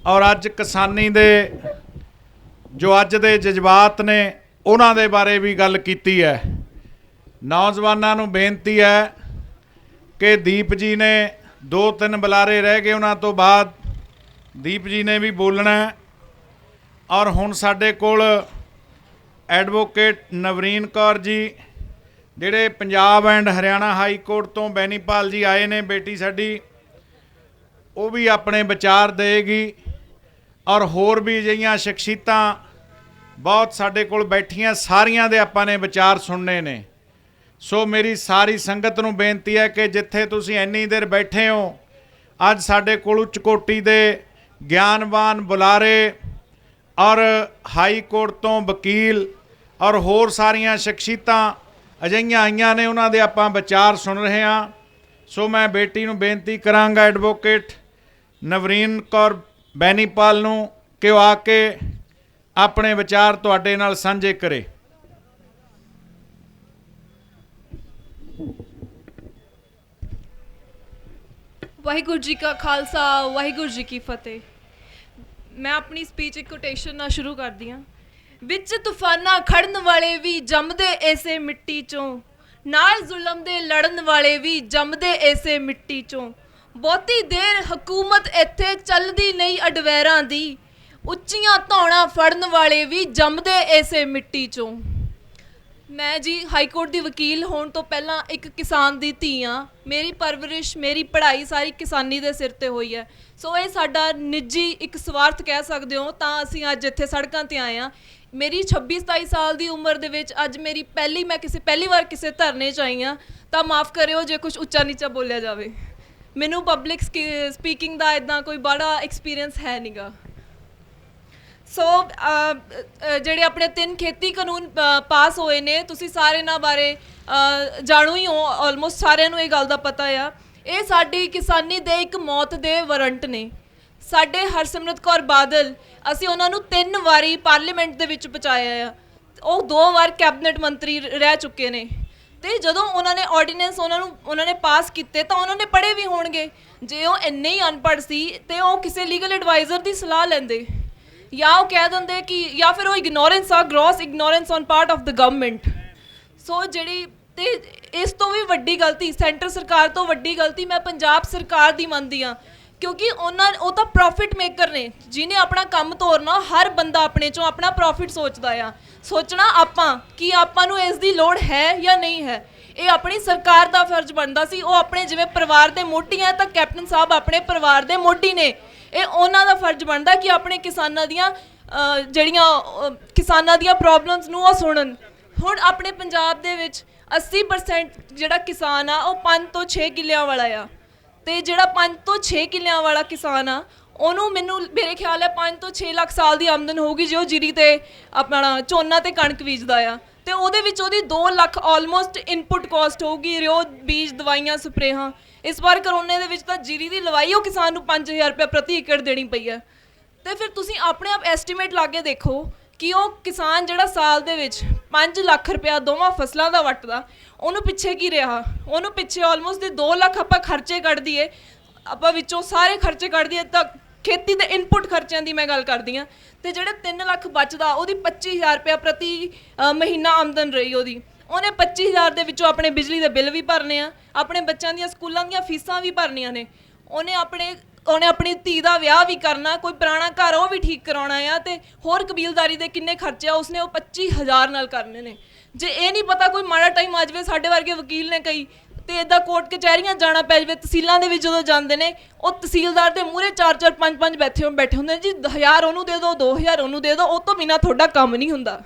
और अज किसानी दे जो अज दे जज्बात ने उन्हां दे बारे भी गल कीती है। नौजवानों नूं बेनती है कि दीप जी ने 2-3 बुलारे रह गए, उन्हां तो बाद दीप जी ने भी बोलना है। और हुण साडे कोल एडवोकेट नवरीन कौर जी जिहड़े Punjab and Haryana high court तो बैनीपाल जी आए ने, बेटी साडी वो भी अपने विचार देगी। और होर भी जिहियां शख्सियतां बहुत साडे कोल बैठियां, सारियां दे आपां ने विचार सुनने ने। सो मेरी सारी संगत नूं बेनती है कि जिथे तुसीं इन्नी देर बैठे हो, अज साडे कोल उच्च कोटि दे ज्ञानवान बुलारे और हाई कोर्ट तो वकील और होर सारियां शख्सियतां अजिहियां आईयां ने, उन्हां दे आपां विचार सुन रहे हैं। सो मैं बेटी नूं बेनती करांगा एडवोकेट नवरीन कौर बैनीपाल नूं कि वो आके अपने विचार तुहाडे नाल साझे करे। वाहिगुरू जी का खालसा, वाहिगुरू जी की फतेह। मैं अपनी स्पीच एक कोटेशन नाल शुरू करदी हां। विच तूफाना खड़न वाले भी जमदे ऐसे मिट्टी चों, नाल जुल्म दे लड़न वाले भी जमदे ऐसे मिट्टी चों। बहुती देर हुकूमत इत्थे चलदी नहीं अडवैरां दी, उच्चियां धौणां फड़न वाले भी जमदे ऐसे मिट्टी चों। मैं जी हाई कोर्ट की वकील होने तो पहला एक किसान की धी हाँ। मेरी परवरिश, मेरी पढ़ाई सारी किसानी के सिर ते हुई है। सो ये साडा निजी एक स्वार्थ कह सकते हो, तां असीं अज इत्थे सड़कों ते आए हाँ। मेरी 26-27 साल की उम्र दे विच अज मेरी पहली बार किसी धरने च आई हाँ। तां माफ़ करियो जे कुछ उच्चा नीचा बोलिया जाए। मैनू पब्लिक स्पीकिंग का इदा कोई बड़ा एक्सपीरियंस है नहीं गा। सो ਜਿਹੜੇ ਆਪਣੇ 3 ਖੇਤੀ ਕਾਨੂੰਨ ਪਾਸ ਹੋਏ ਨੇ, ਤੁਸੀਂ ਸਾਰੇ ਇਹਨਾਂ ਬਾਰੇ ਜਾਣੂ ਹੀ ਹੋ। ਆਲਮੋਸਟ ਸਾਰਿਆਂ ਨੂੰ ਇਹ ਗੱਲ ਦਾ ਪਤਾ ਆ। ਇਹ ਸਾਡੀ ਕਿਸਾਨੀ ਦੇ ਇੱਕ ਮੌਤ ਦੇ ਵਾਰੰਟ ਨੇ। ਸਾਡੇ ਹਰਸਿਮਰਤ ਕੌਰ ਬਾਦਲ, ਅਸੀਂ ਉਹਨਾਂ ਨੂੰ 3 ਵਾਰੀ ਪਾਰਲੀਮੈਂਟ ਦੇ ਵਿੱਚ ਪਹੁੰਚਾਇਆ ਆ। ਉਹ 2 ਵਾਰ ਕੈਬਨਿਟ ਮੰਤਰੀ ਰਹਿ ਚੁੱਕੇ ਨੇ। ਤੇ ਜਦੋਂ ਉਹਨਾਂ ਨੇ ਆਰਡੀਨੈਂਸ ਉਹਨਾਂ ਨੇ ਪਾਸ ਕੀਤੇ ਤਾਂ ਉਹਨਾਂ ਨੇ ਪੜ੍ਹੇ ਵੀ ਹੋਣਗੇ। ਜੇ ਉਹ ਇੰਨੇ ਹੀ ਅਨਪੜ੍ਹ ਸੀ ਤੇ ਉਹ ਕਿਸੇ ਲੀਗਲ ਐਡਵਾਈਜ਼ਰ ਦੀ ਸਲਾਹ ਲੈਂਦੇ, या वो कह देंगे कि या फिर वो इग्नोरेंस आ, gross ignorance on part of the government. So जिहड़ी ते इस तो भी वड्डी गलती, सेंटर सरकार तो वड्डी गलती मैं पंजाब सरकार दी मनदी हाँ। क्योंकि वो तो प्रॉफिट मेकर ने, जिन्हें अपना काम तोरना, हर बंदा अपने चों अपना प्रॉफिट सोचता है। सोचना आपां कि आपां नूं इस दी लोड़ है या नहीं है, ये अपनी सरकार का फर्ज बनता सी। वो अपने जिवें परिवार के मोढी हैं, तो कैप्टन साहब अपने परिवार के मोढी ने। ये उन्हां दा फर्ज बनता कि अपने किसानां दियां जड़ियां किसानां दियां प्रॉब्लम्स नूं सुनन। हुण अपने पंजाब दे विच 80% जिहड़ा किसान आ, वो 5 ਤੋਂ 6 किल्लियां वाला आ। ते जिहड़ा 5 ਤੋਂ 6 किल्लियां वाला किसान आ, ਉਹਨੂੰ ਮੈਨੂੰ ਮੇਰੇ ਖਿਆਲ ਹੈ 5 ਤੋਂ 6 ਲੱਖ ਸਾਲ ਦੀ ਆਮਦਨ ਹੋਊਗੀ ਜੇ ਉਹ ਜੀਰੀ ਤੇ ਆਪਣਾ ਝੋਨਾ ਤੇ ਕਣਕ ਬੀਜਦਾ ਆ। ਤੇ ਉਹਦੇ ਵਿੱਚ ਉਹਦੀ 2 ਲੱਖ ਆਲਮੋਸਟ ਇਨਪੁਟ ਕਾਸਟ ਹੋਊਗੀ, ਰਿਓ ਬੀਜ, ਦਵਾਈਆਂ, ਸਪਰੇਹਾਂ। इस बार करोने दे विच तां जीरी दी लवाई वो किसान नूं 5000 रुपया प्रति एकड़ देनी पई है। तो फिर तुसीं अपने आप एस्टीमेट ला के देखो कि वो किसान जिहड़ा साल दे विच 5 ਲੱਖ रुपया दोवां फसलों का वटदा, उन्होंने पिछे की रहा। उन्होंने पिछे ऑलमोस्ट 2 ਲੱਖ आपां खर्चे कढ़ दीए, आपां विचों सारे खर्चे कढ़ दीए तां खेती के इनपुट खर्चों की मैं गल करदी हाँ। तो जिहड़ा 3 ਲੱਖ बचदा, ਉਹਦੀ 25000 रुपया प्रति महीना आमदन रही ਉਹਦੀ। ਉਹਨੇ 25000 ਦੇ ਵਿੱਚੋਂ ਆਪਣੇ ਬਿਜਲੀ ਦੇ ਬਿੱਲ ਵੀ ਭਰਨੇ ਆ, ਆਪਣੇ ਬੱਚਿਆਂ ਦੀਆਂ ਸਕੂਲਾਂ ਦੀਆਂ ਫੀਸਾਂ ਵੀ ਭਰਨੀਆਂ ਨੇ। ਉਹਨੇ ਆਪਣੀ ਧੀ ਦਾ ਵਿਆਹ ਵੀ ਕਰਨਾ, ਕੋਈ ਪੁਰਾਣਾ ਘਰ ਉਹ ਵੀ ਠੀਕ ਕਰਾਉਣਾ ਆ, ਤੇ ਹੋਰ ਕਬੀਲਦਾਰੀ ਦੇ ਕਿੰਨੇ ਖਰਚੇ ਆ ਉਸਨੇ ਉਹ 25000 ਨਾਲ ਕਰਨੇ ਨੇ। ਜੇ ਇਹ ਨਹੀਂ ਪਤਾ ਕੋਈ ਮਾੜਾ ਟਾਈਮ ਆ ਜਾਵੇ, ਸਾਡੇ ਵਰਗੇ ਵਕੀਲ ਨੇ ਕਈ, ਤੇ ਇੱਦਾਂ ਕੋਰਟ ਕਚਹਿਰੀਆਂ ਜਾਣਾ ਪੈ ਜਾਵੇ, ਤਹਿਸੀਲਾਂ ਦੇ ਵਿੱਚ ਜਦੋਂ ਜਾਂਦੇ ਨੇ, ਉਹ ਤਹਿਸੀਲਦਾਰ ਦੇ ਮੂਹਰੇ 4-4 5-5 ਬੈਠੇ ਹੁੰਦੇ ਜੀ, 1000 ਉਹਨੂੰ ਦੇ ਦਿਓ, 2000 ਉਹਨੂੰ ਦੇ ਦਿਓ, ਉਹ ਤੋਂ ਬਿਨਾਂ ਤੁਹਾਡਾ ਕੰਮ ਨਹੀਂ ਹੁੰਦਾ।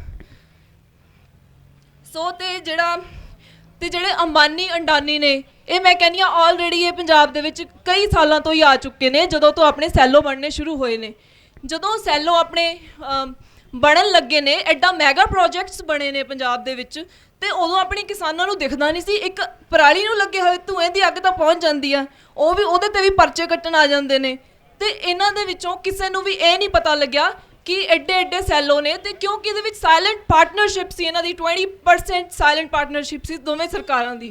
सो तो ਜਿਹੜੇ ਅੰਬਾਨੀ ਅੰਡਾਨੀ ਨੇ, ਇਹ ਮੈਂ ਕਹਿੰਦੀ ਹਾਂ ਆਲਰੇਡੀ ਇਹ ਪੰਜਾਬ ਦੇ ਵਿੱਚ ਕਈ ਸਾਲਾਂ ਤੋਂ ਹੀ ਆ ਚੁੱਕੇ ਨੇ। ਜਦੋਂ ਤੋਂ ਆਪਣੇ ਸੈਲੋ ਬਣਨੇ ਸ਼ੁਰੂ ਹੋਏ ਨੇ, ਜਦੋਂ ਸੈਲੋ ਆਪਣੇ ਬਣਨ ਲੱਗੇ ਨੇ, ਐਡਾ ਮੈਗਾ ਪ੍ਰੋਜੈਕਟਸ ਬਣੇ ਨੇ ਪੰਜਾਬ ਦੇ ਵਿੱਚ, ਤੇ ਉਦੋਂ ਆਪਣੇ ਕਿਸਾਨਾਂ ਨੂੰ ਦਿਖਦਾ ਨਹੀਂ ਸੀ। ਇੱਕ ਪਰਾਲੀ ਨੂੰ ਲੱਗੇ ਹੋਏ ਧੂਏ ਦੀ ਅੱਗ ਤਾਂ ਪਹੁੰਚ ਜਾਂਦੀ ਆ, ਉਹ ਵੀ ਉਹਦੇ ਤੇ ਵੀ ਪਰਚੇ ਕੱਟਣ ਆ ਜਾਂਦੇ ਨੇ। ਤੇ ਇਹਨਾਂ ਦੇ ਵਿੱਚੋਂ ਕਿਸੇ ਨੂੰ ਵੀ ਇਹ ਨਹੀਂ ਪਤਾ ਲੱਗਿਆ कि एडे एडे सैलो ने, तो क्योंकि ये साइलेंट पार्टनरशिप सी, इन्हां दी 20% साइलेंट पार्टनरशिप सी दोवें सरकारां दी।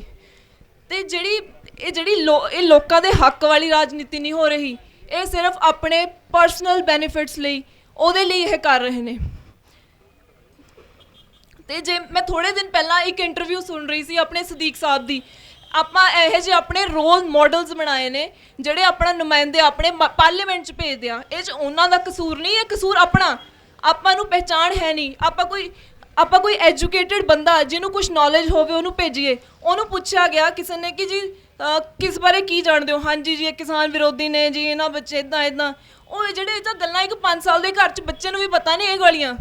ते जिहड़ी लोकां दे हक वाली राजनीति नहीं हो रही, ये सिर्फ अपने ਪਰਸਨਲ ਬੈਨੀਫਿਟਸ ਲਈ, ਉਹਦੇ ਲਈ ਇਹ ਕਰ ਰਹੇ ਨੇ। ਤੇ ਜੇ ਮੈਂ ਥੋੜੇ ਦਿਨ ਪਹਿਲਾਂ ਇੱਕ ਇੰਟਰਵਿਊ ਸੁਣ ਰਹੀ ਸੀ ਆਪਣੇ ਸਦੀਕ ਸਾਹਿਬ ਦੀ, ਆਪਾਂ ਇਹੋ ਜਿਹੇ ਆਪਣੇ ਰੋਲ ਮਾਡਲਸ ਬਣਾਏ ਨੇ ਜਿਹੜੇ ਆਪਣਾ ਨੁਮਾਇੰਦੇ ਆਪਣੇ ਪਾਰਲੀਮੈਂਟ 'ਚ ਭੇਜਦੇ ਆ। ਇਹ 'ਚ ਉਹਨਾਂ ਦਾ ਕਸੂਰ ਨਹੀਂ, ਇਹ ਕਸੂਰ ਆਪਣਾ। ਆਪਾਂ ਨੂੰ ਪਹਿਚਾਣ ਹੈ ਨਹੀਂ, ਆਪਾਂ ਕੋਈ ਐਜੂਕੇਟਿਡ ਬੰਦਾ ਜਿਹਨੂੰ ਕੁਝ ਨੌਲੇਜ ਹੋਵੇ ਉਹਨੂੰ ਭੇਜੀਏ। ਉਹਨੂੰ ਪੁੱਛਿਆ ਗਿਆ ਕਿਸੇ ਨੇ ਕਿ ਜੀ ਕਿਸ ਬਾਰੇ ਕੀ ਜਾਣਦੇ ਹੋ? ਹਾਂਜੀ ਜੀ ਇਹ ਕਿਸਾਨ ਵਿਰੋਧੀ ਨੇ ਜੀ, ਇਹਨਾਂ ਬੱਚੇ ਇੱਦਾਂ ਇੱਦਾਂ। ਉਹ ਜਿਹੜੇ ਇਹ ਤਾਂ ਗੱਲਾਂ ਇੱਕ 5 ਸਾਲ ਦੇ ਘਰ 'ਚ ਬੱਚੇ ਨੂੰ ਵੀ ਪਤਾ ਨਹੀਂ ਇਹ ਗਾਲੀਆਂ।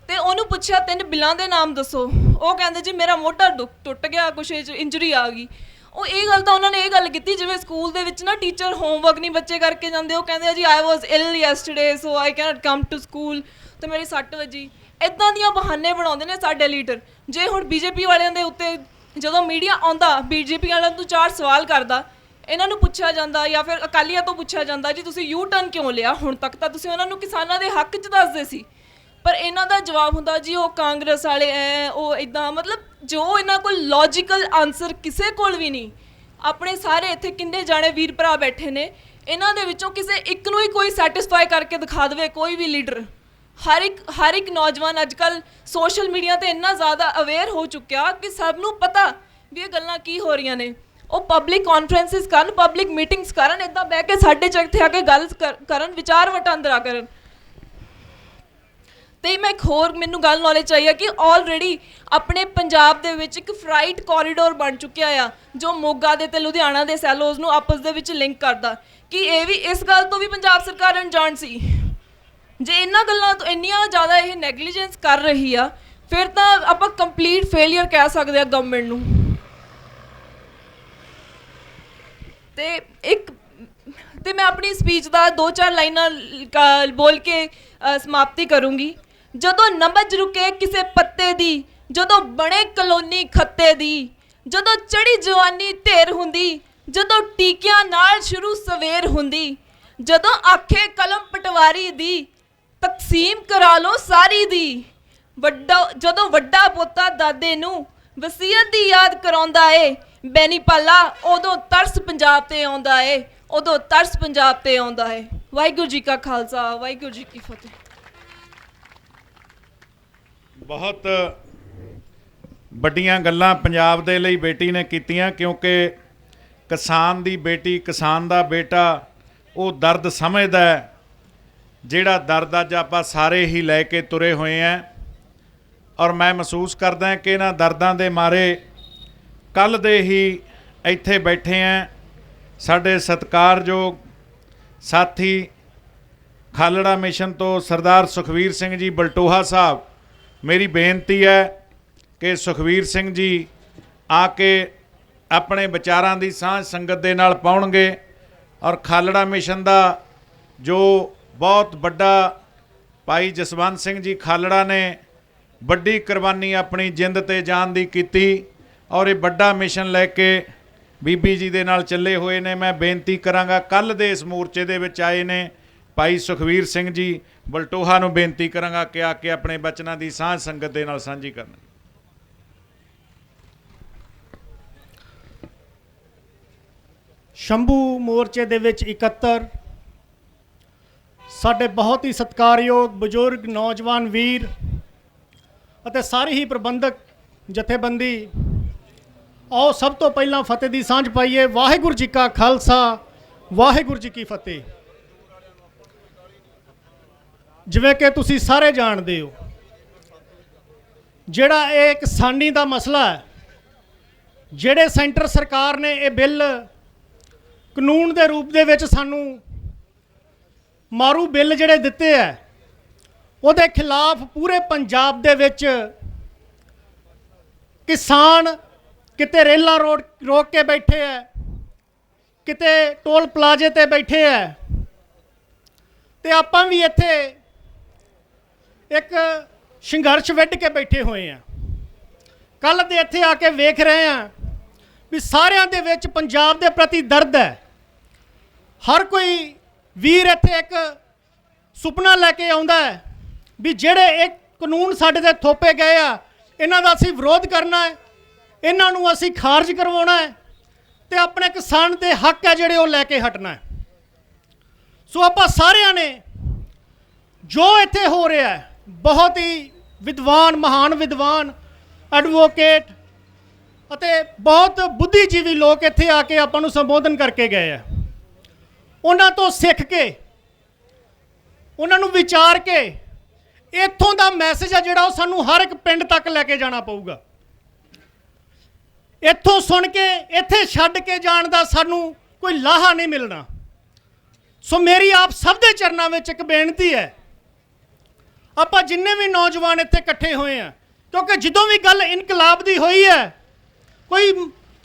ਤੇ ਉਹਨੂੰ ਪੁੱਛਿਆ 3 ਬਿੱਲਾਂ ਦੇ ਨਾਮ ਦੱਸੋ। ਉਹ ਕਹਿੰਦੇ ਜੀ ਮੇਰਾ ਮੋਢਾ ਟੁੱਟ ਗਿਆ, ਕੁਛ ਇੰਜਰੀ ਆ ਗਈ। ਉਹ ਇਹ ਗੱਲ ਤਾਂ ਉਹਨਾਂ ਨੇ ਇਹ ਗੱਲ ਕੀਤੀ ਜਿਵੇਂ ਸਕੂਲ ਦੇ ਵਿੱਚ ਨਾ ਟੀਚਰ ਹੋਮਵਰਕ ਨਹੀਂ ਬੱਚੇ ਕਰਕੇ ਜਾਂਦੇ, ਉਹ ਕਹਿੰਦੇ ਆ ਜੀ I was ill yesterday so I can't come to school, ਤੇ ਮੇਰੀ 6 ਵਜੀ। ਇੱਦਾਂ ਦੀਆਂ ਬਹਾਨੇ ਬਣਾਉਂਦੇ ਨੇ ਸਾਡੇ ਲੀਡਰ। ਜੇ ਹੁਣ ਬੀਜੇਪੀ ਵਾਲਿਆਂ ਦੇ ਉੱਤੇ ਜਦੋਂ ਮੀਡੀਆ ਆਉਂਦਾ, ਬੀਜੇਪੀ ਵਾਲਿਆਂ ਤੋਂ 4 ਸਵਾਲ ਕਰਦਾ, ਇਹਨਾਂ ਨੂੰ ਪੁੱਛਿਆ ਜਾਂਦਾ ਜਾਂ ਫਿਰ ਅਕਾਲੀਆਂ ਤੋਂ ਪੁੱਛਿਆ ਜਾਂਦਾ ਜੀ ਤੁਸੀਂ ਯੂ ਟਰਨ ਕਿਉਂ ਲਿਆ? ਹੁਣ ਤੱਕ ਤਾਂ ਤੁਸੀਂ ਉਹਨਾਂ ਨੂੰ ਕਿਸਾਨਾਂ ਦੇ ਹੱਕ 'ਚ ਦੱਸਦੇ ਸੀ। ਪਰ ਇਹਨਾਂ ਦਾ ਜਵਾਬ ਹੁੰਦਾ ਜੀ ਉਹ ਕਾਂਗਰਸ ਵਾਲੇ ਐ, ਉਹ ਇੱਦਾਂ। ਮਤਲਬ ਜੋ ਇਹਨਾਂ ਕੋਲ ਲੌਜੀਕਲ ਆਨਸਰ ਕਿਸੇ ਕੋਲ ਵੀ ਨਹੀਂ। ਆਪਣੇ ਸਾਰੇ ਇੱਥੇ ਕਿੰਨੇ ਜਾਣੇ ਵੀਰ ਭਰਾ ਬੈਠੇ ਨੇ, ਇਹਨਾਂ ਦੇ ਵਿੱਚੋਂ ਕਿਸੇ ਇੱਕ ਨੂੰ ਹੀ ਕੋਈ ਸੈਟਿਸਫਾਈ ਕਰਕੇ ਦਿਖਾ ਦੇਵੇ ਕੋਈ ਵੀ ਲੀਡਰ। ਹਰ ਇੱਕ ਨੌਜਵਾਨ ਅੱਜ ਕੱਲ੍ਹ ਸੋਸ਼ਲ ਮੀਡੀਆ 'ਤੇ ਇੰਨਾ ਜ਼ਿਆਦਾ ਅਵੇਅਰ ਹੋ ਚੁੱਕਿਆ ਕਿ ਸਭ ਨੂੰ ਪਤਾ ਵੀ ਇਹ ਗੱਲਾਂ ਕੀ ਹੋ ਰਹੀਆਂ ਨੇ। ਉਹ ਪਬਲਿਕ ਕਾਨਫਰੰਸਿਸ ਕਰਨ, ਪਬਲਿਕ ਮੀਟਿੰਗਸ ਕਰਨ, ਇੱਦਾਂ ਬਹਿ ਕੇ ਸਾਡੇ 'ਚ ਇੱਥੇ ਆ ਕੇ ਗੱਲ ਕਰਨ, ਵਿਚਾਰ ਵਟਾਂਦਰਾ ਕਰਨ। ਤੇ ਮੈਂ ਇੱਕ ਹੋਰ ਮੈਨੂੰ ਗੱਲ ਨੌਲੇਜ ਚਾਹੀਏ ਕਿ ਆਲਰੇਡੀ ਆਪਣੇ ਪੰਜਾਬ ਦੇ ਵਿੱਚ ਇੱਕ ਫਰਾਈਟ ਕੋਰੀਡੋਰ ਬਣ ਚੁੱਕਿਆ ਆ ਜੋ ਮੋਗਾ ਦੇ ਤੇ ਲੁਧਿਆਣਾ ਦੇ ਸੈਲੋਜ਼ ਨੂੰ ਆਪਸ ਦੇ ਵਿੱਚ ਲਿੰਕ ਕਰਦਾ। ਕਿ ਇਹ ਵੀ ਇਸ ਗੱਲ ਤੋਂ ਵੀ ਪੰਜਾਬ ਸਰਕਾਰ ਅਣਜਾਣ ਸੀ? ਜੇ ਇਹਨਾਂ ਗੱਲਾਂ ਤੋਂ ਇੰਨੀਆਂ ਜ਼ਿਆਦਾ ਇਹ ਨੈਗਲੀਜੈਂਸ ਕਰ ਰਹੀ ਆ, ਫਿਰ ਤਾਂ ਆਪਾਂ ਕੰਪਲੀਟ ਫੇਲੀਅਰ ਕਹਿ ਸਕਦੇ ਆ ਗਵਰਨਮੈਂਟ ਨੂੰ। ਤੇ ਮੈਂ ਆਪਣੀ ਸਪੀਚ ਦਾ 2-4 ਲਾਈਨਾਂ ਬੋਲ ਕੇ ਸਮਾਪਤੀ ਕਰੂੰਗੀ। ਜਦੋਂ ਨਬਜ ਰੁਕੇ ਕਿਸੇ ਪੱਤੇ ਦੀ, ਜਦੋਂ ਬਣੇ ਕਲੋਨੀ ਖੱਤੇ ਦੀ, ਜਦੋਂ ਚੜੀ ਜਵਾਨੀ ਢੇਰ ਹੁੰਦੀ, ਜਦੋਂ ਟੀਕਿਆਂ ਨਾਲ ਸ਼ੁਰੂ ਸਵੇਰ ਹੁੰਦੀ, ਜਦੋਂ ਆਖੇ ਕਲਮ ਪਟਵਾਰੀ ਦੀ ਤਕਸੀਮ ਕਰਾ ਲਓ ਸਾਰੀ ਦੀ, ਜਦੋਂ ਵੱਡਾ ਪੋਤਾ ਦਾਦੇ ਨੂੰ ਵਸੀਅਤ ਦੀ ਯਾਦ ਕਰਾਉਂਦਾ ਏ ਬੈਨੀਪਾਲਾ, ਉਦੋਂ ਤਰਸ ਪੰਜਾਬ ਤੇ ਆਉਂਦਾ ਏ, ਉਦੋਂ ਤਰਸ ਪੰਜਾਬ ਤੇ ਆਉਂਦਾ ਏ। ਵਾਹਿਗੁਰੂ ਜੀ ਕਾ ਖਾਲਸਾ, ਵਾਹਿਗੁਰੂ ਜੀ ਕੀ ਫਤਿਹ। ਬਹੁਤ ਵੱਡੀਆਂ ਗੱਲਾਂ ਪੰਜਾਬ ਦੇ ਲਈ ਬੇਟੀ ਨੇ ਕੀਤੀਆਂ, ਕਿਉਂਕਿ ਕਿਸਾਨ ਦੀ ਬੇਟੀ, ਕਿਸਾਨ ਦਾ ਬੇਟਾ ਉਹ ਦਰਦ ਸਮਝਦਾ ਹੈ ਜਿਹੜਾ ਦਰਦ ਅੱਜ ਆਪਾਂ ਸਾਰੇ ਹੀ ਲੈ ਕੇ ਤੁਰੇ ਹੋਏ ਹਾਂ। ਔਰ ਮੈਂ ਮਹਿਸੂਸ ਕਰਦਾ ਕਿ ਇਹਨਾਂ ਦਰਦਾਂ ਦੇ ਮਾਰੇ ਕੱਲ੍ਹ ਦੇ ਹੀ ਇੱਥੇ ਬੈਠੇ ਹਾਂ ਸਾਡੇ ਸਤਿਕਾਰਯੋਗ ਸਾਥੀ ਖਾਲੜਾ ਮਿਸ਼ਨ ਤੋਂ ਸਰਦਾਰ ਸੁਖਵੀਰ ਸਿੰਘ ਜੀ ਬਲਟੋਹਾ ਸਾਹਿਬ। ਮੇਰੀ ਬੇਨਤੀ ਹੈ ਕਿ ਸੁਖਵੀਰ ਸਿੰਘ ਜੀ ਆ ਕੇ ਆਪਣੇ ਵਿਚਾਰਾਂ ਦੀ ਸਾਂਝ ਸੰਗਤ ਦੇ ਨਾਲ ਪਾਉਣਗੇ। ਔਰ ਖਾਲੜਾ ਮਿਸ਼ਨ ਦਾ ਜੋ ਬਹੁਤ ਵੱਡਾ ਭਾਈ ਜਸਵੰਤ ਸਿੰਘ ਜੀ ਖਾਲੜਾ ਨੇ ਵੱਡੀ ਕੁਰਬਾਨੀ ਆਪਣੀ ਜਿੰਦ ਤੇ ਜਾਨ ਦੀ ਕੀਤੀ ਔਰ ਇਹ ਵੱਡਾ ਮਿਸ਼ਨ ਲੈ ਕੇ ਬੀਬੀ ਜੀ ਦੇ ਨਾਲ ਚੱਲੇ ਹੋਏ ਨੇ। ਮੈਂ ਬੇਨਤੀ ਕਰਾਂਗਾ, ਕੱਲ੍ਹ ਦੇ ਇਸ ਮੋਰਚੇ ਦੇ ਵਿੱਚ ਆਏ ਨੇ ਭਾਈ ਸੁਖਵੀਰ ਸਿੰਘ ਜੀ ਬਲਟੋਹਾ ਨੂੰ ਬੇਨਤੀ ਕਰਾਂਗਾ ਕਿ ਆ ਕੇ ਆਪਣੇ ਬਚਨਾਂ ਦੀ ਸਾਂਝ ਸੰਗਤ ਦੇ ਨਾਲ ਸਾਂਝੀ ਕਰਨ। ਸ਼ੰਭੂ ਮੋਰਚੇ ਦੇ ਵਿੱਚ 71 ਸਾਡੇ ਬਹੁਤ ਹੀ ਸਤਿਕਾਰਯੋਗ ਬਜ਼ੁਰਗ ਨੌਜਵਾਨ ਵੀਰ ਅਤੇ ਸਾਰੀ ਹੀ ਪ੍ਰਬੰਧਕ ਜਥੇਬੰਦੀ, ਆਓ ਸਭ ਤੋਂ ਪਹਿਲਾਂ ਫਤਿਹ ਦੀ ਸਾਂਝ ਪਾਈਏ। ਵਾਹਿਗੁਰੂ ਜੀ ਕਾ ਖਾਲਸਾ, ਵਾਹਿਗੁਰੂ ਜੀ ਕੀ ਫਤਿਹ। ਜਿਵੇਂ ਕਿ ਤੁਸੀਂ ਸਾਰੇ ਜਾਣਦੇ ਹੋ, ਜਿਹੜਾ ਇਹ ਕਿਸਾਨੀ ਦਾ ਮਸਲਾ ਹੈ, ਜਿਹੜੇ ਸੈਂਟਰ ਸਰਕਾਰ ਨੇ ਇਹ ਬਿੱਲ ਕਾਨੂੰਨ ਦੇ ਰੂਪ ਦੇ ਵਿੱਚ ਸਾਨੂੰ ਮਾਰੂ ਬਿੱਲ ਜਿਹੜੇ ਦਿੱਤੇ ਹੈ, ਉਹਦੇ ਖਿਲਾਫ ਪੂਰੇ ਪੰਜਾਬ ਦੇ ਵਿੱਚ ਕਿਸਾਨ ਕਿਤੇ ਰੇਲਾਂ ਰੋਕ ਕੇ ਬੈਠੇ ਹੈ, ਕਿਤੇ ਟੋਲ ਪਲਾਜ਼ੇ ਤੇ ਬੈਠੇ ਹੈ, ਤੇ ਆਪਾਂ ਵੀ ਇੱਥੇ ਇੱਕ ਸੰਘਰਸ਼ ਵਿੱਢ ਕੇ ਬੈਠੇ ਹੋਏ ਆ। ਕੱਲ੍ਹ ਦੇ ਇੱਥੇ ਆ ਕੇ ਵੇਖ ਰਹੇ ਆ ਵੀ ਸਾਰਿਆਂ ਦੇ ਵਿੱਚ ਪੰਜਾਬ ਦੇ ਪ੍ਰਤੀ ਦਰਦ ਹੈ। ਹਰ ਕੋਈ ਵੀਰ ਇੱਥੇ ਇੱਕ ਸੁਪਨਾ ਲੈ ਕੇ ਆਉਂਦਾ ਹੈ ਵੀ ਜਿਹੜੇ ਇਹ ਕਾਨੂੰਨ ਸਾਡੇ ਤੇ ਥੋਪੇ ਗਏ ਆ, ਇਹਨਾਂ ਦਾ ਅਸੀਂ ਵਿਰੋਧ ਕਰਨਾ ਹੈ, ਇਹਨਾਂ ਨੂੰ ਅਸੀਂ ਖਾਰਜ ਕਰਵਾਉਣਾ ਹੈ ਤੇ ਆਪਣੇ ਕਿਸਾਨ ਦੇ ਹੱਕ ਹੈ ਜਿਹੜੇ ਉਹ ਲੈ ਕੇ ਹਟਣਾ ਹੈ। ਸੋ ਆਪਾਂ ਸਾਰਿਆਂ ਨੇ ਜੋ ਇੱਥੇ ਹੋ ਰਿਹਾ ਹੈ, ਬਹੁਤ ਹੀ ਵਿਦਵਾਨ, ਮਹਾਨ ਵਿਦਵਾਨ, ਐਡਵੋਕੇਟ ਅਤੇ ਬਹੁਤ ਬੁੱਧੀਜੀਵੀ ਲੋਕ ਇੱਥੇ ਆ ਕੇ ਆਪਾਂ ਨੂੰ ਸੰਬੋਧਨ ਕਰਕੇ ਗਏ ਆ। ਉਹਨਾਂ ਤੋਂ ਸਿੱਖ ਕੇ, ਉਹਨਾਂ ਨੂੰ ਵਿਚਾਰ ਕੇ ਇੱਥੋਂ ਦਾ ਮੈਸੇਜ ਆ ਜਿਹੜਾ ਉਹ ਸਾਨੂੰ ਹਰ ਇੱਕ ਪਿੰਡ ਤੱਕ ਲੈ ਕੇ ਜਾਣਾ ਪਊਗਾ। ਇੱਥੋਂ ਸੁਣ ਕੇ ਇੱਥੇ ਛੱਡ ਕੇ ਜਾਣ ਦਾ ਸਾਨੂੰ ਕੋਈ ਲਾਹਾ ਨਹੀਂ ਮਿਲਣਾ। ਸੋ ਮੇਰੀ ਆਪ ਸਭ ਦੇ ਚਰਨਾਂ ਵਿੱਚ ਇੱਕ ਬੇਨਤੀ ਹੈ, ਆਪਾਂ ਜਿੰਨੇ ਵੀ ਨੌਜਵਾਨ ਇੱਥੇ ਇਕੱਠੇ ਹੋਏ ਆ, ਕਿਉਂਕਿ ਜਦੋਂ ਵੀ ਗੱਲ ਇਨਕਲਾਬ ਦੀ ਹੋਈ ਹੈ, ਕੋਈ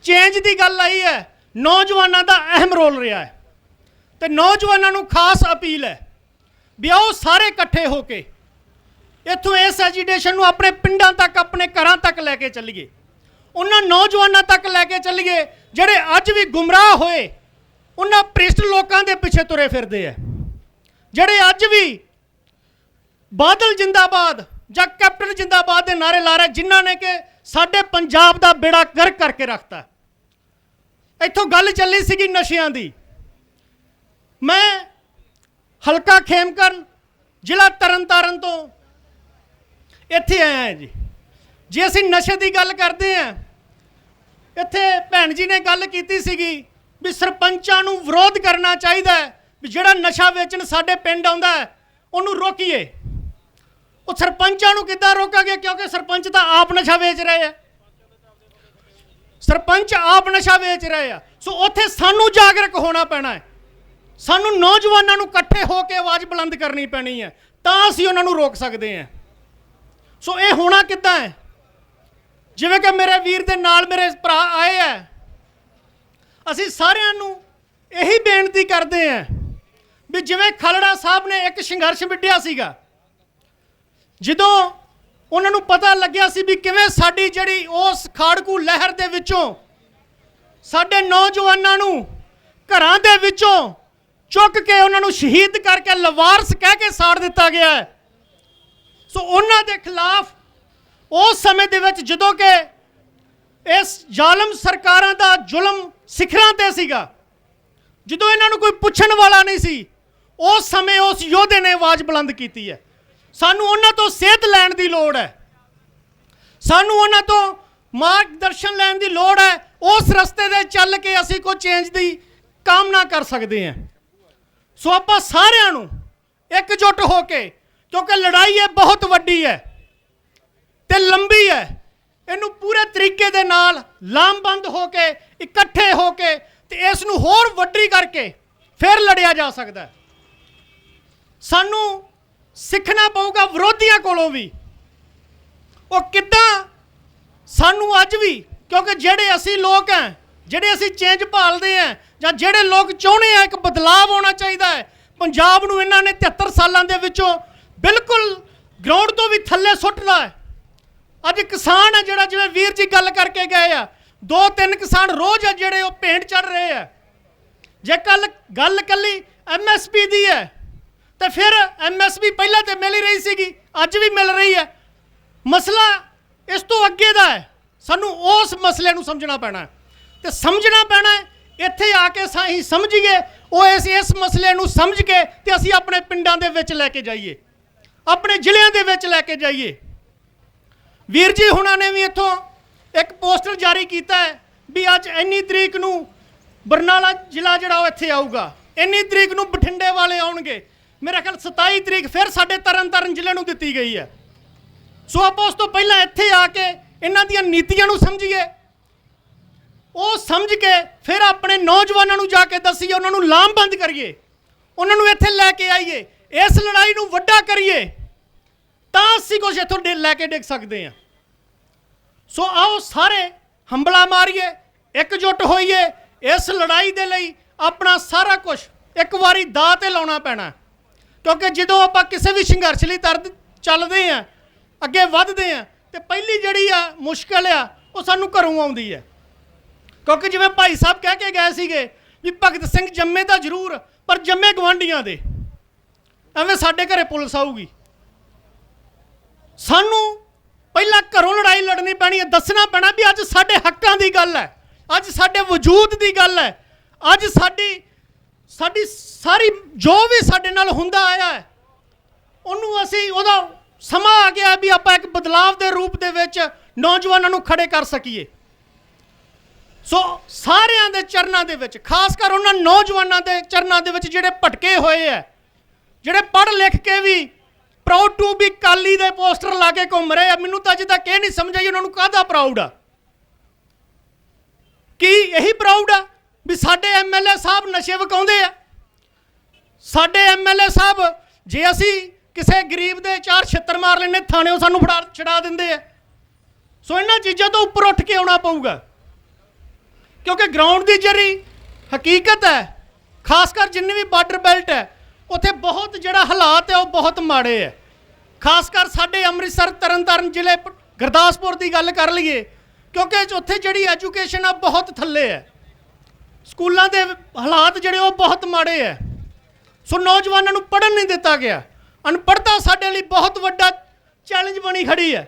ਚੇਂਜ ਦੀ ਗੱਲ ਆਈ ਹੈ, ਨੌਜਵਾਨਾਂ ਦਾ ਅਹਿਮ ਰੋਲ ਰਿਹਾ ਹੈ। ਤੇ ਨੌਜਵਾਨਾਂ ਨੂੰ ਖਾਸ ਅਪੀਲ ਹੈ ਵੀ ਆਓ ਸਾਰੇ ਇਕੱਠੇ ਹੋ ਕੇ ਇੱਥੋਂ ਇਸ ਐਜੀਟੇਸ਼ਨ ਨੂੰ ਆਪਣੇ ਪਿੰਡਾਂ ਤੱਕ, ਆਪਣੇ ਘਰਾਂ ਤੱਕ ਲੈ ਕੇ ਚੱਲੀਏ। ਉਹਨਾਂ ਨੌਜਵਾਨਾਂ ਤੱਕ ਲੈ ਕੇ ਚੱਲੀਏ ਜਿਹੜੇ ਅੱਜ ਵੀ ਗੁੰਮਰਾਹ ਹੋਏ ਉਹਨਾਂ ਭ੍ਰਿਸ਼ਟ ਲੋਕਾਂ ਦੇ ਪਿੱਛੇ ਤੁਰੇ ਫਿਰਦੇ ਆ, ਜਿਹੜੇ ਅੱਜ ਵੀ ਬਾਦਲ ਜਿੰਦਾਬਾਦ ਜਾਂ ਕੈਪਟਨ ਜਿੰਦਾਬਾਦ ਦੇ ਨਾਰੇ ਲਾ ਰਹੇ, ਜਿਨ੍ਹਾਂ ਨੇ ਕਿ ਸਾਡੇ ਪੰਜਾਬ ਦਾ ਬੇੜਾ ਗਰਕ ਕਰਕੇ ਰੱਖਤਾ। ਇੱਥੋਂ ਗੱਲ ਚੱਲੀ ਸੀਗੀ ਨਸ਼ਿਆਂ ਦੀ। ਮੈਂ ਹਲਕਾ ਖੇਮਕਰਨ, ਜ਼ਿਲ੍ਹਾ ਤਰਨਤਾਰਨ ਤੋਂ ਇੱਥੇ ਆਇਆ ਹਾਂ ਜੀ। ਜੇ ਅਸੀਂ ਨਸ਼ੇ ਦੀ ਗੱਲ ਕਰਦੇ ਹਾਂ, ਇੱਥੇ ਭੈਣ ਜੀ ਨੇ ਗੱਲ ਕੀਤੀ ਸੀਗੀ ਵੀ ਸਰਪੰਚਾਂ ਨੂੰ ਵਿਰੋਧ ਕਰਨਾ ਚਾਹੀਦਾ ਹੈ, ਵੀ ਜਿਹੜਾ ਨਸ਼ਾ ਵੇਚਣ ਸਾਡੇ ਪਿੰਡ ਆਉਂਦਾ ਹੈ ਉਹਨੂੰ ਰੋਕੀਏ। ਉਹ ਸਰਪੰਚਾਂ ਨੂੰ ਕਿੱਦਾਂ ਰੋਕਾਂਗੇ, ਕਿਉਂਕਿ ਸਰਪੰਚ ਤਾਂ ਆਪ ਨਸ਼ਾ ਵੇਚ ਰਹੇ ਆ। ਸਰਪੰਚ ਆਪ ਨਸ਼ਾ ਵੇਚ ਰਹੇ ਆ। ਸੋ ਉੱਥੇ ਸਾਨੂੰ ਜਾਗਰੂਕ ਹੋਣਾ ਪੈਣਾ ਹੈ। ਸਾਨੂੰ ਨੌਜਵਾਨਾਂ ਨੂੰ ਇਕੱਠੇ ਹੋ ਕੇ ਆਵਾਜ਼ ਬੁਲੰਦ ਕਰਨੀ ਪੈਣੀ ਹੈ, ਤਾਂ ਅਸੀਂ ਉਹਨਾਂ ਨੂੰ ਰੋਕ ਸਕਦੇ ਹਾਂ। ਸੋ ਇਹ ਹੋਣਾ ਕਿੱਦਾਂ ਹੈ? ਜਿਵੇਂ ਕਿ ਮੇਰੇ ਵੀਰ ਦੇ ਨਾਲ ਮੇਰੇ ਭਰਾ ਆਏ ਆ, ਅਸੀਂ ਸਾਰਿਆਂ ਨੂੰ ਇਹੀ ਬੇਨਤੀ ਕਰਦੇ ਹਾਂ ਵੀ ਜਿਵੇਂ ਖਾਲੜਾ ਸਾਹਿਬ ਨੇ ਇੱਕ ਸੰਘਰਸ਼ ਵਿੱਢਿਆ ਸੀਗਾ, ਜਦੋਂ ਉਹਨਾਂ ਨੂੰ ਪਤਾ ਲੱਗਿਆ ਸੀ ਵੀ ਕਿਵੇਂ ਸਾਡੀ ਜਿਹੜੀ ਉਸ ਖਾੜਕੂ ਲਹਿਰ ਦੇ ਵਿੱਚੋਂ ਸਾਡੇ ਨੌਜਵਾਨਾਂ ਨੂੰ ਘਰਾਂ ਦੇ ਵਿੱਚੋਂ ਚੁੱਕ ਕੇ ਉਹਨਾਂ ਨੂੰ ਸ਼ਹੀਦ ਕਰਕੇ ਲਵਾਰਸ ਕਹਿ ਕੇ ਸਾੜ ਦਿੱਤਾ ਗਿਆ ਹੈ। ਸੋ ਉਹਨਾਂ ਦੇ ਖਿਲਾਫ ਉਸ ਸਮੇਂ ਦੇ ਵਿੱਚ ਜਦੋਂ ਕਿ ਇਸ ਜ਼ਾਲਮ ਸਰਕਾਰਾਂ ਦਾ ਜ਼ੁਲਮ ਸਿਖਰਾਂ ਤੇ ਸੀਗਾ, ਜਦੋਂ ਇਹਨਾਂ ਨੂੰ ਕੋਈ ਪੁੱਛਣ ਵਾਲਾ ਨਹੀਂ ਸੀ, ਉਸ ਸਮੇਂ ਉਸ ਯੋਧੇ ਨੇ ਆਵਾਜ਼ ਬੁਲੰਦ ਕੀਤੀ ਹੈ। ਸਾਨੂੰ ਉਹਨਾਂ ਤੋਂ ਸੇਧ ਲੈਣ ਦੀ ਲੋੜ ਹੈ, ਸਾਨੂੰ ਉਹਨਾਂ ਤੋਂ ਮਾਰਗਦਰਸ਼ਨ ਲੈਣ ਦੀ ਲੋੜ ਹੈ। ਉਸ ਰਸਤੇ ਤੇ ਚੱਲ ਕੇ ਅਸੀਂ ਕੋਈ ਚੇਂਜ ਦੀ ਕਾਮਨਾ ਕਰ ਸਕਦੇ ਹਾਂ। ਸੋ ਆਪਾਂ ਸਾਰਿਆਂ ਨੂੰ ਇਕਜੁੱਟ ਹੋ ਕੇ, ਕਿਉਂਕਿ ਲੜਾਈ ਇਹ ਬਹੁਤ ਵੱਡੀ ਹੈ ਤੇ ਲੰਬੀ ਹੈ, ਇਹਨੂੰ ਪੂਰੇ ਤਰੀਕੇ ਦੇ ਨਾਲ ਲਾਮਬੰਦ ਹੋ ਕੇ, ਇਕੱਠੇ ਹੋ ਕੇ ਤੇ ਇਸ ਨੂੰ ਹੋਰ ਵੱਡੀ ਕਰਕੇ ਫਿਰ ਲੜਿਆ ਜਾ ਸਕਦਾ ਹੈ। ਸਾਨੂੰ ਸਿੱਖਣਾ ਪਊਗਾ ਵਿਰੋਧੀਆਂ ਕੋਲੋਂ ਵੀ, ਉਹ ਕਿੱਦਾਂ ਸਾਨੂੰ ਅੱਜ ਵੀ, ਕਿਉਂਕਿ ਜਿਹੜੇ ਅਸੀਂ ਲੋਕ ਹਾਂ, ਜਿਹੜੇ ਅਸੀਂ ਚੇਂਜ ਭਾਲਦੇ ਹਾਂ, ਜਾਂ ਜਿਹੜੇ ਲੋਕ ਚਾਹੁੰਦੇ ਆ ਇੱਕ ਬਦਲਾਅ ਆਉਣਾ ਚਾਹੀਦਾ ਹੈ। ਪੰਜਾਬ ਨੂੰ ਇਹਨਾਂ ਨੇ 73 ਸਾਲਾਂ ਦੇ ਵਿੱਚੋਂ ਬਿਲਕੁਲ ਗਰਾਊਂਡ ਤੋਂ ਵੀ ਥੱਲੇ ਸੁੱਟਦਾ ਹੈ। ਅੱਜ ਕਿਸਾਨ ਹੈ ਜਿਹੜਾ, ਜਿਵੇਂ ਵੀਰ ਜੀ ਗੱਲ ਕਰਕੇ ਗਏ ਆ, 2-3 ਕਿਸਾਨ ਰੋਜ਼ ਆ ਜਿਹੜੇ ਉਹ ਭੇਂਟ ਚੜ ਰਹੇ ਆ। ਜੇ ਗੱਲ ਕੱਲੀ MSP ਦੀ ਹੈ ਤੇ ਫਿਰ MSP ਪਹਿਲਾਂ ਤੇ ਮਿਲ ਹੀ ਰਹੀ ਸੀਗੀ, ਅੱਜ ਵੀ ਮਿਲ ਰਹੀ ਹੈ। ਮਸਲਾ ਇਸ ਤੋਂ ਅੱਗੇ ਦਾ ਹੈ। ਸਾਨੂੰ ਉਸ ਮਸਲੇ ਨੂੰ ਸਮਝਣਾ ਪੈਣਾ ਤੇ ਸਮਝਣਾ ਪੈਣਾ ਇੱਥੇ ਆ ਕੇ ਅਸੀਂ ਸਮਝੀਏ, ਉਹ ਇਸ ਮਸਲੇ ਨੂੰ ਸਮਝ ਕੇ ਤੇ ਅਸੀਂ ਆਪਣੇ ਪਿੰਡਾਂ ਦੇ ਵਿੱਚ ਲੈ ਕੇ ਜਾਈਏ, ਆਪਣੇ ਜ਼ਿਲ੍ਹਿਆਂ ਦੇ ਵਿੱਚ ਲੈ ਕੇ ਜਾਈਏ। ਵੀਰ ਜੀ ਹੁਣਾਂ ਨੇ ਵੀ ਇੱਥੋਂ ਇੱਕ ਪੋਸਟਰ ਜਾਰੀ ਕੀਤਾ ਹੈ ਵੀ ਅੱਜ ਇੰਨੀ ਤਰੀਕ ਨੂੰ ਬਰਨਾਲਾ ਜ਼ਿਲ੍ਹਾ ਜਿਹੜਾ ਉਹ ਇੱਥੇ ਆਊਗਾ, ਇੰਨੀ ਤਰੀਕ ਨੂੰ ਬਠਿੰਡੇ ਵਾਲੇ ਆਉਣਗੇ। ਮੇਰਾ ਖਿਆਲ 27 ਤਰੀਕ ਫਿਰ ਸਾਡੇ ਤਰਨਤਾਰਨ ਜ਼ਿਲ੍ਹੇ ਨੂੰ ਦਿੱਤੀ ਗਈ ਹੈ। ਸੋ ਆਪਾਂ ਉਸ ਤੋਂ ਪਹਿਲਾਂ ਇੱਥੇ ਆ ਕੇ ਇਹਨਾਂ ਦੀਆਂ ਨੀਤੀਆਂ ਨੂੰ ਸਮਝੀਏ, ਉਹ ਸਮਝ ਕੇ ਫਿਰ ਆਪਣੇ ਨੌਜਵਾਨਾਂ ਨੂੰ ਜਾ ਕੇ ਦੱਸੀਏ, ਉਹਨਾਂ ਨੂੰ ਲਾਮਬੰਦ ਕਰੀਏ, ਉਹਨਾਂ ਨੂੰ ਇੱਥੇ ਲੈ ਕੇ ਆਈਏ, ਇਸ ਲੜਾਈ ਨੂੰ ਵੱਡਾ ਕਰੀਏ, ਤਾਂ ਅਸੀਂ ਕੁਝ ਇੱਥੋਂ ਲੈ ਕੇ ਡਿੱਗ ਸਕਦੇ ਹਾਂ। ਸੋ ਆਓ ਸਾਰੇ ਹੰਬਲਾ ਮਾਰੀਏ, ਇਕਜੁੱਟ ਹੋਈਏ। ਇਸ ਲੜਾਈ ਦੇ ਲਈ ਆਪਣਾ ਸਾਰਾ ਕੁਝ ਇੱਕ ਵਾਰੀ ਦਾਅ ਤੇ ਲਾਉਣਾ ਪੈਣਾ, ਕਿਉਂਕਿ ਜਦੋਂ ਆਪਾਂ ਕਿਸੇ ਵੀ ਸੰਘਰਸ਼ ਲਈ ਚੱਲਦੇ ਹਾਂ, ਅੱਗੇ ਵੱਧਦੇ ਹਾਂ, ਤੇ ਪਹਿਲੀ ਜਿਹੜੀ ਆ ਮੁਸ਼ਕਲ ਆ ਉਹ ਸਾਨੂੰ ਘਰੋਂ ਆਉਂਦੀ ਹੈ। ਕਿਉਂਕਿ ਜਿਵੇਂ ਭਾਈ ਸਾਹਿਬ ਕਹਿ ਕੇ ਗਏ ਸੀਗੇ ਵੀ ਭਗਤ ਸਿੰਘ ਜੰਮੇ ਤਾਂ ਜ਼ਰੂਰ, ਪਰ ਜੰਮੇ ਗਵਾਂਢੀਆਂ ਦੇ। ਐਵੇਂ ਸਾਡੇ ਘਰੇ ਪੁਲਿਸ ਆਊਗੀ। ਸਾਨੂੰ ਪਹਿਲਾਂ ਘਰੋਂ ਲੜਾਈ ਲੜਨੀ ਪੈਣੀ ਹੈ, ਦੱਸਣਾ ਪੈਣਾ ਵੀ ਅੱਜ ਸਾਡੇ ਹੱਕਾਂ ਦੀ ਗੱਲ ਹੈ, ਅੱਜ ਸਾਡੇ ਵਜੂਦ ਦੀ ਗੱਲ ਹੈ, ਅੱਜ ਸਾਡੀ ਸਾਰੀ ਜੋ ਵੀ ਸਾਡੇ ਨਾਲ ਹੁੰਦਾ ਆਇਆ ਹੈ ਉਹਨੂੰ ਉਹਦਾ ਸਮਾਂ ਆ ਗਿਆ ਵੀ ਆਪਾਂ ਇੱਕ ਬਦਲਾਵ ਦੇ ਰੂਪ ਦੇ ਵਿੱਚ ਨੌਜਵਾਨਾਂ ਨੂੰ ਖੜੇ ਕਰ ਸਕੀਏ। ਸੋ ਸਾਰਿਆਂ ਦੇ ਚਰਨਾਂ ਦੇ ਵਿੱਚ, ਖਾਸ ਕਰ ਉਹਨਾਂ ਨੌਜਵਾਨਾਂ ਦੇ ਚਰਨਾਂ ਦੇ ਵਿੱਚ ਜਿਹੜੇ ਭਟਕੇ ਹੋਏ ਹੈ, ਜਿਹੜੇ ਪੜ੍ਹ ਲਿਖ ਕੇ ਵੀ ਪ੍ਰਾਊਡ ਟੂ ਬੀ ਕਾਲੀ ਦੇ ਪੋਸਟਰ ਲਾ ਕੇ ਘੁੰਮ ਰਹੇ ਆ। ਮੈਨੂੰ ਤਾਂ ਅਜੇ ਤੱਕ ਇਹ ਨਹੀਂ ਸਮਝ ਆਈ ਉਹਨਾਂ ਨੂੰ ਕਾਹਦਾ ਪ੍ਰਾਊਡ ਆ। ਕੀ ਇਹੀ ਪ੍ਰਾਊਡ ਆ ਵੀ ਸਾਡੇ ਐਮਐਲਏ ਸਾਹਿਬ ਨਸ਼ੇ ਵਿਕਾਉਂਦੇ ਆ? ਸਾਡੇ ਐਮਐਲਏ ਸਾਹਿਬ ਜੇ ਅਸੀਂ ਕਿਸੇ ਗਰੀਬ ਦੇ 4 ਛਿੱਤਰ ਮਾਰ ਲੈਂਦੇ ਥਾਣਿਓਂ ਸਾਨੂੰ ਛਡਾ ਦਿੰਦੇ ਆ। ਸੋ ਇਹਨਾਂ ਚੀਜ਼ਾਂ ਤੋਂ ਉੱਪਰ ਉੱਠ ਕੇ ਆਉਣਾ ਪਊਗਾ, ਕਿਉਂਕਿ ਗਰਾਊਂਡ ਦੀ ਜਿਹੜੀ ਹਕੀਕਤ ਹੈ, ਖਾਸ ਕਰ ਜਿੰਨੀ ਵੀ ਬਾਰਡਰ ਬੈਲਟ ਹੈ, ਉੱਥੇ ਬਹੁਤ ਜਿਹੜਾ ਹਾਲਾਤ ਹੈ ਉਹ ਬਹੁਤ ਮਾੜੇ ਹੈ। ਖਾਸ ਕਰ ਸਾਡੇ ਅੰਮ੍ਰਿਤਸਰ, ਤਰਨਤਾਰਨ ਜ਼ਿਲ੍ਹੇ, ਗੁਰਦਾਸਪੁਰ ਦੀ ਗੱਲ ਕਰ ਲਈਏ, ਕਿਉਂਕਿ ਉੱਥੇ ਜਿਹੜੀ ਐਜੂਕੇਸ਼ਨ ਆ ਬਹੁਤ ਥੱਲੇ ਹੈ। ਸਕੂਲਾਂ ਦੇ ਹਾਲਾਤ ਜਿਹੜੇ ਉਹ ਬਹੁਤ ਮਾੜੇ ਹੈ। ਸੋ ਨੌਜਵਾਨਾਂ ਨੂੰ ਪੜ੍ਹਨ ਨਹੀਂ ਦਿੱਤਾ ਗਿਆ। ਅਨਪੜ੍ਹਤਾ ਸਾਡੇ ਲਈ ਬਹੁਤ ਵੱਡਾ ਚੈਲੰਜ ਬਣੀ ਖੜੀ ਹੈ।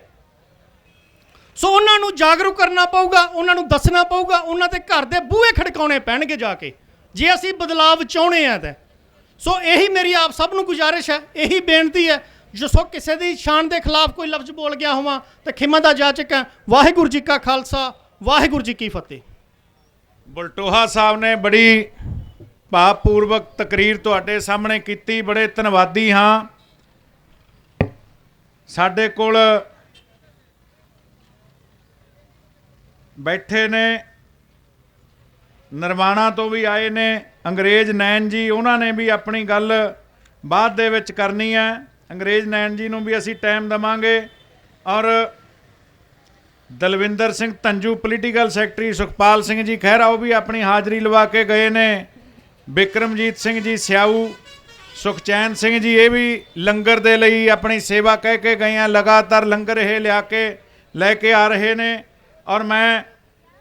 ਸੋ ਉਹਨਾਂ ਨੂੰ ਜਾਗਰੂਕ ਕਰਨਾ ਪਊਗਾ, ਉਹਨਾਂ ਨੂੰ ਦੱਸਣਾ ਪਊਗਾ, ਉਹਨਾਂ ਦੇ ਘਰ ਦੇ ਬੂਹੇ ਖੜਕਾਉਣੇ ਪੈਣਗੇ ਜਾ ਕੇ, ਜੇ ਅਸੀਂ ਬਦਲਾਵ ਚਾਹੁੰਦੇ ਹਾਂ ਤਾਂ। ਸੋ ਇਹੀ ਮੇਰੀ ਆਪ ਸਭ ਨੂੰ ਗੁਜ਼ਾਰਿਸ਼ ਹੈ, ਇਹੀ ਬੇਨਤੀ ਹੈ। ਜੋ ਸੋ ਕਿਸੇ ਦੀ ਸ਼ਾਨ ਦੇ ਖਿਲਾਫ ਕੋਈ ਲਫ਼ਜ਼ ਬੋਲ ਗਿਆ ਹੋਵਾਂ ਤਾਂ ਖਿਮਾ ਦਾ ਜਾਚਕ ਹੈ। ਵਾਹਿਗੁਰੂ ਜੀ ਕਾ ਖਾਲਸਾ, ਵਾਹਿਗੁਰੂ ਜੀ ਕੀ ਫਤਿਹ। ਬਲਟੋਹਾ ਸਾਹਿਬ ਨੇ ਬੜੀ ਭਾਵਪੂਰਵਕ ਤਕਰੀਰ ਤੁਹਾਡੇ ਸਾਹਮਣੇ ਕੀਤੀ, ਬੜੇ ਧੰਨਵਾਦੀ ਹਾਂ। ਸਾਡੇ ਕੋਲ ਬੈਠੇ ਨੇ, ਨਰਵਾਣਾ ਤੋਂ ਵੀ ਆਏ ਨੇ ਅੰਗਰੇਜ਼ ਨੈਣ ਜੀ, ਉਹਨਾਂ ਨੇ ਵੀ ਆਪਣੀ ਗੱਲ ਬਾਅਦ ਦੇ ਵਿੱਚ ਕਰਨੀ ਹੈ। ਅੰਗਰੇਜ਼ ਨੈਣ ਜੀ ਨੂੰ ਵੀ ਅਸੀਂ ਟਾਈਮ ਦੇਵਾਂਗੇ। ਔਰ ਦਲਵਿੰਦਰ ਸਿੰਘ ਧੰਜੂ ਪੋਲੀਟੀਕਲ ਸੈਕਟਰੀ, ਸੁਖਪਾਲ ਸਿੰਘ ਜੀ ਖਹਿਰਾ ਉਹ ਵੀ ਆਪਣੀ ਹਾਜ਼ਰੀ ਲਵਾ ਕੇ ਗਏ ਨੇ। ਬਿਕਰਮਜੀਤ ਸਿੰਘ ਜੀ ਸਿਆਊ, ਸੁਖਚੈਨ ਸਿੰਘ ਜੀ ਇਹ ਵੀ ਲੰਗਰ ਦੇ ਲਈ ਆਪਣੀ ਸੇਵਾ ਕਹਿ ਕੇ ਗਏ ਆ। ਲਗਾਤਾਰ ਲੰਗਰ ਇਹ ਲੈ ਕੇ ਆ ਰਹੇ ਨੇ। ਔਰ ਮੈਂ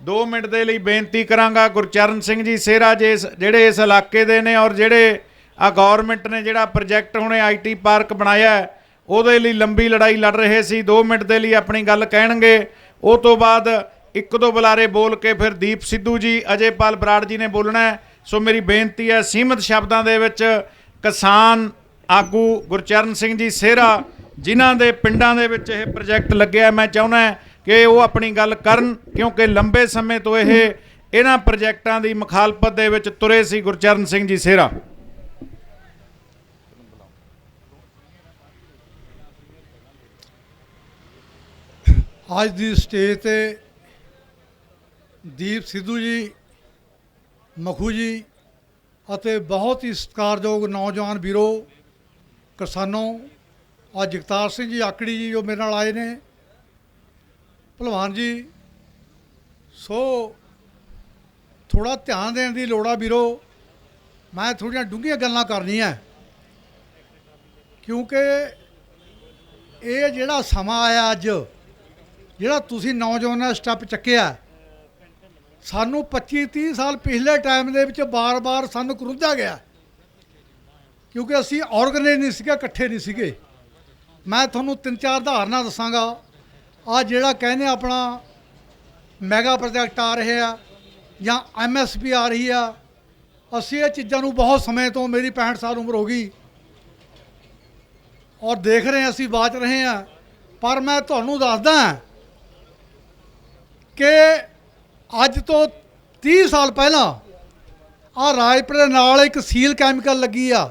2 ਮਿੰਟ ਦੇ ਲਈ ਬੇਨਤੀ ਕਰਾਂਗਾ, ਗੁਰਚਰਨ ਸਿੰਘ ਜੀ ਸੇਰਾ ਜਿਹੜੇ ਇਸ ਇਲਾਕੇ ਦੇ ਨੇ, ਔਰ ਜਿਹੜੇ ਆ ਗੌਰਮੈਂਟ ਨੇ ਜਿਹੜਾ ਪ੍ਰੋਜੈਕਟ ਹੁਣੇ IT ਪਾਰਕ ਬਣਾਇਆ ਉਹਦੇ ਲਈ ਲੰਬੀ ਲੜਾਈ ਲੜ ਰਹੇ ਸੀ, 2 ਮਿੰਟ ਦੇ ਲਈ ਆਪਣੀ ਗੱਲ ਕਹਿਣਗੇ। ਉਹ ਤੋਂ ਬਾਅਦ 1-2 ਬੁਲਾਰੇ ਬੋਲ ਕੇ ਫਿਰ ਦੀਪ ਸਿੱਧੂ ਜੀ, ਅਜੇਪਾਲ ਬਰਾੜ ਜੀ ਨੇ ਬੋਲਣਾ। ਸੋ ਮੇਰੀ ਬੇਨਤੀ ਹੈ ਸੀਮਤ ਸ਼ਬਦਾਂ ਦੇ ਵਿੱਚ ਕਿਸਾਨ ਆਗੂ ਗੁਰਚਰਨ ਸਿੰਘ ਜੀ ਸੇਰਾ, ਜਿਨ੍ਹਾਂ ਦੇ ਪਿੰਡਾਂ ਦੇ ਵਿੱਚ ਇਹ ਪ੍ਰੋਜੈਕਟ ਲੱਗਿਆ, ਮੈਂ ਚਾਹੁੰਦਾ ਕਿ ਉਹ ਆਪਣੀ ਗੱਲ ਕਰਨ, ਕਿਉਂਕਿ ਲੰਬੇ ਸਮੇਂ ਤੋਂ ਇਹਨਾਂ ਪ੍ਰੋਜੈਕਟਾਂ ਦੀ ਮੁਖਾਲਫਤ ਦੇ ਵਿੱਚ ਤੁਰੇ ਸੀ। ਗੁਰਚਰਨ ਸਿੰਘ ਜੀ ਸੇਰਾ। ਅੱਜ ਦੀ ਸਟੇਜ ਤੇ ਦੀਪ ਸਿੱਧੂ ਜੀ, ਮਖੂ ਜੀ ਅਤੇ ਬਹੁਤ ਹੀ ਸਤਿਕਾਰਯੋਗ ਨੌਜਵਾਨ ਵੀਰੋ, ਕਿਸਾਨੋ, ਅੱਜ ਜਗਤਾਰ ਸਿੰਘ ਜੀ ਆਕੜੀ ਜੀ ਜੋ ਮੇਰੇ ਨਾਲ ਆਏ ਨੇ, ਭਲਵਾਨ ਜੀ। ਸੋ ਥੋੜ੍ਹਾ ਧਿਆਨ ਦੇਣ ਦੀ ਲੋੜ ਆ ਵੀਰੋ। ਮੈਂ ਥੋੜ੍ਹੀਆਂ ਡੂੰਘੀਆਂ ਗੱਲਾਂ ਕਰਨੀਆਂ, ਕਿਉਂਕਿ ਇਹ ਜਿਹੜਾ ਸਮਾਂ ਆਇਆ ਅੱਜ, ਜਿਹੜਾ ਤੁਸੀਂ ਨੌਜਵਾਨਾਂ ਦਾ ਸਟੈਪ ਚੱਕਿਆ, ਸਾਨੂੰ 25-30 ਸਾਲ ਪਿਛਲੇ ਟਾਈਮ ਦੇ ਵਿੱਚ ਬਾਰ-ਬਾਰ ਸਾਨੂੰ ਕਰੁੱਧਿਆ ਗਿਆ, ਕਿਉਂਕਿ ਅਸੀਂ ਆਰਗੇਨਾਈਜ਼ ਨਹੀਂ ਸੀਗੇ, ਇਕੱਠੇ ਨਹੀਂ ਸੀਗੇ। ਮੈਂ ਤੁਹਾਨੂੰ 3-4 ਉਦਾਹਰਨਾਂ ਦੱਸਾਂਗਾ। ਆ ਜਿਹੜਾ ਕਹਿੰਦੇ ਆਪਣਾ ਮੈਗਾ ਪ੍ਰੋਜੈਕਟ ਆ ਰਹੇ ਆ ਜਾਂ MSP ਆ ਰਹੀ ਆ, ਅਸੀਂ ਇਹ ਚੀਜ਼ਾਂ ਨੂੰ ਬਹੁਤ ਸਮੇਂ ਤੋਂ, ਮੇਰੀ 65 ਸਾਲ ਉਮਰ ਹੋ ਗਈ, ਔਰ ਦੇਖ ਰਹੇ ਅਸੀਂ ਬਾਚ ਰਹੇ ਹਾਂ। ਪਰ ਮੈਂ ਤੁਹਾਨੂੰ ਦੱਸਦਾ ਕਿ ਅੱਜ ਤੋਂ 30 ਸਾਲ ਪਹਿਲਾਂ ਆ ਰਾਜਪੁਰ ਦੇ ਨਾਲ ਇੱਕ ਸੀਲ ਕੈਮੀਕਲ ਲੱਗੀ ਆ,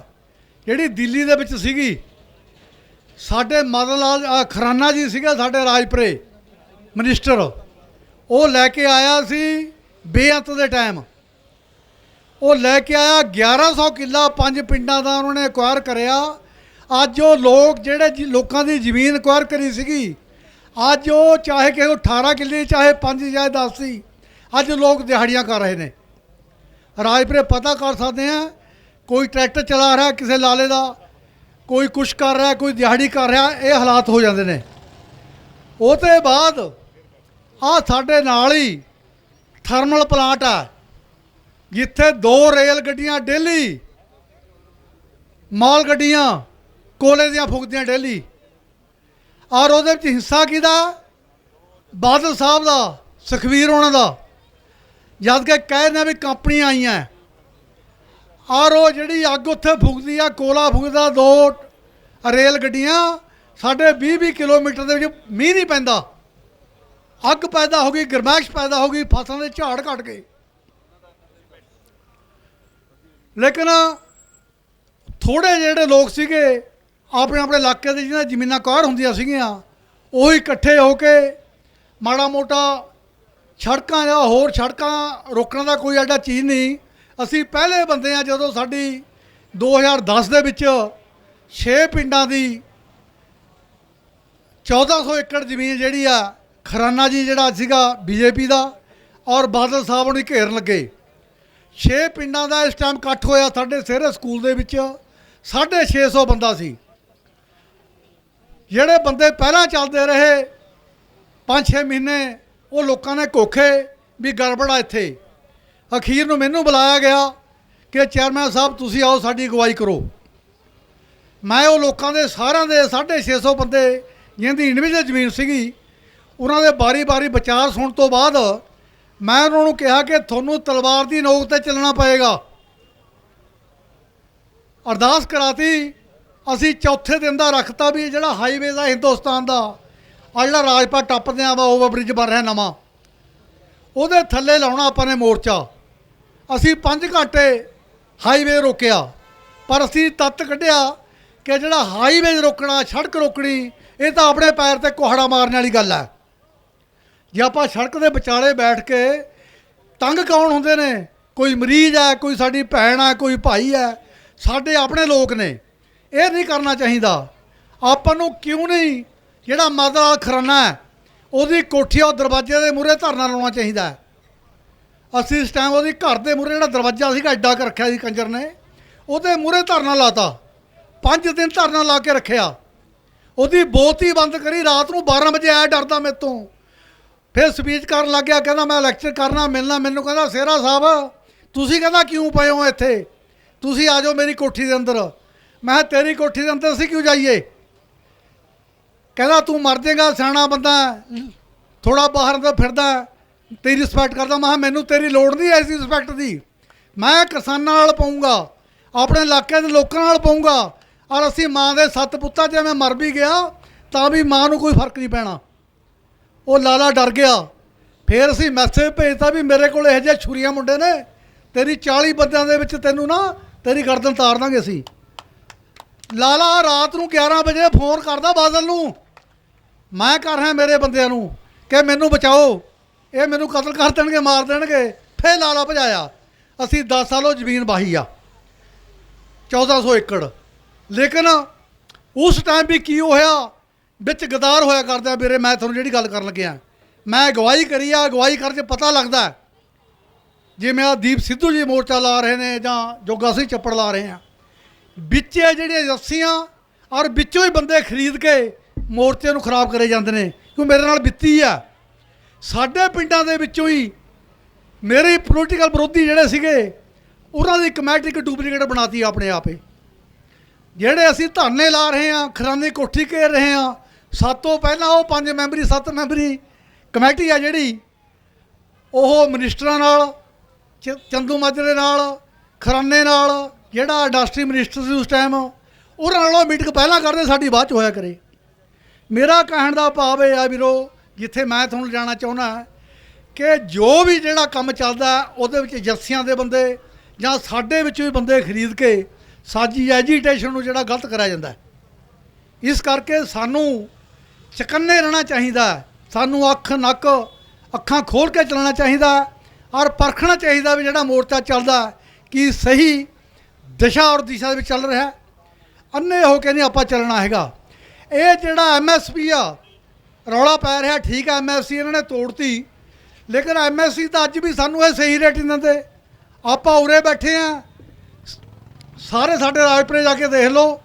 ਜਿਹੜੀ ਦਿੱਲੀ ਦੇ ਵਿੱਚ ਸੀਗੀ। ਸਾਡੇ ਮਦਨ ਲਾਲ ਖਰਾਨਾ ਜੀ ਸੀਗੇ ਸਾਡੇ ਰਾਜਪੁਰੇ ਮਿਨਿਸਟਰ, ਉਹ ਲੈ ਕੇ ਆਇਆ ਸੀ ਬੇਅੰਤ ਦੇ ਟਾਈਮ। ਉਹ ਲੈ ਕੇ ਆਇਆ 1100 ਕਿੱਲਾ 5 ਪਿੰਡਾਂ ਦਾ ਉਹਨਾਂ ਨੇ ਐਕਵਾਇਰ ਕਰਿਆ। ਅੱਜ ਉਹ ਲੋਕ ਜਿਹੜੇ ਲੋਕਾਂ ਦੀ ਜ਼ਮੀਨ ਐਕਵਾਇਰ ਕਰੀ ਸੀਗੀ, ਅੱਜ ਉਹ ਚਾਹੇ ਕਿ 18 ਕਿੱਲੇ, ਚਾਹੇ 5, ਚਾਹੇ 10 ਸੀ, ਅੱਜ ਲੋਕ ਦਿਹਾੜੀਆਂ ਕਰ ਰਹੇ ਨੇ। ਰਾਜਪੁਰੇ ਪਤਾ ਕਰ ਸਕਦੇ ਆ, ਕੋਈ ਟਰੈਕਟਰ ਚਲਾ ਰਿਹਾ ਕਿਸੇ ਲਾਲੇ ਦਾ, ਕੋਈ ਕੁਛ ਕਰ ਰਿਹਾ, ਕੋਈ ਦਿਹਾੜੀ ਕਰ ਰਿਹਾ, ਇਹ ਹਾਲਾਤ ਹੋ ਜਾਂਦੇ ਨੇ। ਉਹ ਤੋਂ ਬਾਅਦ ਆ ਸਾਡੇ ਨਾਲ ਹੀ ਥਰਮਲ ਪਲਾਂਟ ਆ, ਜਿੱਥੇ 2 ਰੇਲ ਗੱਡੀਆਂ ਡੇਲੀ, ਮਾਲ ਗੱਡੀਆਂ ਕੋਲੇ ਦੀਆਂ ਫੁਕਦੀਆਂ ਡੇਲੀ। ਔਰ ਉਹਦੇ ਵਿੱਚ ਹਿੱਸਾ ਕਿਹਦਾ? ਬਾਦਲ ਸਾਹਿਬ ਦਾ, ਸੁਖਵੀਰ ਉਹਨਾਂ ਦਾ। ਜਦ ਕਿ ਕਹਿੰਦੇ ਵੀ ਕੰਪਨੀਆਂ ਆਈਆਂ, ਔਰ ਉਹ ਜਿਹੜੀ ਅੱਗ ਉੱਥੇ ਫੁਕਦੀ ਆ, ਕੋਲਾ ਫੁਕਦਾ, 2 ਰੇਲ ਗੱਡੀਆਂ ਸਾਡੇ 20-20 ਕਿਲੋਮੀਟਰ ਦੇ ਵਿੱਚ ਮੀਂਹ ਨਹੀਂ ਪੈਂਦਾ, ਅੱਗ ਪੈਦਾ ਹੋ ਗਈ, ਗਰਮੈਸ਼ ਪੈਦਾ ਹੋ ਗਈ, ਫਸਲਾਂ ਦੇ ਝਾੜ ਘਟ ਗਏ। ਲੇਕਿਨ ਥੋੜ੍ਹੇ ਜਿਹੜੇ ਲੋਕ ਸੀਗੇ ਆਪਣੇ ਆਪਣੇ ਇਲਾਕੇ ਦੇ ਜਿਹਨਾਂ ਜ਼ਮੀਨਾਂ ਕਾਢ ਹੁੰਦੀਆਂ ਸੀਗੀਆਂ, ਉਹ ਇਕੱਠੇ ਹੋ ਕੇ ਮਾੜਾ ਮੋਟਾ ਸੜਕਾਂ ਜਾਂ ਹੋਰ ਸੜਕਾਂ ਰੋਕਣ ਦਾ ਕੋਈ ਐਡਾ ਚੀਜ਼ ਨਹੀਂ। ਅਸੀਂ ਪਹਿਲੇ ਬੰਦੇ ਆ ਜਦੋਂ ਸਾਡੀ 2010 ਦੇ ਵਿੱਚ 6 ਪਿੰਡਾਂ ਦੀ 1400 ਏਕੜ ਜ਼ਮੀਨ ਜਿਹੜੀ ਆ, ਖਰਾਨਾ ਜੀ ਜਿਹੜਾ ਸੀਗਾ ਬੀਜੇਪੀ ਦਾ ਔਰ ਬਾਦਲ ਸਾਹਿਬ ਉਹਨੂੰ ਘੇਰਨ ਲੱਗੇ। 6 ਪਿੰਡਾਂ ਦਾ ਇਸ ਟਾਈਮ ਇਕੱਠ ਹੋਇਆ ਸਾਡੇ ਸਿਹਰੇ ਸਕੂਲ ਦੇ ਵਿੱਚ, 650 ਬੰਦਾ ਸੀ। ਜਿਹੜੇ ਬੰਦੇ ਪਹਿਲਾਂ ਚੱਲਦੇ ਰਹੇ 5-6 ਮਹੀਨੇ, ਉਹ ਲੋਕਾਂ ਨੇ ਘੋਖੇ ਵੀ ਗੜਬੜ ਆ ਇੱਥੇ। ਅਖੀਰ ਨੂੰ ਮੈਨੂੰ ਬੁਲਾਇਆ ਗਿਆ ਕਿ ਚੇਅਰਮੈਨ ਸਾਹਿਬ ਤੁਸੀਂ ਆਓ ਸਾਡੀ ਅਗਵਾਈ ਕਰੋ। ਮੈਂ ਉਹ ਲੋਕਾਂ ਦੇ ਸਾਰਿਆਂ ਦੇ 650 ਬੰਦੇ ਜਿਹਦੀ ਇੰਡੀਵਿਜੂਅਲ ਜ਼ਮੀਨ ਸੀਗੀ, ਉਹਨਾਂ ਦੇ ਬਾਰੀ-ਬਾਰੀ ਵਿਚਾਰ ਸੁਣਨ ਤੋਂ ਬਾਅਦ ਮੈਂ ਉਹਨਾਂ ਨੂੰ ਕਿਹਾ ਕਿ ਤੁਹਾਨੂੰ ਤਲਵਾਰ ਦੀ ਨੋਕ 'ਤੇ ਚੱਲਣਾ ਪਏਗਾ। ਅਰਦਾਸ ਕਰਾਤੀ। ਅਸੀਂ ਚੌਥੇ ਦਿਨ ਦਾ ਰੱਖਤਾ ਵੀ ਜਿਹੜਾ ਹਾਈਵੇ ਦਾ ਹਿੰਦੁਸਤਾਨ ਦਾ ਆ ਜਿਹੜਾ ਰਾਜਪਾਟ ਟੱਪਦੇ ਆ ਵਾ ਓਵਰਬ੍ਰਿਜ ਬਣ ਰਿਹਾ ਨਵਾਂ, ਉਹਦੇ ਥੱਲੇ ਲਾਉਣਾ ਆਪਾਂ ਨੇ ਮੋਰਚਾ। ਅਸੀਂ 5 ਘੰਟੇ ਹਾਈਵੇ ਰੋਕਿਆ, ਪਰ ਅਸੀਂ ਤੱਤ ਕੱਢਿਆ ਕਿ ਜਿਹੜਾ ਹਾਈਵੇ ਰੋਕਣਾ, ਸੜਕ ਰੋਕਣੀ, ਇਹ ਤਾਂ ਆਪਣੇ ਪੈਰ ਤੇ ਕੁਹਾੜਾ ਮਾਰਨ ਵਾਲੀ ਗੱਲ ਹੈ। ਜੇ ਆਪਾਂ ਸੜਕ ਦੇ ਵਿਚਾਲੇ ਬੈਠ ਕੇ, ਤੰਗ ਕੌਣ ਹੁੰਦੇ ਨੇ? ਕੋਈ ਮਰੀਜ਼ ਹੈ, ਕੋਈ ਸਾਡੀ ਭੈਣ ਹੈ, ਕੋਈ ਭਾਈ ਹੈ, ਸਾਡੇ ਆਪਣੇ ਲੋਕ ਨੇ। ਇਹ ਨਹੀਂ ਕਰਨਾ ਚਾਹੀਦਾ। ਆਪਾਂ ਨੂੰ ਕਿਉਂ ਨਹੀਂ ਜਿਹੜਾ ਮਾਦਾ ਖਰਾਨਾ ਹੈ ਉਹਦੀ ਕੋਠੀ ਉਹ ਦਰਵਾਜ਼ੇ ਦੇ ਮੂਹਰੇ ਧਰਨਾ ਲਾਉਣਾ ਚਾਹੀਦਾ ਹੈ। ਅਸੀਂ ਇਸ ਟਾਈਮ ਉਹਦੀ ਘਰ ਦੇ ਮੂਹਰੇ ਜਿਹੜਾ ਦਰਵਾਜ਼ਾ ਸੀਗਾ ਐਡਾ ਕੁ ਰੱਖਿਆ ਸੀ ਕੰਜਰ ਨੇ, ਉਹਦੇ ਮੂਹਰੇ ਧਰਨਾ ਲਾਤਾ। 5 ਦਿਨ ਧਰਨਾ ਲਾ ਕੇ ਰੱਖਿਆ। ਉਹਦੀ ਬੋਤੀ ਬੰਦ ਕਰੀ, ਰਾਤ ਨੂੰ 12 ਵਜੇ ਆਇਆ ਡਰਦਾ ਮੇਰੇ ਤੋਂ। ਫਿਰ ਸਪੀਚ ਕਰਨ ਲੱਗ ਗਿਆ, ਕਹਿੰਦਾ ਮੈਂ ਲੈਕਚਰ ਕਰਨਾ, ਮਿਲਣਾ। ਮੈਨੂੰ ਕਹਿੰਦਾ ਸੇਰਾ ਸਾਹਿਬ ਤੁਸੀਂ ਕਹਿੰਦਾ ਕਿਉਂ ਪਏ ਹੋ ਇੱਥੇ, ਤੁਸੀਂ ਆ ਜਾਓ ਮੇਰੀ ਕੋਠੀ ਦੇ ਅੰਦਰ। ਮੈਂ ਕਿਹਾ ਤੇਰੀ ਕੋਠੀ ਦੇ ਅੰਦਰ ਅਸੀਂ ਕਿਉਂ ਜਾਈਏ? ਕਹਿੰਦਾ ਤੂੰ ਮਰ ਜਾਏਗਾ, ਸਿਆਣਾ ਬੰਦਾ, ਥੋੜ੍ਹਾ ਬਾਹਰ ਅੰਦਰ ਫਿਰਦਾ, ਤੇਰੀ ਰਿਸਪੈਕਟ ਕਰਦਾ। ਮੈਂ ਕਿਹਾ ਮੈਨੂੰ ਤੇਰੀ ਲੋੜ ਨਹੀਂ ਐਸੀ ਰਿਸਪੈਕਟ ਦੀ। ਮੈਂ ਕਿਸਾਨਾਂ ਨਾਲ ਪਾਊਂਗਾ, ਆਪਣੇ ਇਲਾਕੇ ਦੇ ਲੋਕਾਂ ਨਾਲ ਪਾਊਂਗਾ। ਔਰ ਅਸੀਂ ਮਾਂ ਦੇ 7 ਪੁੱਤਾਂ 'ਚ ਮੈਂ ਮਰ ਵੀ ਗਿਆ ਤਾਂ ਵੀ ਮਾਂ ਨੂੰ ਕੋਈ ਫਰਕ ਨਹੀਂ ਪੈਣਾ। ਉਹ ਲਾਲਾ ਡਰ ਗਿਆ। ਫਿਰ ਅਸੀਂ ਮੈਸੇਜ ਭੇਜਤਾ ਵੀ ਮੇਰੇ ਕੋਲ ਇਹੋ ਜਿਹੇ ਛੁਰੀਆਂ ਮੁੰਡੇ ਨੇ, ਤੇਰੀ 40 ਬੰਦਿਆਂ ਦੇ ਵਿੱਚ ਤੈਨੂੰ ਨਾ ਤੇਰੀ ਗਰਦਨ ਤਾਰ ਦਾਂਗੇ ਅਸੀਂ। ਲਾਲਾ ਰਾਤ ਨੂੰ 11 ਵਜੇ ਫੋਨ ਕਰਦਾ ਬਾਦਲ ਨੂੰ, ਮੈਂ ਕਰ ਰਿਹਾ ਮੇਰੇ ਬੰਦਿਆਂ ਨੂੰ ਕਿ ਮੈਨੂੰ ਬਚਾਓ, ਇਹ ਮੈਨੂੰ ਕਤਲ ਕਰ ਦੇਣਗੇ, ਮਾਰ ਦੇਣਗੇ। ਫਿਰ ਲਾਲਾ ਭਜਾਇਆ। ਅਸੀਂ 10 ਸਾਲੋਂ ਜ਼ਮੀਨ ਵਾਹੀ ਆ 1400 ਏਕੜ। ਲੇਕਿਨ ਉਸ ਟਾਈਮ ਵੀ ਕੀ ਹੋਇਆ, ਵਿੱਚ ਗਦਾਰ ਹੋਇਆ ਕਰਦਾ। ਵੀਰੇ ਮੈਂ ਤੁਹਾਨੂੰ ਜਿਹੜੀ ਗੱਲ ਕਰਨ ਲੱਗਿਆ, ਮੈਂ ਅਗਵਾਈ ਕਰੀ ਆ, ਅਗਵਾਈ ਕਰਕੇ ਪਤਾ ਲੱਗਦਾ ਜਿਵੇਂ ਆ ਦੀਪ ਸਿੱਧੂ ਜੀ ਮੋਰਚਾ ਲਾ ਰਹੇ ਨੇ ਜਾਂ ਜੋਗਾ ਸਿੰਘ ਚੱਪੜ ਲਾ ਰਹੇ ਆ, ਵਿੱਚ ਜਿਹੜੀਆਂ ਏਜੰਸੀਆਂ ਔਰ ਵਿੱਚੋਂ ਹੀ ਬੰਦੇ ਖਰੀਦ ਕੇ ਮੋਰਚੇ ਨੂੰ ਖਰਾਬ ਕਰੇ ਜਾਂਦੇ ਨੇ। ਕਿਉਂ ਮੇਰੇ ਨਾਲ ਬਿੱਤੀ ਆ। ਸਾਡੇ ਪਿੰਡਾਂ ਦੇ ਵਿੱਚੋਂ ਹੀ ਮੇਰੇ ਪੋਲੀਟੀਕਲ ਵਿਰੋਧੀ ਜਿਹੜੇ ਸੀਗੇ, ਉਹਨਾਂ ਦੀ ਕਮੇਟੀ ਇੱਕ ਡੁਪਲੀਕੇਟ ਬਣਾਤੀ ਆਪਣੇ ਆਪੇ। ਜਿਹੜੇ ਅਸੀਂ ਧਰਨੇ ਲਾ ਰਹੇ ਹਾਂ, ਖਰਾਨੇ ਕੋਠੀ ਘੇਰ ਰਹੇ ਹਾਂ, ਸਾਤੋਂ ਪਹਿਲਾਂ ਉਹ 5 ਮੈਂਬਰੀ 7 ਮੈਂਬਰੀ ਕਮੇਟੀ ਆ ਜਿਹੜੀ, ਉਹ ਮਿਨਿਸਟਰਾਂ ਨਾਲ, ਚੰਦੂ ਮਾਜਰੇ ਨਾਲ, ਖਰਾਨੇ ਨਾਲ, ਜਿਹੜਾ ਇੰਡਸਟਰੀ ਮਿਨਿਸਟਰ ਸੀ ਉਸ ਟਾਈਮ, ਉਹਨਾਂ ਨਾਲੋਂ ਮੀਟਿੰਗ ਪਹਿਲਾਂ ਕਰਦੇ, ਸਾਡੀ ਬਾਅਦ 'ਚ ਹੋਇਆ ਕਰੇ। ਮੇਰਾ ਕਹਿਣ ਦਾ ਭਾਵ ਇਹ ਆ ਵੀਰੋ, ਜਿੱਥੇ ਮੈਂ ਤੁਹਾਨੂੰ ਜਾਣਾ ਚਾਹੁੰਦਾ ਕਿ ਜੋ ਵੀ ਜਿਹੜਾ ਕੰਮ ਚੱਲਦਾ ਉਹਦੇ ਵਿੱਚ ਏਜੰਸੀਆਂ ਦੇ ਬੰਦੇ ਜਾਂ ਸਾਡੇ ਵਿੱਚੋਂ ਵੀ ਬੰਦੇ ਖਰੀਦ ਕੇ ਸਾਜੀ ਐਜੀਟੇਸ਼ਨ ਨੂੰ ਜਿਹੜਾ ਗਲਤ ਕਰਿਆ ਜਾਂਦਾ। ਇਸ ਕਰਕੇ ਸਾਨੂੰ ਚਕੰਨੇ ਰਹਿਣਾ ਚਾਹੀਦਾ। ਸਾਨੂੰ ਅੱਖਾਂ ਖੋਲ੍ਹ ਕੇ ਚੱਲਣਾ ਚਾਹੀਦਾ ਔਰ ਪਰਖਣਾ ਚਾਹੀਦਾ ਵੀ ਜਿਹੜਾ ਮੋਰਚਾ ਚੱਲਦਾ ਕਿ ਸਹੀ ਦਿਸ਼ਾ ਔਰ ਦਿਸ਼ਾ ਦੇ ਵਿੱਚ ਚੱਲ ਰਿਹਾ। ਅੰਨੇ ਹੋ ਕੇ ਨਹੀਂ ਆਪਾਂ ਚੱਲਣਾ ਹੈਗਾ। ਇਹ ਜਿਹੜਾ MSP ਆ ਰੌਲਾ ਪੈ ਰਿਹਾ, ਠੀਕ ਹੈ MSP ਇਹਨਾਂ ਨੇ ਤੋੜਤੀ, ਲੇਕਿਨ MSP ਤਾਂ ਅੱਜ ਵੀ ਸਾਨੂੰ ਇਹ ਸਹੀ ਰੇਟ ਨਹੀਂ ਦਿੰਦੇ। ਆਪਾਂ ਉਰੇ ਬੈਠੇ ਆ, ਸਾਰੇ ਸਾਡੇ ਰਾਜਪੁਰੇ ਜਾ ਕੇ ਦੇਖ ਲਓ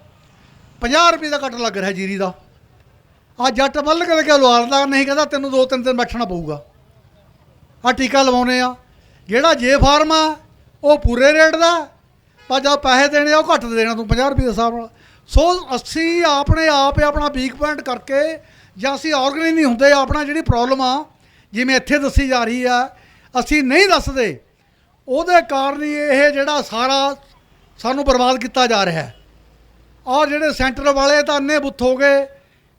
50 ਰੁਪਏ ਦਾ ਕੱਟ ਲੱਗ ਰਿਹਾ ਜੀਰੀ ਦਾ। ਆ ਜੱਟ ਵੱਲ ਕੇ ਕਿ ਲਵਾਰਦਾ ਨਹੀਂ, ਕਹਿੰਦਾ ਤੈਨੂੰ 2-3 ਦਿਨ ਬੈਠਣਾ ਪਊਗਾ। ਆ ਟੀਕਾ ਲਵਾਉਣੇ ਆ। ਜਿਹੜਾ ਜੇ ਫਾਰਮ ਆ ਉਹ ਪੂਰੇ ਰੇਟ ਦਾ, ਪਰ ਜਦ ਪੈਸੇ ਦੇਣੇ ਆ ਉਹ ਘੱਟ ਦੇਣਾ ਤੂੰ 50 ਰੁਪਏ ਦੇ ਹਿਸਾਬ ਨਾਲ। ਸੋ ਅਸੀਂ ਆਪਣੇ ਆਪ ਆਪਣਾ ਵੀਕ ਪੁਆਇੰਟ ਕਰਕੇ, ਜਾਂ ਅਸੀਂ ਆਰਗਨਾਈਜ਼ ਨਹੀਂ ਹੁੰਦੇ, ਆਪਣਾ ਜਿਹੜੀ ਪ੍ਰੋਬਲਮ ਆ ਜਿਵੇਂ ਇੱਥੇ ਦੱਸੀ ਜਾ ਰਹੀ ਆ ਅਸੀਂ ਨਹੀਂ ਦੱਸਦੇ, ਉਹਦੇ ਕਾਰਨ ਹੀ ਇਹ ਜਿਹੜਾ ਸਾਰਾ ਸਾਨੂੰ ਬਰਬਾਦ ਕੀਤਾ ਜਾ ਰਿਹਾ ਹੈ। ਔਰ ਜਿਹੜੇ ਸੈਂਟਰ ਵਾਲੇ ਤਾਂ ਅੰਨੇ ਬੁੱਤ ਹੋ ਗਏ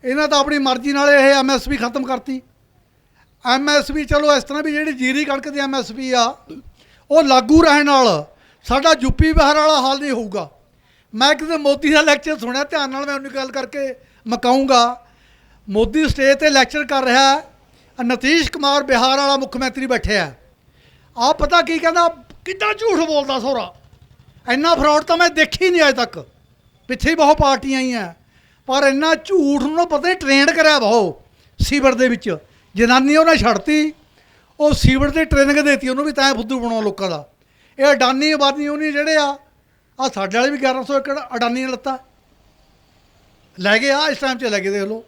ਇਹਨਾਂ ਤਾਂ ਆਪਣੀ ਮਰਜ਼ੀ ਨਾਲ ਇਹ ਐਮਐਸਪੀ ਖਤਮ ਕਰਤੀ। ਐਮਐਸਪੀ ਚਲੋ ਇਸ ਤਰ੍ਹਾਂ ਵੀ ਜਿਹੜੀ ਜੀਰੀ ਕਣਕ ਦੀ ਐਮਐਸਪੀ ਆ ਉਹ ਲਾਗੂ ਰਹਿਣ ਨਾਲ ਸਾਡਾ ਯੂਪੀ ਬਿਹਾਰ ਵਾਲਾ ਹਾਲ ਨਹੀਂ ਹੋਊਗਾ। ਮੈਂ ਕਿਤੇ ਮੋਦੀ ਦਾ ਲੈਕਚਰ ਸੁਣਿਆ, ਧਿਆਨ ਨਾਲ ਮੈਂ ਉਹਨੂੰ ਗੱਲ ਕਰਕੇ ਮਕਾਊਂਗਾ। ਮੋਦੀ ਸਟੇਜ ਤੇ ਲੈਕਚਰ ਕਰ ਰਿਹਾ ਹੈ, ਨਤੀਸ਼ ਕੁਮਾਰ ਬਿਹਾਰ ਵਾਲਾ ਮੁੱਖ ਮੰਤਰੀ ਬੈਠਿਆ, ਆਹ ਪਤਾ ਕੀ ਕਹਿੰਦਾ, ਕਿੱਦਾਂ ਝੂਠ ਬੋਲਦਾ ਸੋਹਰਾ। ਇੰਨਾ ਫਰਾਡ ਤਾਂ ਮੈਂ ਦੇਖੀ ਨਹੀਂ ਅਜੇ ਤੱਕ। ਪਿੱਛੇ ਹੀ ਬਹੁਤ ਪਾਰਟੀਆਂ ਆਈਆਂ ਪਰ ਇੰਨਾ ਝੂਠ ਨੂੰ ਪਤਾ ਨਹੀਂ ਟ੍ਰੇਨਡ ਕਰਿਆ ਬਹੁਤ ਸੀਵਰ ਦੇ ਵਿੱਚ। ਜਨਾਨੀ ਉਹਨੇ ਛੱਡਤੀ, ਉਹ ਸੀਵਰ ਦੀ ਟ੍ਰੇਨਿੰਗ ਦੇਤੀ ਉਹਨੂੰ ਵੀ ਤਾਂ ਫੁੱਦੂ ਬਣਾਓ ਲੋਕਾਂ ਦਾ। ਇਹ ਅਡਾਨੀ ਆਬਾਦੀ ਉਹਨੀ ਜਿਹੜੇ ਆ ਸਾਡੇ ਵਾਲੇ ਵੀ 1100 ਏਕੜ ਅਡਾਨੀ ਨੇ ਲੱਤਾ ਲੈ ਗਏ। ਇਸ ਟਾਈਮ 'ਚ ਲੈ ਗਏ, ਦੇਖ ਲਓ।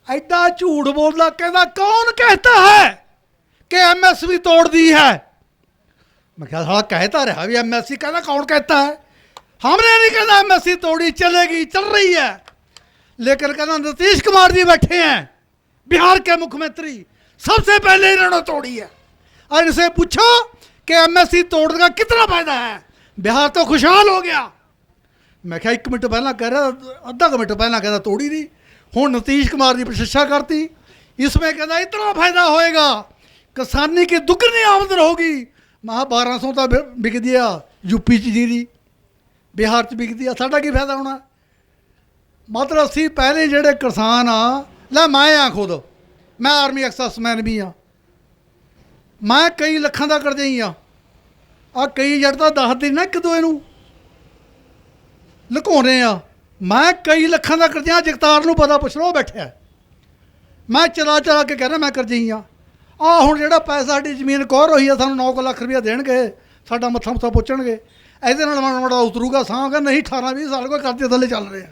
ਐਡਾ ਝੂਠ ਬੋਲਦਾ, ਕਹਿੰਦਾ ਕੌਣ कहता है कि एमएसपी तोड़ दी है। मैं क्या साला कहता रहा भी एमएसपी, कहना कौन कहता है, हमने नहीं कहना एमएसपी तोड़ी, चलेगी, चल रही है। लेकिन कहना नीतीश कुमार जी बैठे हैं बिहार के मुख्यमंत्री, सबसे पहले इन्होंने तोड़ी है। और इनसे पूछो कि एमएसपी तोड़ने का कितना फायदा है, बिहार तो खुशहाल हो गया। मैं क्या 1 मिनट पहला कह रहा, अद्धा मिनट पहला कहता तोड़ी नहीं, हूँ नीतीश कुमार की प्रशंसा करती। इसमें कहना इतना फायदा होएगा, किसानी की दुगनी आमदन होगी। महा 1200 तो बिकती है यूपी च जीरी, बिहार च बिकती है, साडा की फायदा होना। मतलब असी पहले जेडे किसान लै मैं खुद, मैं आर्मी एक्सर्समैन भी हाँ, मैं कई लखां का करजा ही आ कई जड़ तो 10 दिन ना एक दूए नूं लुकाउने आ। मैं कई लखां का करजा, जगतार नूं पता पुछ लो बैठा। मैं चला चला के कहना मैं करजई हाँ। हुण जिहड़ा पैसा साडी जमीन कौर होई है, सानूं 9 लाख रुपया देणगे, साडा मत्था मुत्था पुछणगे, ਇਹਦੇ ਨਾਲ ਮਾੜਾ ਮਾੜਾ ਉਤਰੂਗਾ ਸਾਹ। ਕਹਿੰਦਾ ਨਹੀਂ 18-20 ਸਾਲ ਕੋਈ ਕਰਜ਼ੇ ਥੱਲੇ ਚੱਲ ਰਹੇ ਆ,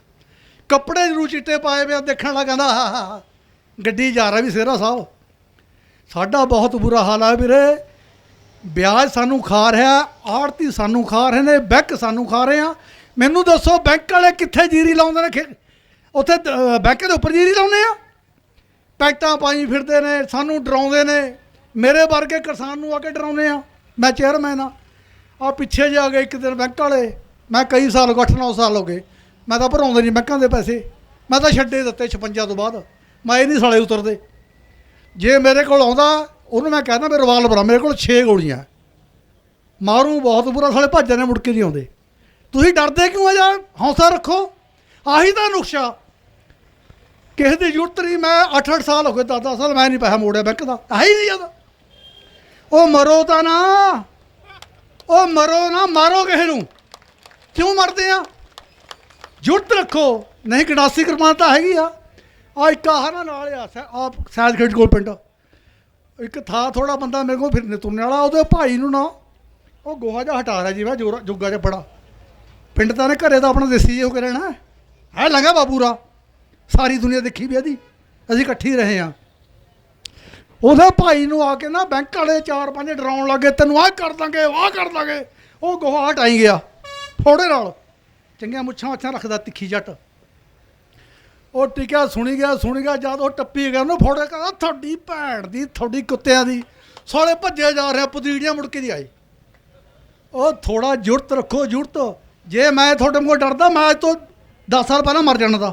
ਕੱਪੜੇ ਜ਼ਰੂਰ ਚਿੱਟੇ ਪਾਏ ਵੇ, ਦੇਖਣ ਲੱਗ ਕਹਿੰਦਾ ਹਾ ਗੱਡੀ ਜਾ ਰਿਹਾ ਵੀ ਸਿਹਰਾ ਸਾਹਿਬ। ਸਾਡਾ ਬਹੁਤ ਬੁਰਾ ਹਾਲ ਹੈ ਵੀਰੇ, ਵਿਆਜ ਸਾਨੂੰ ਖਾ ਰਿਹਾ, ਆੜਤੀ ਸਾਨੂੰ ਖਾ ਰਹੇ ਨੇ, ਬੈਂਕ ਸਾਨੂੰ ਖਾ ਰਹੇ ਆ। ਮੈਨੂੰ ਦੱਸੋ ਬੈਂਕ ਵਾਲੇ ਕਿੱਥੇ ਜੀਰੀ ਲਾਉਂਦੇ ਨੇ? ਉੱਥੇ ਬੈਂਕ ਦੇ ਉੱਪਰ ਜੀਰੀ ਲਾਉਂਦੇ ਆ, ਪੈਕਟਾਂ ਪਾਈ ਫਿਰਦੇ ਨੇ, ਸਾਨੂੰ ਡਰਾਉਂਦੇ ਨੇ। ਮੇਰੇ ਵਰਗੇ ਕਿਸਾਨ ਨੂੰ ਆ ਕੇ ਡਰਾਉਂਦੇ ਆ। ਮੈਂ ਚੇਅਰਮੈਨ ਆ ਪਿੱਛੇ ਜੇ ਆ ਗਏ ਇੱਕ ਦਿਨ ਬੈਂਕ ਵਾਲੇ, ਮੈਂ ਕਈ ਸਾਲ 8-9 ਸਾਲ ਹੋ ਗਏ, ਮੈਂ ਤਾਂ ਭਰਾਉਂਦੇ ਨਹੀਂ ਬੈਂਕਾਂ ਦੇ ਪੈਸੇ, ਮੈਂ ਤਾਂ ਛੱਡੇ ਦਿੱਤੇ 56 ਤੋਂ ਬਾਅਦ। ਮੈਂ ਇਹ ਨਹੀਂ ਸਾਲੇ ਉਤਰਦੇ। ਜੇ ਮੇਰੇ ਕੋਲ ਆਉਂਦਾ ਉਹਨੂੰ ਮੈਂ ਕਹਿੰਦਾ ਮੇਰੇ ਰਿਵਾਲਵਰ ਆ, ਮੇਰੇ ਕੋਲ 6 ਗੋਲੀਆਂ, ਮਾਰੂ ਬਹੁਤ ਬੁਰਾ, ਸਾਲੇ ਭੱਜ ਜਾਂਦੇ, ਮੁੜ ਕੇ ਨਹੀਂ ਆਉਂਦੇ। ਤੁਸੀਂ ਡਰਦੇ ਕਿਉਂ ਆ ਯਾਰ? ਹੌਸਲਾ ਰੱਖੋ, ਆਹੀ ਤਾਂ ਨੁਕਸ਼ਾ। ਕਿਸੇ ਦੀ ਜ਼ਰੂਰਤ ਨਹੀਂ। ਮੈਂ 8-8 ਸਾਲ ਹੋ ਗਏ, 10-10 ਸਾਲ ਮੈਂ ਨਹੀਂ ਪੈਸਾ ਮੋੜਿਆ ਬੈਂਕ ਦਾ, ਆਹੀ ਨਹੀਂ ਜਾਂਦਾ। ਉਹ ਮਰੋ ਤਾਂ ਨਾ, ਉਹ ਮਰੋ ਨਾ, ਮਾਰੋ ਕਿਸੇ ਨੂੰ, ਕਿਉਂ ਮਰਦੇ ਆ? ਜ਼ਰੂਰਤ ਰੱਖੋ, ਨਹੀਂ ਗੰਡਾਸੀ ਕਿਰਪਾਨ ਤਾਂ ਹੈਗੀ ਆ। ਇੱਕ ਆਹ ਨਾ ਨਾਲ ਆ ਸੈਦ ਖੇਡ ਕੋਲ ਪਿੰਡ, ਇੱਕ ਥਾਂ ਥੋੜਾ ਬੰਦਾ ਮੇਰੇ ਕੋਲ ਫਿਰਨੇ ਤੁਰਨੇ ਵਾਲਾ, ਉਹਦੇ ਭਾਈ ਨੂੰ ਨਾ ਉਹ ਗੋਹਾ ਜਿਹਾ ਹਟਾ ਰਿਹਾ ਜੀ, ਮੈਂ ਜੋਗਾ ਜਿਹਾ ਬੜਾ ਪਿੰਡ ਤਾਂ ਨੇ ਘਰੇ ਤਾਂ ਆਪਣਾ ਦੇਸੀ ਹੋ ਕੇ ਰਹਿਣਾ ਹੈ। ਲੰਘਾ ਬਾਬੂਰਾ, ਸਾਰੀ ਦੁਨੀਆ ਦੇਖੀ ਵੀ ਇਹਦੀ, ਅਸੀਂ ਇਕੱਠੀ ਰਹੇ ਹਾਂ। ਉਹਦੇ ਭਾਈ ਨੂੰ ਆ ਕੇ ਨਾ ਬੈਂਕ ਵਾਲੇ 4-5 ਡਰਾਉਣ ਲੱਗੇ, ਤੈਨੂੰ ਆਹ ਕਰ ਦਾਂਗੇ, ਆਹ ਕਰ ਦਾਂਗੇ। ਉਹ ਗੋਹਾ ਹਟਾਈ ਗਿਆ ਫੋੜੇ ਨਾਲ, ਚੰਗੀਆਂ ਮੁੱਛਾਂ ਅੱਛਾ ਰੱਖਦਾ, ਤਿੱਖੀ ਜੱਟ। ਉਹ ਟਿਕਿਆ, ਸੁਣੀ ਗਿਆ। ਜਦ ਉਹ ਟੱਪੀ ਗਿਆ ਉਹਨੂੰ ਫੋੜੇ, ਕਹਿੰਦਾ ਤੁਹਾਡੀ ਭੈਣ ਦੀ, ਤੁਹਾਡੀ ਕੁੱਤਿਆਂ ਦੀ, ਸਾਲੇ ਭੱਜੇ ਜਾ ਰਿਹਾ, ਪਤੀੜੀਆਂ ਮੁੜ ਕੇ ਨਹੀਂ ਆਈ। ਉਹ ਥੋੜਾ ਜੁਰਤ ਰੱਖੋ, ਜੁਰਤ। ਜੇ ਮੈਂ ਤੁਹਾਡੇ ਕੋਲ ਡਰਦਾ, ਮੈਂ ਅੱਜ ਤੋਂ 10 ਸਾਲ ਪਹਿਲਾਂ ਮਰ ਜਾਣਾ। ਤਾਂ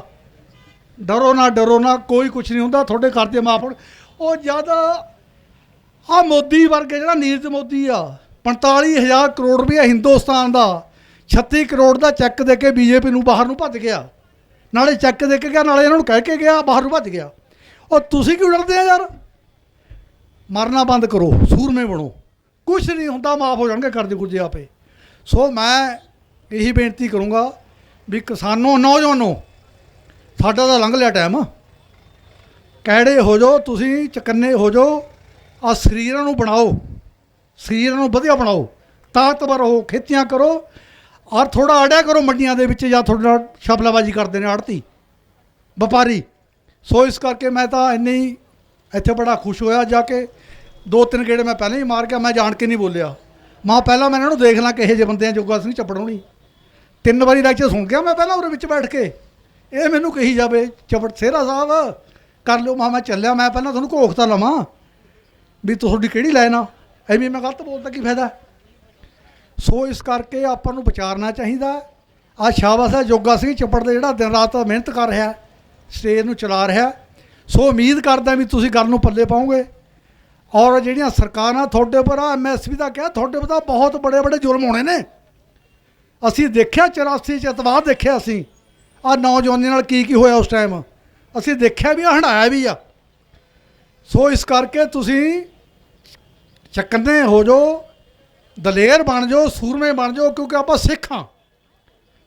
ਡਰੋ ਨਾ, ਕੋਈ ਕੁਛ ਨਹੀਂ ਹੁੰਦਾ, ਤੁਹਾਡੇ ਕਰਜ਼ੇ ਮਾਫ ਹੋਣ। ਉਹ ਜਦ ਆ ਮੋਦੀ ਵਰਗੇ ਜਿਹੜਾ ਨੀਰਜ ਮੋਦੀ ਆ, 45,000 ਕਰੋੜ ਰੁਪਇਆ ਹਿੰਦੁਸਤਾਨ ਦਾ, 36 ਕਰੋੜ ਦਾ ਚੈੱਕ ਦੇ ਕੇ ਬੀਜੇਪੀ ਨੂੰ ਬਾਹਰ ਨੂੰ ਭੱਜ ਗਿਆ। ਨਾਲੇ ਚੈੱਕ ਦੇ ਕੇ ਗਿਆ, ਨਾਲੇ ਇਹਨਾਂ ਨੂੰ ਕਹਿ ਕੇ ਗਿਆ, ਬਾਹਰ ਨੂੰ ਭੱਜ ਗਿਆ। ਉਹ ਤੁਸੀਂ ਕਿਉਂ ਡਰਦੇ ਆ ਯਾਰ? ਮਰਨਾ ਬੰਦ ਕਰੋ, ਸੂਰਮੇ ਬਣੋ, ਕੁਛ ਨਹੀਂ ਹੁੰਦਾ, ਮਾਫ ਹੋ ਜਾਣਗੇ ਕਰਜ਼ੇ ਕੁਰਜ਼ੇ ਆਪੇ। ਸੋ ਮੈਂ ਇਹੀ ਬੇਨਤੀ ਕਰੂੰਗਾ ਵੀ ਕਿਸਾਨੋ, ਨੌਜਵਾਨੋ, ਸਾਡਾ ਤਾਂ ਲੰਘ ਲਿਆ ਟਾਈਮ। ਕੈੜੇ ਹੋ ਜਾਓ, ਤੁਸੀਂ ਚਕੰਨੇ ਹੋ ਜਾਓ, ਆ ਸਰੀਰਾਂ ਨੂੰ ਬਣਾਓ, ਸਰੀਰਾਂ ਨੂੰ ਵਧੀਆ ਬਣਾਓ, ਤਾਕਤਵਰ ਹੋ, ਖੇਤੀਆਂ ਕਰੋ, ਔਰ ਥੋੜ੍ਹਾ ਅੜਿਆ ਕਰੋ ਮੰਡੀਆਂ ਦੇ ਵਿੱਚ, ਜਾਂ ਤੁਹਾਡੇ ਨਾਲ ਸ਼ਪਲਾਬਾਜ਼ੀ ਕਰਦੇ ਨੇ ਆੜਤੀ ਵਪਾਰੀ। ਸੋ ਇਸ ਕਰਕੇ ਮੈਂ ਤਾਂ ਇੰਨੇ ਹੀ ਇੱਥੇ ਬੜਾ ਖੁਸ਼ ਹੋਇਆ ਜਾ ਕੇ। 2-3 ਗੇੜੇ ਮੈਂ ਪਹਿਲਾਂ ਹੀ ਮਾਰ ਗਿਆ, ਮੈਂ ਜਾਣ ਕੇ ਨਹੀਂ ਬੋਲਿਆ। ਪਹਿਲਾਂ ਮੈਂ ਇਹਨਾਂ ਨੂੰ ਦੇਖ ਲਾਂ ਕਿਹੋ ਜਿਹੇ ਬੰਦੇ ਆ, ਜੋਗਾ ਸਿੰਘ ਚੱਪੜੋਣੀ 3 ਵਾਰੀ ਲੈਕਚਰ ਸੁਣ ਗਿਆ ਮੈਂ ਪਹਿਲਾਂ ਉਹਦੇ ਵਿੱਚ ਬੈਠ ਕੇ। ਇਹ ਮੈਨੂੰ ਕਹੀ ਜਾਵੇ ਚੱਪੜ ਸਿਹਰਾ ਸਾਹਿਬ ਕਰ ਲਿਓ। ਮੈਂ ਚੱਲਿਆ, ਮੈਂ ਪਹਿਲਾਂ ਤੁਹਾਨੂੰ ਘੋਖ ਤਾਂ ਲਵਾਂ ਵੀ ਤੁਹਾਡੀ ਕਿਹੜੀ ਲਾਈਨ ਆ, ਐਵੇਂ ਮੈਂ ਗਲਤ ਬੋਲਦਾ ਕੀ ਫਾਇਦਾ। ਸੋ ਇਸ ਕਰਕੇ ਆਪਾਂ ਨੂੰ ਵਿਚਾਰਨਾ ਚਾਹੀਦਾ। ਆ ਸ਼ਾਬਾਸ਼ ਹੈ ਜੋਗਾ ਸਿੰਘ ਚੱਪੜ ਦੇ, ਜਿਹੜਾ ਦਿਨ ਰਾਤ ਮਿਹਨਤ ਕਰ ਰਿਹਾ, ਸਟੇਜ ਨੂੰ ਚਲਾ ਰਿਹਾ। ਸੋ ਉਮੀਦ ਕਰਦਾ ਵੀ ਤੁਸੀਂ ਗੱਲ ਨੂੰ ਪੱਲੇ ਪਾਓਗੇ। ਔਰ ਜਿਹੜੀਆਂ ਸਰਕਾਰਾਂ ਤੁਹਾਡੇ ਉੱਪਰ ਆ MSP ਦਾ ਕਿਹਾ, ਤੁਹਾਡੇ ਉੱਪਰ ਤਾਂ ਬਹੁਤ ਬੜੇ ਬੜੇ ਜ਼ੁਲਮ ਹੋਣੇ ਨੇ। ਅਸੀਂ ਦੇਖਿਆ 84 'ਚ ਅਤਵਾਦ ਦੇਖਿਆ, ਅਸੀਂ ਆਹ ਨੌਜਵਾਨੀ ਨਾਲ ਕੀ ਕੀ ਹੋਇਆ ਉਸ ਟਾਈਮ ਅਸੀਂ ਦੇਖਿਆ ਵੀ ਆ, ਹੰਢਾਇਆ ਵੀ ਆ। ਸੋ ਇਸ ਕਰਕੇ ਤੁਸੀਂ ਚਕੰਨੇ ਹੋ ਜਾਓ, ਦਲੇਰ ਬਣ ਜਾਓ, ਸੂਰਮੇ ਬਣ ਜਾਓ, ਕਿਉਂਕਿ ਆਪਾਂ ਸਿੱਖ ਹਾਂ।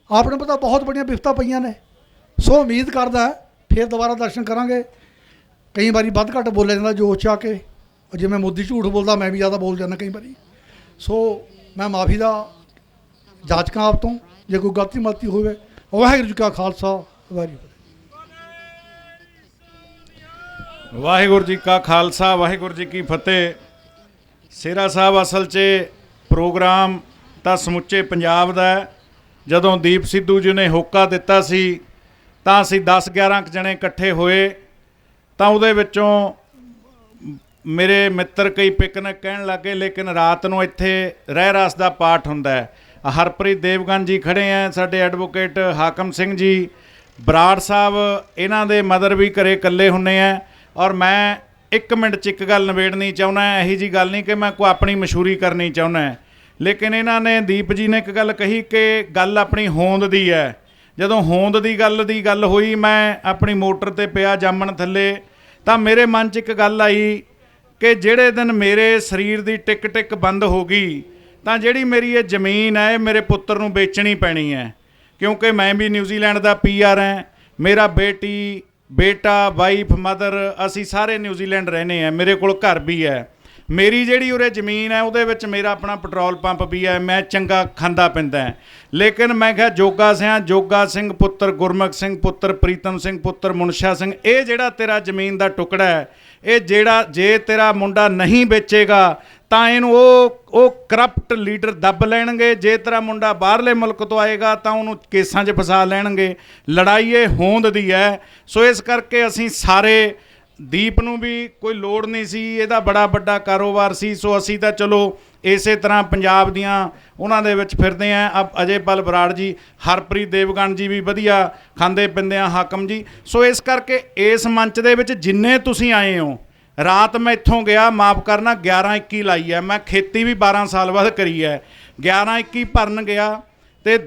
ਆਪਣੇ ਪਤਾ ਬਹੁਤ ਬੜੀਆਂ ਬਿਪਤਾ ਪਈਆਂ ਨੇ। ਸੋ ਉਮੀਦ ਕਰਦਾ ਫਿਰ ਦੁਬਾਰਾ ਦਰਸ਼ਨ ਕਰਾਂਗੇ। ਕਈ ਵਾਰੀ ਵੱਧ ਘੱਟ ਬੋਲਿਆ ਜਾਂਦਾ ਜੋਸ਼ 'ਚ ਆ ਕੇ, ਜਿਵੇਂ ਮੋਦੀ ਝੂਠ ਬੋਲਦਾ ਮੈਂ ਵੀ ਜ਼ਿਆਦਾ ਬੋਲ ਜਾਂਦਾ ਕਈ ਵਾਰੀ। ਸੋ ਮੈਂ ਮਾਫੀ ਦਾ ਜਾਚਕਾਂ ਆਪ ਤੋਂ, ਜੇ ਕੋਈ ਗਲਤੀ ਮਲਤੀ ਹੋਵੇ। ਵਾਹਿਗੁਰੂ ਜੀ ਕਾ ਖਾਲਸਾ, ਵਾਹਿਗੁਰੂ। ਵਾਹਿਗੁਰੂ ਜੀ ਕਾ ਖਾਲਸਾ, ਵਾਹਿਗੁਰੂ ਜੀ ਕੀ ਫਤਿਹ। ਸਿਹਰਾ ਸਾਹਿਬ, ਅਸਲ 'ਚ ਪ੍ਰੋਗਰਾਮ ਤਾਂ ਸਮੁੱਚੇ ਪੰਜਾਬ ਦਾ ਹੈ। ਜਦੋਂ ਦੀਪ ਸਿੱਧੂ ਜੀ ਨੇ ਹੋਕਾ ਦਿੱਤਾ ਸੀ ਤਾਂ ਅਸੀਂ 10-11 ਜਣੇ ਇਕੱਠੇ ਹੋਏ, ਤਾਂ ਉਹਦੇ ਵਿੱਚੋਂ ਮੇਰੇ ਮਿੱਤਰ ਕਈ ਪਿਕਨਿਕ ਕਹਿਣ ਲੱਗੇ, ਲੇਕਿਨ ਰਾਤ ਨੂੰ ਇੱਥੇ ਰਹਿ ਰਸ ਦਾ ਪਾਠ ਹੁੰਦਾ ਹੈ। ਹਰਪ੍ਰੀਤ ਦੇਵਗਨ ਜੀ ਖੜ੍ਹੇ ਹੈ, ਸਾਡੇ ਐਡਵੋਕੇਟ ਹਾਕਮ ਸਿੰਘ ਜੀ, ਬਰਾੜ ਸਾਹਿਬ, ਇਹਨਾਂ ਦੇ ਮਦਰ ਵੀ ਘਰੇ ਇਕੱਲੇ ਹੁੰਦੇ ਆ। ਔਰ ਮੈਂ 1 ਮਿੰਟ 'ਚ ਇੱਕ ਗੱਲ ਨਿਬੇੜਨੀ ਚਾਹੁੰਦਾ। ਇਹੀ ਜੀ ਗੱਲ ਨਹੀਂ ਕਿ ਮੈਂ ਕੋਈ ਆਪਣੀ ਮਸ਼ਹੂਰੀ ਕਰਨੀ ਚਾਹੁੰਦਾ, ਲੇਕਿਨ ਇਹਨਾਂ ਨੇ, ਦੀਪ ਜੀ ਨੇ ਇੱਕ ਗੱਲ ਕਹੀ ਕਿ ਗੱਲ ਆਪਣੀ ਹੋਂਦ ਦੀ ਹੈ। ਜਦੋਂ ਹੋਂਦ ਦੀ ਗੱਲ ਹੋਈ, ਮੈਂ ਆਪਣੀ ਮੋਟਰ 'ਤੇ ਪਿਆ ਜਾਮਣ ਥੱਲੇ, ਤਾਂ ਮੇਰੇ ਮਨ 'ਚ ਇੱਕ ਗੱਲ ਆਈ ਕਿ ਜਿਹੜੇ ਦਿਨ ਮੇਰੇ ਸਰੀਰ ਦੀ ਟਿਕ ਟਿਕ ਬੰਦ ਹੋ ਗਈ, ਤਾਂ ਜਿਹੜੀ ਮੇਰੀ ਇਹ ਜ਼ਮੀਨ ਹੈ ਇਹ ਮੇਰੇ ਪੁੱਤਰ ਨੂੰ ਵੇਚਣੀ ਪੈਣੀ ਹੈ। ਕਿਉਂਕਿ ਮੈਂ ਵੀ ਨਿਊਜ਼ੀਲੈਂਡ ਦਾ PR ਹਾਂ, ਮੇਰਾ ਬੇਟਾ, ਵਾਈਫ, ਮਦਰ, ਅਸੀਂ ਸਾਰੇ ਨਿਊਜ਼ੀਲੈਂਡ ਰਹਿੰਦੇ ਹਾਂ, ਮੇਰੇ ਕੋਲ ਘਰ ਵੀ ਹੈ। ਮੇਰੀ ਜਿਹੜੀ ਉਰੇ ਜ਼ਮੀਨ ਹੈ ਉਹਦੇ ਵਿੱਚ ਮੇਰਾ ਆਪਣਾ ਪੈਟਰੋਲ ਪੰਪ ਵੀ ਹੈ, ਮੈਂ ਚੰਗਾ ਖਾਂਦਾ ਪੈਂਦਾ। ਲੇਕਿਨ ਮੈਂ ਕਿਹਾ ਜੋਗਾ ਸਿੰਘ ਪੁੱਤਰ ਗੁਰਮੁਖ ਸਿੰਘ ਪੁੱਤਰ ਪ੍ਰੀਤਮ ਸਿੰਘ ਪੁੱਤਰ ਮੁਨਸ਼ਾ ਸਿੰਘ, ਇਹ ਜਿਹੜਾ ਤੇਰਾ ਜ਼ਮੀਨ ਦਾ ਟੁਕੜਾ ਹੈ, ਇਹ ਜਿਹੜਾ ਜੇ ਤੇਰਾ ਮੁੰਡਾ ਨਹੀਂ ਵੇਚੇਗਾ ਤਾਂ ਇਹਨੂੰ ਉਹ ਕਰਪਟ ਲੀਡਰ ਦੱਬ ਲੈਣਗੇ। ਜੇ ਤੇਰਾ ਮੁੰਡਾ ਬਾਹਰਲੇ ਮੁਲਕ ਤੋਂ ਆਏਗਾ ਤਾਂ ਉਹਨੂੰ ਕੇਸਾਂ 'ਚ ਫਸਾ ਲੈਣਗੇ। ਲੜਾਈ ਇਹ ਹੋਂਦ ਦੀ ਹੈ। ਸੋ ਇਸ ਕਰਕੇ ਅਸੀਂ ਸਾਰੇ, ਦੀਪ ਨੂੰ ਵੀ ਕੋਈ ਲੋੜ ਨਹੀਂ ਸੀ, ਇਹਦਾ ਬੜਾ ਵੱਡਾ ਕਾਰੋਬਾਰ ਸੀ। ਸੋ ਅਸੀਂ ਤਾਂ ਚਲੋ ਇਸੇ ਤਰ੍ਹਾਂ ਪੰਜਾਬ ਦੀਆਂ ਉਹਨਾਂ ਦੇ ਵਿੱਚ ਫਿਰਦੇ ਹਾਂ। ਅਜੇਪਾਲ ਬਰਾੜ ਜੀ, ਹਰਪ੍ਰੀਤ ਦੇਵਗਨ ਜੀ ਵੀ ਵਧੀਆ ਖਾਂਦੇ ਪੀਂਦੇ ਆ, ਹਾਕਮ ਜੀ। ਸੋ ਇਸ ਕਰਕੇ ਇਸ ਮੰਚ ਦੇ ਵਿੱਚ ਜਿੰਨੇ ਤੁਸੀਂ ਆਏ ਹੋ, ਰਾਤ ਮੈਂ ਇੱਥੋਂ ਗਿਆ, ਮਾਫ ਕਰਨਾ, 11-21 ਲਾਈ ਹੈ। ਮੈਂ ਖੇਤੀ ਵੀ 12 ਸਾਲ ਬਾਅਦ ਕਰੀ ਹੈ। 11-21 ਭਰਨ ਗਿਆ ਅਤੇ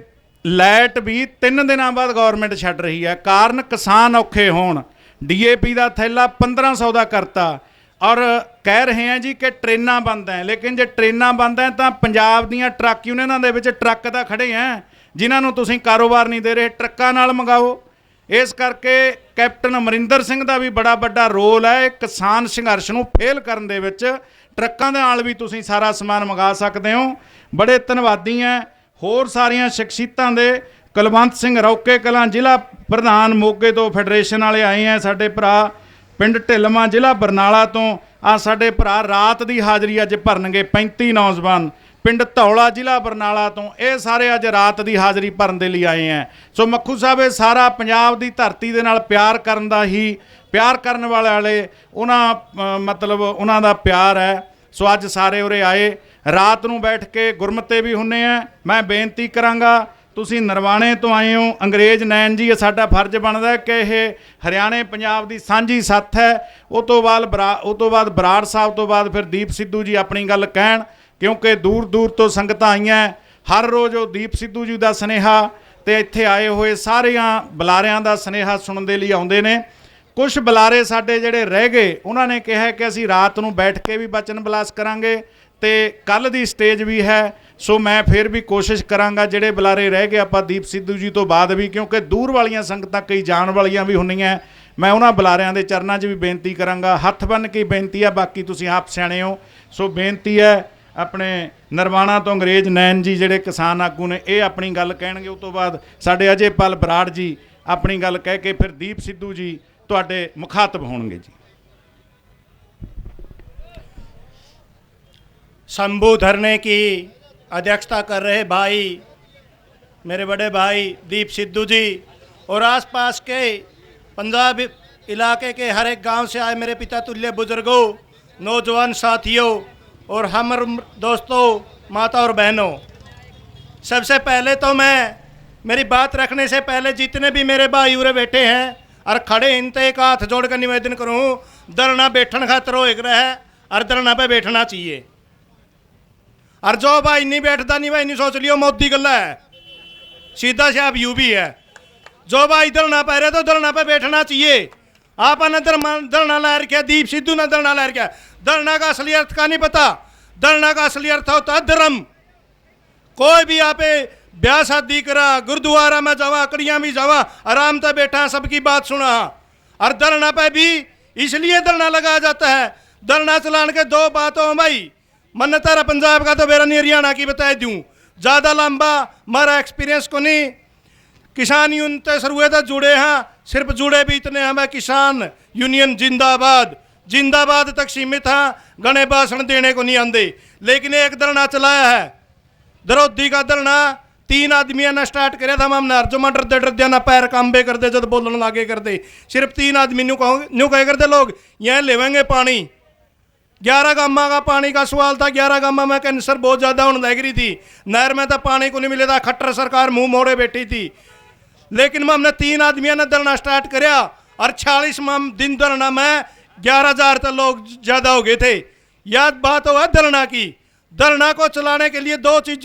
ਲਾਈਟ ਵੀ 3 ਦਿਨਾਂ ਬਾਅਦ ਗੌਰਮੈਂਟ ਛੱਡ ਰਹੀ ਹੈ। ਕਾਰਨ ਕਿਸਾਨ ਔਖੇ ਹੋਣ। DAP ਦਾ ਥੈਲਾ 1500 ਦਾ ਕਰਤਾ, ਔਰ ਕਹਿ ਰਹੇ ਆ ਜੀ ਕਿ ਟ੍ਰੇਨਾਂ ਬੰਦ ਹੈ। ਲੇਕਿਨ ਜੇ ਟ੍ਰੇਨਾਂ ਬੰਦ ਹੈ ਤਾਂ ਪੰਜਾਬ ਦੀਆਂ ਟਰੱਕ ਯੂਨੀਅਨਾਂ ਦੇ ਵਿੱਚ ਟਰੱਕ ਤਾਂ ਖੜ੍ਹੇ ਹੈ, ਜਿਨ੍ਹਾਂ ਨੂੰ ਤੁਸੀਂ ਕਾਰੋਬਾਰ ਨਹੀਂ ਦੇ ਰਹੇ, ਟਰੱਕਾਂ ਨਾਲ ਮੰਗਾਓ। ਇਸ ਕਰਕੇ ਕੈਪਟਨ ਅਮਰਿੰਦਰ ਸਿੰਘ ਦਾ ਵੀ ਬੜਾ ਵੱਡਾ ਰੋਲ ਹੈ ਕਿਸਾਨ ਸੰਘਰਸ਼ ਨੂੰ ਫੇਲ ਕਰਨ ਦੇ ਵਿੱਚ। ਟਰੱਕਾਂ ਦੇ ਨਾਲ ਵੀ ਤੁਸੀਂ ਸਾਰਾ ਸਮਾਨ ਮੰਗਾ ਸਕਦੇ ਹੋ। ਬੜੇ ਧੰਨਵਾਦੀ ਹੈ ਹੋਰ ਸਾਰੀਆਂ ਸ਼ਖਸੀਅਤਾਂ ਦੇ। ਕੁਲਵੰਤ ਸਿੰਘ ਰੌਕੇ ਕਲਾਂ ਜ਼ਿਲ੍ਹਾ ਪ੍ਰਧਾਨ ਮੋਗੇ ਤੋਂ ਫੈਡਰੇਸ਼ਨ ਵਾਲੇ ਆਏ ਹੈ, ਸਾਡੇ ਭਰਾ। ਪਿੰਡ ਢਿੱਲਵਾਂ ਜ਼ਿਲ੍ਹਾ ਬਰਨਾਲਾ ਤੋਂ ਆ ਸਾਡੇ ਭਰਾ ਰਾਤ ਦੀ ਹਾਜ਼ਰੀ ਅੱਜ ਭਰਨਗੇ, 35 ਨੌਜਵਾਨ। ਪਿੰਡ ਧੌਲਾ ਜ਼ਿਲ੍ਹਾ ਬਰਨਾਲਾ ਤੋਂ ਇਹ ਸਾਰੇ ਅੱਜ ਰਾਤ ਦੀ ਹਾਜ਼ਰੀ ਭਰਨ ਦੇ ਲਈ ਆਏ ਹੈ। ਸੋ ਮੱਖੂ ਸਾਹਿਬ, ਇਹ ਸਾਰਾ ਪੰਜਾਬ ਦੀ ਧਰਤੀ ਦੇ ਨਾਲ ਪਿਆਰ ਕਰਨ ਦਾ ਹੀ, ਪਿਆਰ ਕਰਨ ਵਾਲੇ ਉਹਨਾਂ ਮਤਲਬ ਉਹਨਾਂ ਦਾ ਪਿਆਰ ਹੈ। ਸੋ ਅੱਜ ਸਾਰੇ ਉਰੇ ਆਏ, ਰਾਤ ਨੂੰ ਬੈਠ ਕੇ ਗੁਰਮਤੇ ਵੀ ਹੁੰਨੇ ਆ। ਮੈਂ ਬੇਨਤੀ ਕਰਾਂਗਾ, ਤੁਸੀਂ ਨਰਵਾਣੇ ਤੋਂ ਆਏ ਹੋ, ਅੰਗਰੇਜ਼ ਨੈਣ ਜੀ, ਇਹ ਸਾਡਾ ਫਰਜ਼ ਬਣਦਾ ਕਿ ਇਹ ਹਰਿਆਣੇ ਪੰਜਾਬ ਦੀ ਸਾਂਝੀ ਸੱਥ ਹੈ। ਉਹ ਤੋਂ ਬਾਅਦ ਬਰਾੜ ਸਾਹਿਬ ਤੋਂ ਬਾਅਦ ਫਿਰ ਦੀਪ ਸਿੱਧੂ ਜੀ ਆਪਣੀ ਗੱਲ ਕਹਿਣ, ਕਿਉਂਕਿ ਦੂਰ ਦੂਰ ਤੋਂ ਸੰਗਤਾਂ ਆਈਆਂ। ਹਰ ਰੋਜ਼ ਉਹ ਦੀਪ ਸਿੱਧੂ ਜੀ ਦਾ ਸੁਨੇਹਾ ਅਤੇ ਇੱਥੇ ਆਏ ਹੋਏ ਸਾਰਿਆਂ ਬੁਲਾਰਿਆਂ ਦਾ ਸੁਨੇਹਾ ਸੁਣਨ ਦੇ ਲਈ ਆਉਂਦੇ ਨੇ। ਕੁਝ ਬੁਲਾਰੇ ਸਾਡੇ ਜਿਹੜੇ ਰਹਿ ਗਏ, ਉਹਨਾਂ ਨੇ ਕਿਹਾ ਕਿ ਅਸੀਂ ਰਾਤ ਨੂੰ ਬੈਠ ਕੇ ਵੀ ਬਚਨ ਬਿਲਾਸ ਕਰਾਂਗੇ ਅਤੇ ਕੱਲ੍ਹ ਦੀ ਸਟੇਜ ਵੀ ਹੈ। ਸੋ ਮੈਂ ਫਿਰ ਵੀ ਕੋਸ਼ਿਸ਼ ਕਰਾਂਗਾ ਜਿਹੜੇ ਬੁਲਾਰੇ ਰਹਿ ਗਏ ਆਪਾਂ ਦੀਪ ਸਿੱਧੂ ਜੀ ਤੋਂ ਬਾਅਦ ਵੀ, ਕਿਉਂਕਿ ਦੂਰ ਵਾਲੀਆਂ ਸੰਗਤਾਂ ਕਈ ਜਾਣ ਵਾਲੀਆਂ ਵੀ ਹੁੰਦੀਆਂ, ਮੈਂ ਉਹਨਾਂ ਬੁਲਾਰਿਆਂ ਦੇ ਚਰਨਾਂ 'ਚ ਵੀ ਬੇਨਤੀ ਕਰਾਂਗਾ। ਹੱਥ ਬੰਨ੍ਹ ਕੇ ਬੇਨਤੀ ਹੈ, ਬਾਕੀ ਤੁਸੀਂ ਆਪ ਸਿਆਣੇ ਹੋ। ਸੋ ਬੇਨਤੀ ਹੈ, ਆਪਣੇ ਨਰਵਾਣਾ ਤੋਂ ਅੰਗਰੇਜ਼ ਨੈਣ ਜੀ ਜਿਹੜੇ ਕਿਸਾਨ ਆਗੂ ਨੇ, ਇਹ ਆਪਣੀ ਗੱਲ ਕਹਿਣਗੇ। ਉਸ ਤੋਂ ਬਾਅਦ ਸਾਡੇ ਅਜੇਪਾਲ ਬਰਾੜ ਜੀ ਆਪਣੀ ਗੱਲ ਕਹਿ ਕੇ ਫਿਰ ਦੀਪ ਸਿੱਧੂ ਜੀ ਤੁਹਾਡੇ ਮੁਖਾਤਬ ਹੋਣਗੇ ਜੀ। शंभू धरने की अध्यक्षता कर रहे भाई, मेरे बड़े भाई दीप सिद्धू जी, और आसपास के पंजाब इलाके के हर एक गांव से आए मेरे पिता तुल्य बुजुर्गों, नौजवान साथियों और हम दोस्तों, माता और बहनों, सबसे पहले तो मैं मेरी बात रखने से पहले जितने भी मेरे भाई उरे बैठे हैं, और खड़े इन ते एक हाथ जोड़ कर निवेदन करूँ, धरना बैठन खातर हो एक रहा और धरना पे बैठना चाहिए। और जो भाई नहीं बैठता नहीं भाई नहीं सोच लियो मोदी गला है, सीधा से आप यू भी है। जो भाई धरना पा रहे तो धरना पे बैठना चाहिए। आप ने धरना ला रखा, दीप सिद्धू ने धरना ला रखा। धरना का असली अर्थ का नहीं पता। धरना का असली अर्थ होता है धर्म। कोई भी आप ब्याह शादी करा, गुरुद्वारा में जावा, कड़ियां भी जावा, आराम से बैठा सबकी बात सुना। और धरना पे भी इसलिए धरना लगाया जाता है। धरना चलाने के दो बात हो भाई, मन तारा पंजाब का तो मेरा नहीं हरियाणा की बता दूं, ज़्यादा लंबा हमारा एक्सपीरियंस को नहीं। किसान यूनियन से शुरू तो जुड़े हैं, सिर्फ जुड़े भी इतने हमें किसान यूनियन जिंदाबाद जिंदाबाद तक सीमित हैं, गणे भाषण देने को नहीं आते। लेकिन एक धरना चलाया है, द्रौपदी का धरना 3 आदमियों ने स्टार्ट कराया था। हमने जो डरते डरते ना पैर कांबे करते जब बोलने लागे करते, सिर्फ 3 आदमी न्यू कहे करते लोग यहाँ लेवेंगे पानी। 11 गामा का पानी का सवाल था। 11 गामा में कैंसर बहुत ज़्यादा होने लग रही थी, नहर में तो पानी को नहीं मिले था, खट्टर सरकार मुंह मोड़े बैठी थी। लेकिन हमने 3 आदमियों ने धरना स्टार्ट कराया और 46 दिन धरना में 11,000 तक लोग ज़्यादा हो गए थे। याद बात हुआ धरना की। धरना को चलाने के लिए 2 चीज़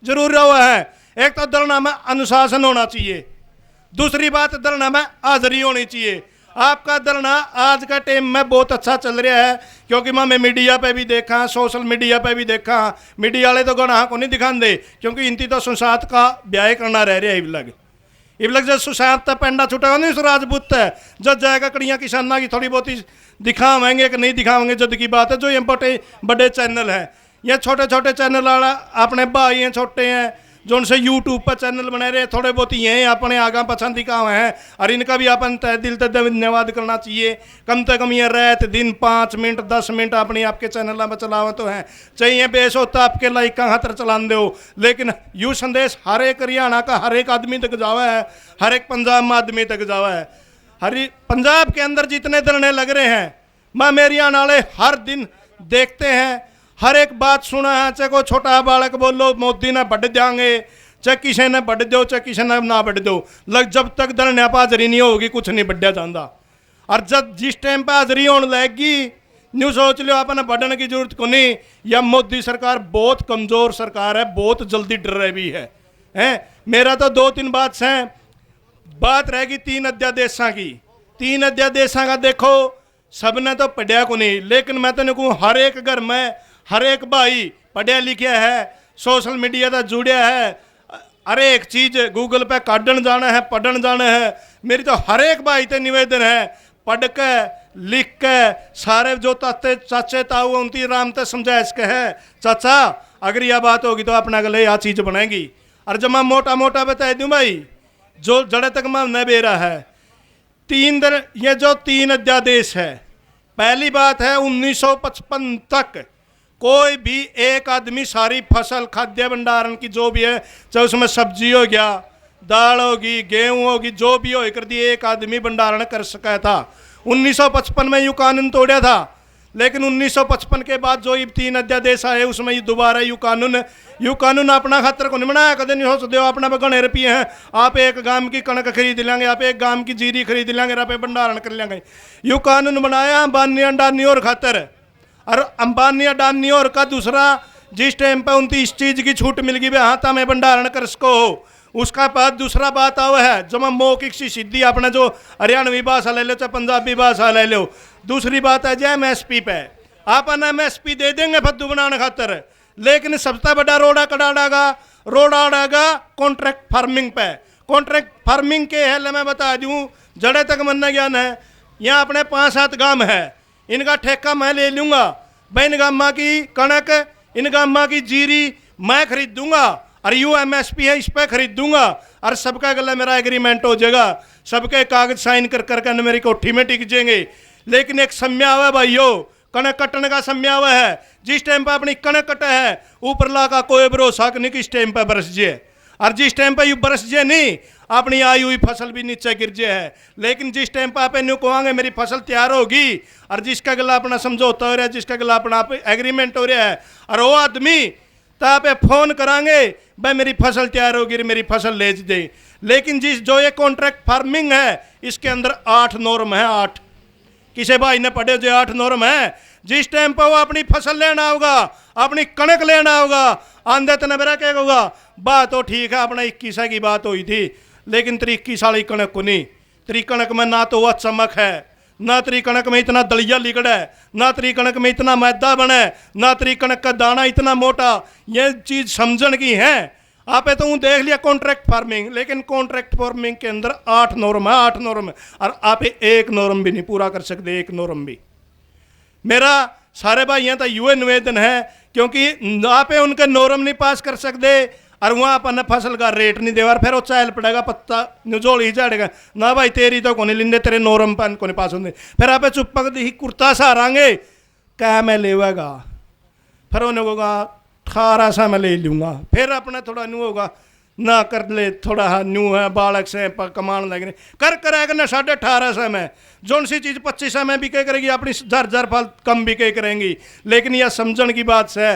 जरूर हुआ है। एक तो धरना में अनुशासन होना चाहिए, दूसरी बात धरना में हाजिरी होनी चाहिए। आपका धरना आज का टाइम में बहुत अच्छा चल रहा है, क्योंकि मैं मीडिया पे भी देखा, सोशल मीडिया पे भी देखा। मीडिया वाले तो गणा को नहीं दिखाते, क्योंकि इनती तो सुशांत का ब्याह करना रह रहा है। इबलग जब सुशांत तक पेंडा छुटेगा नहीं, उस राजपूत है जब जाएगा कड़ियाँ किसाना की थोड़ी बहुत ही दिखावेंगे कि नहीं दिखावेंगे जद की बात है। जो ये बड़े चैनल हैं, ये छोटे छोटे चैनल वाला अपने भाई हैं, छोटे हैं, जो उनसे यूट्यूब पर चैनल बना रहे, थोड़े बहुत ही हैं अपने आगा पसंद दिखाए हैं। और इनका भी अपन तय दिल से धन्यवाद करना चाहिए। कम से कम ये रात दिन 5 मिनट 10 मिनट अपने आपके चैनल में चलावे तो हैं, चाहिए बेस होता आपके लाइक का खातर चलान दो। लेकिन यू संदेश हर एक हरियाणा का हर एक आदमी तक जावा है, हर एक पंजाब में आदमी तक जावा है। पंजाब के अंदर जितने धरने लग रहे हैं, मैं मेरी आने वाले हर दिन देखते हैं, हर एक बात सुना है। चाहे कोई छोटा बालक बोलो मोदी ने बढ़ जाएंगे, चाहे किसी ने बढ़ दो, चाहे किसी ने ना बढ़ दो, जब तक धरने पर हाजरी नहीं होगी कुछ नहीं बढ़िया जाता। और जब जिस टाइम पर हाजरी होने लगेगी, न्यू सोच लो अपने बढ़ने की जरूरत को नहीं। या मोदी सरकार बहुत कमज़ोर सरकार है, बहुत जल्दी डर रही भी है। मेरा तो 2-3 बात हैं। बात रहेगी 3 अध्यादेशों की। 3 अध्यादेशों का देखो, सबने तो पढ़िया को नहीं, लेकिन मैं तो नहीं कहूँ हर एक घर में हर एक भाई पढ़िया लिखा है, सोशल मीडिया से जुड़िया है, हर एक चीज़ गूगल पे काढ़न जाना है, पढ़न जाना है। मेरी तो हर एक भाई से निवेदन है, पढ़ के लिख के सारे जो ताते चाचे ताऊ उनकी राम तक समझा इसके है, चाचा अगर यह बात होगी तो अपना गले यह चीज़ बनेगी। और जब मैं मोटा मोटा बता दूँ भाई, जो जड़े तक मैं न बेरा है, ये जो 3 अध्यादेश है, पहली बात है 1955 तक कोई भी एक आदमी सारी फसल खाद्य भंडारण की जो भी है, चाहे उसमें सब्जी हो गया, दाल होगी, गेहूं होगी, जो भी हो कर दिए, एक आदमी भंडारण कर सका था। 1955 में यू कानून तोड़ा था, लेकिन 1955 के बाद जो ये 3 अध्यादेश आए उसमें ये दोबारा यू कानून अपना खातर को नहीं बनाया। कदे नहीं हो सकते हो अपना गणे रुपये हैं, आप एक गांव की कणक खरीद लेंगे, आप एक गांव की जीरी खरीद लेंगे, आप भंडारण कर लेंगे। यू कानून बनाया अंबानी अडानी और खातर, और अंबानी अडानी और का दूसरा जिस टाइम पर उनकी इस चीज़ की छूट मिल गई हाँ तो मैं भंडारण कर सको। उसका बाद दूसरा बात आवा है, जब हम मौखिक सी सिद्धि अपने जो हरियाणवी भाषा ले लो चाहे पंजाबी भाषा ले लो। दूसरी बात है जो MSP पे आप MSP दे देंगे फद्दू बनाने खातर, लेकिन सबसे बड़ा रोड आड़ेगा कॉन्ट्रैक्ट फार्मिंग पे। कॉन्ट्रैक्ट फार्मिंग के है मैं बता दूँ, जड़े तक मन ज्ञान है, यहाँ अपने 5-7 गांव है, इनका ठेका मैं ले लूँगा। भाई इन गामा की कणक, इन गामा की जीरी मैं खरीद दूंगा, और यू MSP है इस पर खरीद दूंगा, और सबका गला मेरा एग्रीमेंट हो जाएगा, सबके कागज साइन कर करके मेरी कोठी में टिक जाएंगे। लेकिन एक समय आवा है भाइयों, कणक कटने का समय आवा है, जिस टाइम पर अपनी कणक कटे है ऊपर ला का कोई भरोसा नहीं किस टाइम पर बरस जाए, और जिस टाइम पर यू बरस जाए नहीं अपनी आई हुई फसल भी नीचे गिर जाए है। लेकिन जिस टाइम पर आप न्यू कहोगे मेरी फसल तैयार होगी, और जिसका गला अपना समझौता हो रहा है, जिसका गला अपना एग्रीमेंट हो रहा है, और वो आदमी तो आप फोन करांगे भाई मेरी फसल तैयार होगी, मेरी फसल ले दे। लेकिन जिस जो ये कॉन्ट्रैक्ट फार्मिंग है इसके अंदर 8 नॉर्म है। 8 किसी भाई ने पढ़े जो 8 नॉर्म है। जिस टाइम पर वो अपनी फसल लेना होगा, अपनी कणक लेना होगा, आंधे तो नबरा क्या होगा, बात तो ठीक है अपना 21 की बात हुई थी, लेकिन 21 वाली कणक को नहीं। तेरी कणक में ना तो वह चमक है, ना तेरी कणक में इतना दलिया लिकड़ है, ना तेरी कणक में इतना मैदा बने, ना तेरी कणक का दाना इतना मोटा। ये चीज़ समझण की है। आपे तो देख लिया कॉन्ट्रैक्ट फार्मिंग, लेकिन कॉन्ट्रैक्ट फार्मिंग के अंदर 8 नॉर्म है। 8 नॉर्म है और आप एक नॉर्म भी नहीं पूरा कर सकते, एक नॉर्म भी। मेरा सारे भाइयों का युवा निवेदन है, क्योंकि आप उनके नॉर्म नहीं पास कर सकते और वहाँ अपन फसल का रेट नहीं देगा, फिर वो चायल पड़ेगा, पत्ता निजोड़ ही झाड़ेगा ना भाई, तेरी तो कोने लिंदे, तेरे नॉर्म पर कोने पास होंगे। फिर आप चुपक ही कुर्ता सहारांगे क्या मैं लेवागा, फिर उन्हें होगा 1800 में ले लूँगा, फिर अपना थोड़ा न्यू होगा ना कर ले, थोड़ा हाँ न्यू है बालक से कमान लग रहे कर करेगा ना 1850 में। जोन सी चीज़ 2500 में बिके करेगी अपनी 1000 फल कम बिके करेंगी। लेकिन यह समझण की बात से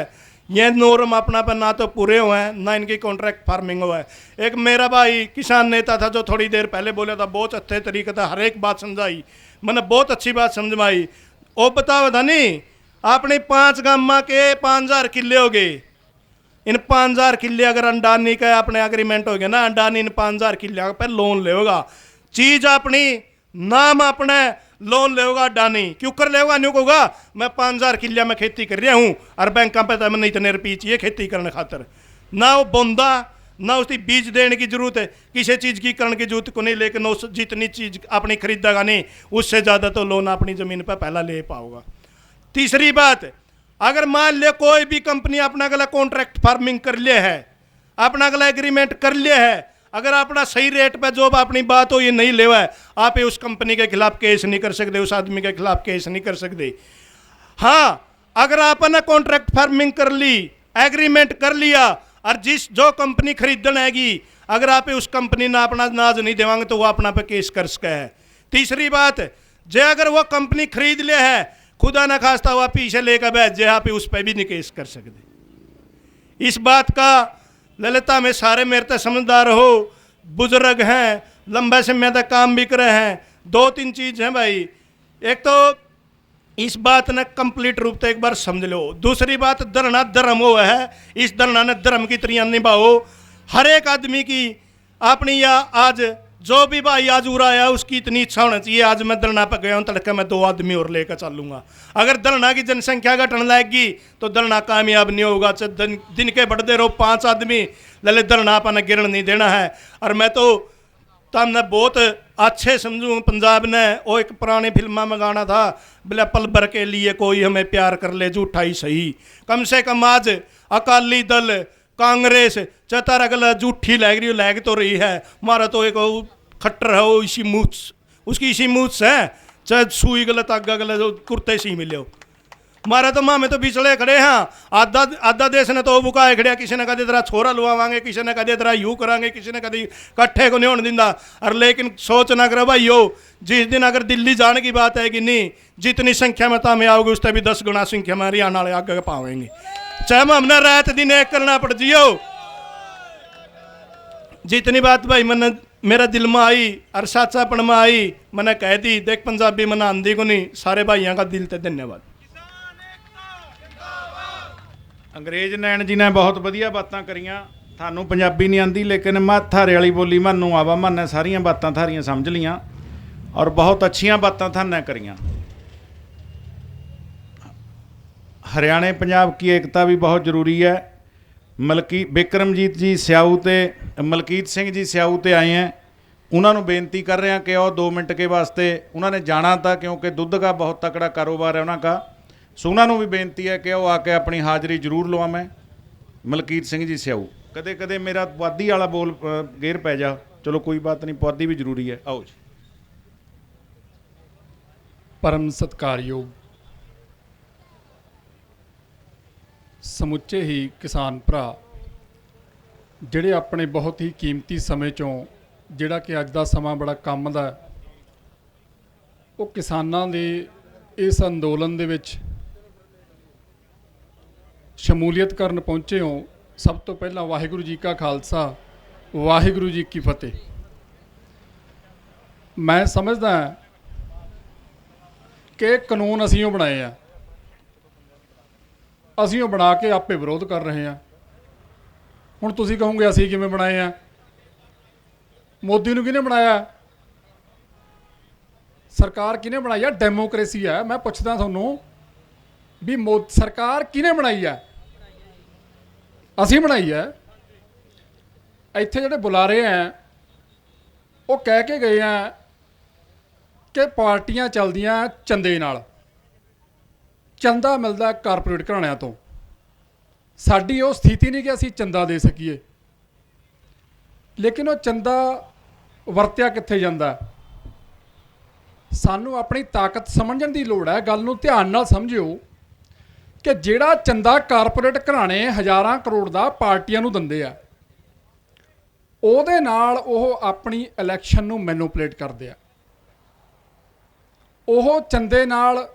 ये नॉर्म अपना पर ना तो पूरे हुए हैं ना इनकी कॉन्ट्रैक्ट फार्मिंग हुआ है। एक मेरा भाई किसान नेता था जो थोड़ी देर पहले बोला था, बहुत अच्छे तरीके से हर एक बात समझाई, मैंने बहुत अच्छी बात समझवाई। वो बताओ था नहीं अपने 5 गामा के 5000 किले हो गए। इन 5000 किले अगर अंडानी का अपने एग्रीमेंट हो गया ना, अंडानी इन 5000 किले पर लोन लेगा, चीज अपनी नाम अपने लोन लेगा अडानी। क्यों कर लेगा? न्यू होगा मैं 5000 किले में खेती कर रहा हूँ और बैंक पे तो मैंने इतने रुपये चाहिए खेती करने खातर। ना वो बोंदा ना उसकी बीज देने की जरूरत है, किसी चीज़ की करने की जरूरत को नहीं, लेकिन उस जितनी चीज़ अपनी खरीदेगा नहीं उससे ज़्यादा तो लोन अपनी ज़मीन पर पहला ले पाओगा। तीसरी बात, अगर मान ले कोई भी कंपनी अपना गला कॉन्ट्रैक्ट फार्मिंग कर लिया है, अपना गला एग्रीमेंट कर लिया है, अगर अपना सही रेट पे जो अपनी बात हो ये नहीं लेवा है, आप उस कंपनी के खिलाफ केस नहीं कर सकते, उस आदमी के खिलाफ केस नहीं कर सकते। हाँ, अगर आपने कॉन्ट्रैक्ट फार्मिंग कर ली, एग्रीमेंट कर लिया और जिस जो कंपनी खरीदन आएगी अगर आप उस कंपनी ने अपना नाज नहीं देवांगे तो वो अपना पे केस कर सके है। तीसरी बात, जे अगर वो कंपनी खरीद ले है, खुदा ना खास्ता हुआ पीछे लेकर बैठ जाए, आप उस पर भी नहीं केस कर सकते। इस बात का ललिता में सारे मेरे तक समझदार हो, बुजुर्ग हैं, लंबे समय तक काम भी करे हैं। 2-3 चीज़ हैं भाई, एक तो इस बात ने कंप्लीट रूप से एक बार समझ लो। दूसरी बात, धरना धर्म हो है, इस धरना ने धर्म की तरियां निभाओ। हर एक आदमी की अपनी या आज जो भी भाई आज उड़ा आया उसकी इतनी इच्छा होना चाहिए, आज मैं धरना पर गया हूँ तड़के मैं 2 आदमी और लेकर चलूंगा। अगर धरना की जनसंख्या घटने लगेगी तो धरना कामयाब नहीं होगा। दिन के बढ़ते रहो 5 आदमी ललित धरना पर गिरन नहीं देना है। और मैं तो तमने बहुत अच्छे समझूँ, पंजाब ने वो एक पुरानी फिल्मा में गाना था, बोले पल भर के लिए कोई हमें प्यार कर ले झूठा ही सही। कम से कम आज अकाली दल, कांग्रेस चतर अगला झूठी लैग तो रही है, मारा तो एक खट्टर है वो इसी मुँह, उसकी इसी मुँह से चाहे सुई गलत आगा गलत कुर्ते सी मिले हो, मारा तो माँ में तो बिचड़े खड़े हैं। आधा देश ने तो बुकाए खड़े, किसी ने कदे तेरा छोरा लुआवांगे, किसी ने कदे तेरा यूँ करांगे, किसी ने कभी कट्ठे को नहीं होने दिंदा। और लेकिन सोच ना करो भाई हो, जिस दिन अगर दिल्ली जाने की बात है कि नहीं, जितनी संख्या में तामें आओगे उससे भी 10 गुना संख्या में हरियाणा वाले आगे पावेंगे, चाहे हमने रात दिन एक करना पड़ जियो। जितनी बात भाई मैंने मेरा दिल में आई और साचापन में आई, मैंने कह दी। देख पंजाबी मैंने आंधी को नहीं, सारे भाइयों का दिल से धन्यवाद। अंग्रेज नैन जी ने बहुत वधिया बातां करियां, थानू पंजाबी नहीं आंदी लेकिन मैं थारे वाली बोली मानू आवा, माने सारियां बातां थारियां समझ लियां और बहुत अच्छियां बातां थाने करियां। हरियाणे पंजाब की एकता भी बहुत ज़रूरी है। बिक्रमजीत जी स्याऊ ते मलकीत सिंह जी स्याऊ ते आए हैं, उन्होंने बेनती कर रहे हैं कि और 2 मिनट के वास्ते उन्होंने जाना था क्योंकि दुध का बहुत तकड़ा कारोबार है उन्होंने, सो उन्होंने भी बेनती है कि वो आके अपनी हाज़री जरूर लवावें। मलकीत सिंह जी स्याऊ, कदे कदे मेरा पुआधी वाला बोल गेर पै जा, चलो कोई बात नहीं, पुआधी भी जरूरी है। आओ जी। परम सत्कारयोग ਸਮੁੱਚੇ ਹੀ ਕਿਸਾਨ ਭਰਾ ਜਿਹੜੇ ਆਪਣੇ ਬਹੁਤ ਹੀ ਕੀਮਤੀ ਸਮੇਂ ਚੋਂ, ਜਿਹੜਾ ਕਿ ਅੱਜ ਦਾ ਸਮਾਂ ਬੜਾ ਕੰਮ ਦਾ, ਉਹ ਕਿਸਾਨਾਂ ਦੇ ਇਸ ਅੰਦੋਲਨ ਦੇ ਵਿੱਚ ਸ਼ਮੂਲੀਅਤ ਕਰਨ ਪਹੁੰਚੇ ਹੋ। ਸਭ ਤੋਂ ਪਹਿਲਾਂ ਵਾਹਿਗੁਰੂ ਜੀ ਕਾ ਖਾਲਸਾ, ਵਾਹਿਗੁਰੂ ਜੀ ਕੀ ਫਤਿਹ। ਮੈਂ ਸਮਝਦਾ ਕਿ ਕਾਨੂੰਨ ਅਸੀਂ ਉਹ ਬਣਾਏ ਆ, ਅਸੀਂ ਉਹ ਬਣਾ ਕੇ ਆਪੇ ਵਿਰੋਧ ਕਰ ਰਹੇ ਹਾਂ। ਹੁਣ ਤੁਸੀਂ ਕਹੋਗੇ ਅਸੀਂ ਕਿਵੇਂ ਬਣਾਏ ਆ? ਮੋਦੀ ਨੂੰ ਕਿਹਨੇ ਬਣਾਇਆ? ਸਰਕਾਰ ਕਿਹਨੇ ਬਣਾਈ ਆ? ਡੈਮੋਕ੍ਰੇਸੀ ਹੈ। ਮੈਂ ਪੁੱਛਦਾ ਤੁਹਾਨੂੰ ਵੀ ਸਰਕਾਰ ਕਿਹਨੇ ਬਣਾਈ ਹੈ? ਅਸੀਂ ਬਣਾਈ ਹੈ। ਇੱਥੇ ਜਿਹੜੇ ਬੁਲਾਰੇ ਆ ਉਹ ਕਹਿ ਕੇ ਗਏ ਆ ਕਿ ਪਾਰਟੀਆਂ ਚੱਲਦੀਆਂ ਚੰਦੇ ਨਾਲ, ਚੰਦਾ ਮਿਲਦਾ ਕਾਰਪੋਰੇਟ ਘਰਾਣਿਆਂ ਤੋਂ। ਸਾਡੀ ਉਹ ਸਥਿਤੀ ਨਹੀਂ ਕਿ ਅਸੀਂ ਚੰਦਾ ਦੇ ਸਕੀਏ, ਲੇਕਿਨ ਉਹ ਚੰਦਾ ਵਰਤਿਆ ਕਿੱਥੇ ਜਾਂਦਾ? ਸਾਨੂੰ ਆਪਣੀ ਤਾਕਤ ਸਮਝਣ ਦੀ ਲੋੜ ਹੈ। ਗੱਲ ਨੂੰ ਧਿਆਨ ਨਾਲ ਸਮਝਿਓ ਕਿ ਜਿਹੜਾ ਚੰਦਾ ਕਾਰਪੋਰੇਟ ਘਰਾਣੇ ਹਜ਼ਾਰਾਂ ਕਰੋੜ ਦਾ ਪਾਰਟੀਆਂ ਨੂੰ ਦਿੰਦੇ ਆ, ਉਹਦੇ ਨਾਲ ਉਹ ਆਪਣੀ ਇਲੈਕਸ਼ਨ ਨੂੰ ਮੈਨੂਪਲੇਟ ਕਰਦੇ ਆ। ਉਹ ਚੰਦੇ ਨਾਲ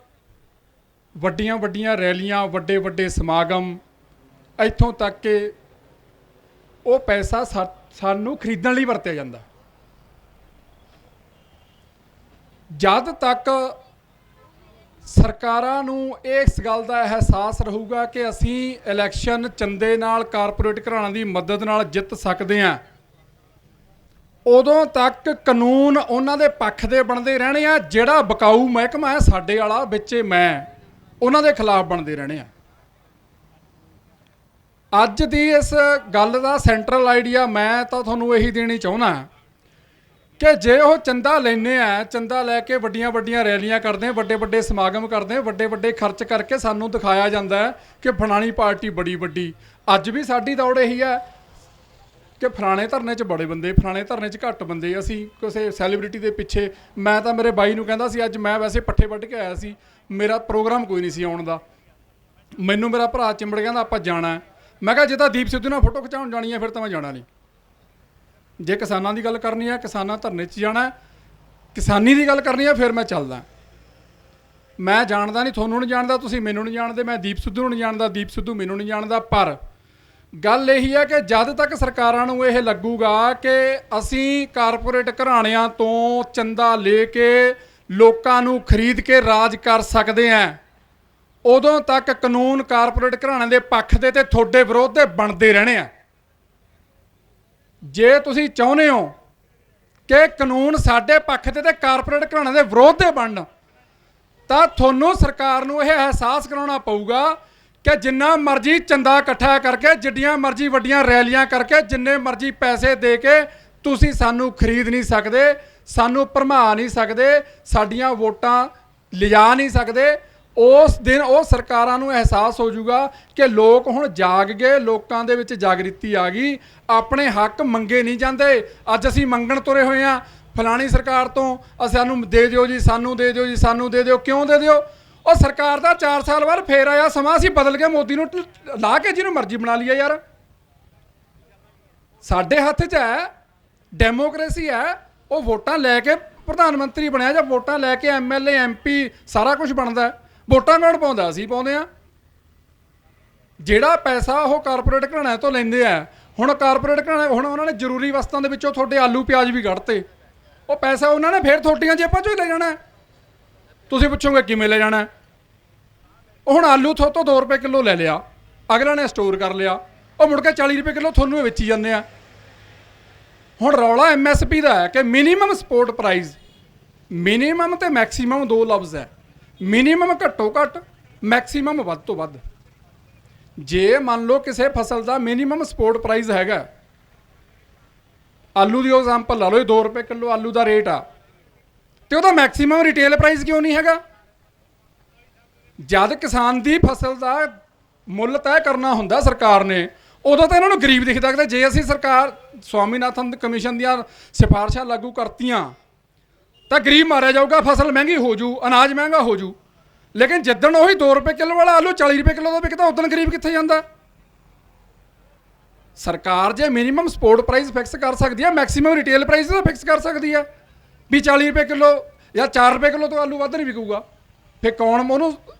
ਵੱਡੀਆਂ ਵੱਡੀਆਂ ਰੈਲੀਆਂ, ਵੱਡੇ ਵੱਡੇ ਸਮਾਗਮ, ਇੱਥੋਂ ਤੱਕ ਕਿ ਉਹ ਪੈਸਾ ਸਾਨੂੰ ਖਰੀਦਣ ਲਈ ਵਰਤਿਆ ਜਾਂਦਾ। ਜਦ ਤੱਕ ਸਰਕਾਰਾਂ ਨੂੰ ਇਸ ਗੱਲ ਦਾ ਅਹਿਸਾਸ ਰਹੂਗਾ ਕਿ ਅਸੀਂ ਇਲੈਕਸ਼ਨ ਚੰਦੇ ਨਾਲ, ਕਾਰਪੋਰੇਟ ਘਰਾਣਿਆਂ ਦੀ ਮਦਦ ਨਾਲ ਜਿੱਤ ਸਕਦੇ ਹਾਂ, ਉਦੋਂ ਤੱਕ ਕਾਨੂੰਨ ਉਹਨਾਂ ਦੇ ਪੱਖ ਦੇ ਬਣਦੇ ਰਹਿਣੇ ਆ। ਜਿਹੜਾ ਬਕਾਊ ਮਹਿਕਮਾ ਹੈ ਸਾਡੇ ਵਾਲਾ ਵਿੱਚੇ ਮੈਂ, ਉਹਨਾਂ ਦੇ ਖਿਲਾਫ ਬਣਦੇ ਰਹਿਣੇ ਆ। ਅੱਜ ਦੀ ਇਸ ਗੱਲ ਦਾ ਸੈਂਟਰਲ ਆਈਡੀਆ ਮੈਂ ਤਾਂ ਤੁਹਾਨੂੰ ਇਹੀ ਦੇਣੀ ਚਾਹੁੰਦਾ ਕਿ ਜੇ ਉਹ ਚੰਦਾ ਲੈਂਦੇ ਆ, ਚੰਦਾ ਲੈ ਕੇ ਵੱਡੀਆਂ ਵੱਡੀਆਂ ਰੈਲੀਆਂ ਕਰਦੇ, ਵੱਡੇ ਵੱਡੇ ਸਮਾਗਮ ਕਰਦੇ, ਵੱਡੇ ਵੱਡੇ ਖਰਚ ਕਰਕੇ ਸਾਨੂੰ ਦਿਖਾਇਆ ਜਾਂਦਾ ਕਿ ਫਲਾਣੀ ਪਾਰਟੀ ਬੜੀ ਵੱਡੀ। ਅੱਜ ਵੀ ਸਾਡੀ ਦੌੜ ਇਹੀ ਹੈ ਕਿ ਫਲਾਣੇ ਧਰਨੇ 'ਚ ਬੜੇ ਬੰਦੇ, ਫਲਾਣੇ ਧਰਨੇ 'ਚ ਘੱਟ ਬੰਦੇ। ਅਸੀਂ ਕਿਸੇ ਸੈਲੀਬ੍ਰਿਟੀ ਦੇ ਪਿੱਛੇ, ਮੈਂ ਤਾਂ ਮੇਰੇ ਬਾਈ ਨੂੰ ਕਹਿੰਦਾ ਸੀ, ਅੱਜ ਮੈਂ ਵੈਸੇ ਪੱਠੇ ਵੱਢ ਕੇ ਆਇਆ ਸੀ, ਮੇਰਾ ਪ੍ਰੋਗਰਾਮ ਕੋਈ ਨਹੀਂ ਸੀ ਆਉਣ ਦਾ। ਮੈਨੂੰ ਮੇਰਾ ਭਰਾ ਚਿੰਬੜ ਕਹਿੰਦਾ ਆਪਾਂ ਜਾਣਾ। ਮੈਂ ਕਿਹਾ ਜੇ ਤਾਂ ਦੀਪ ਸਿੱਧੂ ਨਾਲ ਫੋਟੋ ਖਿਚਾਉਣ ਜਾਣੀ ਹੈ ਫਿਰ ਤਾਂ ਮੈਂ ਜਾਣਾ ਨਹੀਂ। ਜੇ ਕਿਸਾਨਾਂ ਦੀ ਗੱਲ ਕਰਨੀ ਹੈ, ਕਿਸਾਨਾਂ ਧਰਨੇ 'ਚ ਜਾਣਾ, ਕਿਸਾਨੀ ਦੀ ਗੱਲ ਕਰਨੀ ਹੈ, ਫਿਰ ਮੈਂ ਚੱਲਦਾ। ਮੈਂ ਜਾਣਦਾ ਨਹੀਂ, ਤੁਹਾਨੂੰ ਨਹੀਂ ਜਾਣਦਾ, ਤੁਸੀਂ ਮੈਨੂੰ ਨਹੀਂ ਜਾਣਦੇ, ਮੈਂ ਦੀਪ ਸਿੱਧੂ ਨੂੰ ਨਹੀਂ ਜਾਣਦਾ, ਦੀਪ ਸਿੱਧੂ ਮੈਨੂੰ ਨਹੀਂ ਜਾਣਦਾ। ਪਰ ਗੱਲ ਇਹੀ ਹੈ ਕਿ ਜਦ ਤੱਕ ਸਰਕਾਰਾਂ ਨੂੰ ਇਹ ਲੱਗੂਗਾ ਕਿ ਅਸੀਂ ਕਾਰਪੋਰੇਟ ਘਰਾਣਿਆਂ ਤੋਂ ਚੰਦਾ ਲੈ ਕੇ ਲੋਕਾਂ ਨੂੰ ਖਰੀਦ ਕੇ ਰਾਜ ਕਰ ਸਕਦੇ ਹਾਂ, ਉਦੋਂ ਤੱਕ ਕਾਨੂੰਨ ਕਾਰਪੋਰੇਟ ਘਰਾਣਿਆਂ ਦੇ ਪੱਖ ਦੇ ਤੇ ਤੁਹਾਡੇ ਵਿਰੋਧ ਦੇ ਬਣਦੇ ਰਹਿਣੇ ਆ। ਜੇ ਤੁਸੀਂ ਚਾਹੁੰਦੇ ਹੋ ਕਿ ਕਾਨੂੰਨ ਸਾਡੇ ਪੱਖ ਦੇ ਤੇ ਕਾਰਪੋਰੇਟ ਘਰਾਣਿਆਂ ਦੇ ਵਿਰੋਧ ਦੇ ਬਣਨ, ਤਾਂ ਤੁਹਾਨੂੰ ਸਰਕਾਰ ਨੂੰ ਇਹ ਅਹਿਸਾਸ ਕਰਾਉਣਾ ਪਊਗਾ ਕਿ ਜਿੰਨਾ ਮਰਜ਼ੀ ਚੰਦਾ ਇਕੱਠਾ ਕਰਕੇ, ਜਿੱਡੀਆਂ ਮਰਜ਼ੀ ਵੱਡੀਆਂ ਰੈਲੀਆਂ ਕਰਕੇ, ਜਿੰਨੇ ਮਰਜ਼ੀ ਪੈਸੇ ਦੇ ਕੇ ਤੁਸੀਂ ਸਾਨੂੰ ਖਰੀਦ ਨਹੀਂ ਸਕਦੇ, ਸਾਨੂੰ ਭਰਮਾ ਨਹੀਂ ਸਕਦੇ, ਸਾਡੀਆਂ ਵੋਟਾਂ ਲਿਜਾ ਨਹੀਂ ਸਕਦੇ। ਉਸ ਦਿਨ ਉਹ ਸਰਕਾਰਾਂ ਨੂੰ ਅਹਿਸਾਸ ਹੋ ਜਾਊਗਾ ਕਿ ਲੋਕ ਹੁਣ ਜਾਗ ਗਏ, ਲੋਕਾਂ ਦੇ ਵਿੱਚ ਜਾਗ੍ਰਿਤੀ ਆ ਗਈ, ਆਪਣੇ ਹੱਕ ਮੰਗੇ ਨਹੀਂ ਜਾਂਦੇ। ਅੱਜ ਅਸੀਂ ਮੰਗਣ ਤੁਰੇ ਹੋਏ ਹਾਂ ਫਲਾਣੀ ਸਰਕਾਰ ਤੋਂ, ਸਾਨੂੰ ਦੇ ਦਿਓ ਜੀ, ਸਾਨੂੰ ਦੇ ਦਿਓ ਜੀ, ਸਾਨੂੰ ਦੇ ਦਿਓ। ਕਿਉਂ ਦੇ ਦਿਓ? ਉਹ ਸਰਕਾਰ ਦਾ 4 ਸਾਲ ਬਾਅਦ ਫੇਰ ਆਇਆ ਸਮਾਂ, ਅਸੀਂ ਬਦਲ ਕੇ ਮੋਦੀ ਨੂੰ ਲਾ ਕੇ ਜਿਹਨੂੰ ਮਰਜ਼ੀ ਬਣਾ ਲਈਏ। ਯਾਰ ਸਾਡੇ ਹੱਥ 'ਚ ਹੈ, ਡੈਮੋਕ੍ਰੇਸੀ ਹੈ। ਉਹ ਵੋਟਾਂ ਲੈ ਕੇ ਪ੍ਰਧਾਨ ਮੰਤਰੀ ਬਣਿਆ ਜਾਂ ਵੋਟਾਂ ਲੈ ਕੇ MLA MP ਸਾਰਾ ਕੁਝ ਬਣਦਾ। ਵੋਟਾਂ ਕੌਣ ਪਾਉਂਦਾ? ਅਸੀਂ ਪਾਉਂਦੇ ਆ। ਜਿਹੜਾ ਪੈਸਾ ਉਹ ਕਾਰਪੋਰੇਟ ਘਰਾਣਿਆਂ ਤੋਂ ਲੈਂਦੇ ਆ, ਹੁਣ ਕਾਰਪੋਰੇਟ ਘਰਾਣੇ ਹੁਣ ਉਹਨਾਂ ਨੇ ਜ਼ਰੂਰੀ ਵਸਤਾਂ ਦੇ ਵਿੱਚੋਂ ਤੁਹਾਡੇ ਆਲੂ ਪਿਆਜ਼ ਵੀ ਕੱਢਤੇ। ਉਹ ਪੈਸਾ ਉਹਨਾਂ ਨੇ ਫੇਰ ਤੁਹਾਡੀਆਂ ਜੇਬਾਂ 'ਚੋਂ ਹੀ ਲੈ ਜਾਣਾ। ਤੁਸੀਂ ਪੁੱਛੋਗੇ ਕਿਵੇਂ ਲੈ ਜਾਣਾ? ਉਹ ਹੁਣ ਆਲੂ ਤੋਂ 2 ਰੁਪਏ ਕਿਲੋ ਲੈ ਲਿਆ, ਅਗਲਾ ਨੇ ਸਟੋਰ ਕਰ ਲਿਆ, ਉਹ ਮੁੜ ਕੇ 40 ਰੁਪਏ ਕਿਲੋ ਤੁਹਾਨੂੰ ਵੇਚੀ ਜਾਂਦੇ ਆ। ਹੁਣ ਰੌਲਾ MSP ਦਾ ਹੈ ਕਿ ਮਿਨੀਮਮ ਸਪੋਰਟ ਪ੍ਰਾਈਸ, ਮਿਨੀਮਮ ਤੇ ਮੈਕਸੀਮਮ 2 ਲਫ਼ਜ਼ ਹੈ। ਮਿਨੀਮਮ ਘੱਟੋ ਘੱਟ, ਮੈਕਸੀਮਮ ਵੱਧ ਤੋਂ ਵੱਧ। ਜੇ ਮੰਨ ਲਓ ਕਿਸੇ ਫਸਲ ਦਾ ਮਿਨੀਮਮ ਸਪੋਰਟ ਪ੍ਰਾਈਸ ਹੈਗਾ, ਆਲੂ ਦੀ ਐਗਜ਼ਾਮਪਲ ਲਾ ਲਓ, 2 ਰੁਪਏ ਕਿਲੋ ਆਲੂ ਦਾ ਰੇਟ ਆ, ਤੇ ਉਹਦਾ ਮੈਕਸੀਮਮ ਰਿਟੇਲ ਪ੍ਰਾਈਸ ਕਿਉਂ ਨਹੀਂ ਹੈਗਾ? ਜਦ ਕਿਸਾਨ ਦੀ ਫਸਲ ਦਾ ਮੁੱਲ ਤੈਅ ਕਰਨਾ ਹੁੰਦਾ ਸਰਕਾਰ ਨੇ, ਉਦੋਂ ਤਾਂ ਇਹਨਾਂ ਨੂੰ ਗਰੀਬ ਦਿਖਦਾ ਕਿ ਜੇ ਅਸੀਂ ਸਰਕਾਰ ਸਵਾਮੀਨਾਥਨ ਕਮਿਸ਼ਨ ਦੀਆਂ ਸਿਫਾਰਸ਼ਾਂ ਲਾਗੂ ਕਰਤੀਆਂ ਤਾਂ ਗਰੀਬ ਮਾਰਿਆ ਜਾਊਗਾ, ਫਸਲ ਮਹਿੰਗੀ ਹੋ ਜੂ, ਅਨਾਜ ਮਹਿੰਗਾ ਹੋ ਜੂ। ਲੇਕਿਨ ਜਿੱਦਣ ਉਹੀ 2 ਰੁਪਏ ਕਿਲੋ ਵਾਲਾ ਆਲੂ 40 ਰੁਪਏ ਕਿਲੋ ਦਾ ਵਿਕਦਾ, ਉਦੋਂ ਗਰੀਬ ਕਿੱਥੇ ਜਾਂਦਾ? ਸਰਕਾਰ ਜੇ ਮਿਨੀਮਮ ਸਪੋਰਟ ਪ੍ਰਾਈਸ ਫਿਕਸ ਕਰ ਸਕਦੀ ਹੈ, ਮੈਕਸੀਮਮ ਰਿਟੇਲ ਪ੍ਰਾਈਸ ਤਾਂ ਫਿਕਸ ਕਰ ਸਕਦੀ ਹੈ ਵੀ 40 ਰੁਪਏ ਕਿਲੋ ਜਾਂ 4 ਰੁਪਏ ਕਿਲੋ ਤੋਂ ਆਲੂ ਵੱਧ ਨਹੀਂ ਵਿਕੂਗਾ। ਫਿਰ ਕੌਣ ਉਹਨੂੰ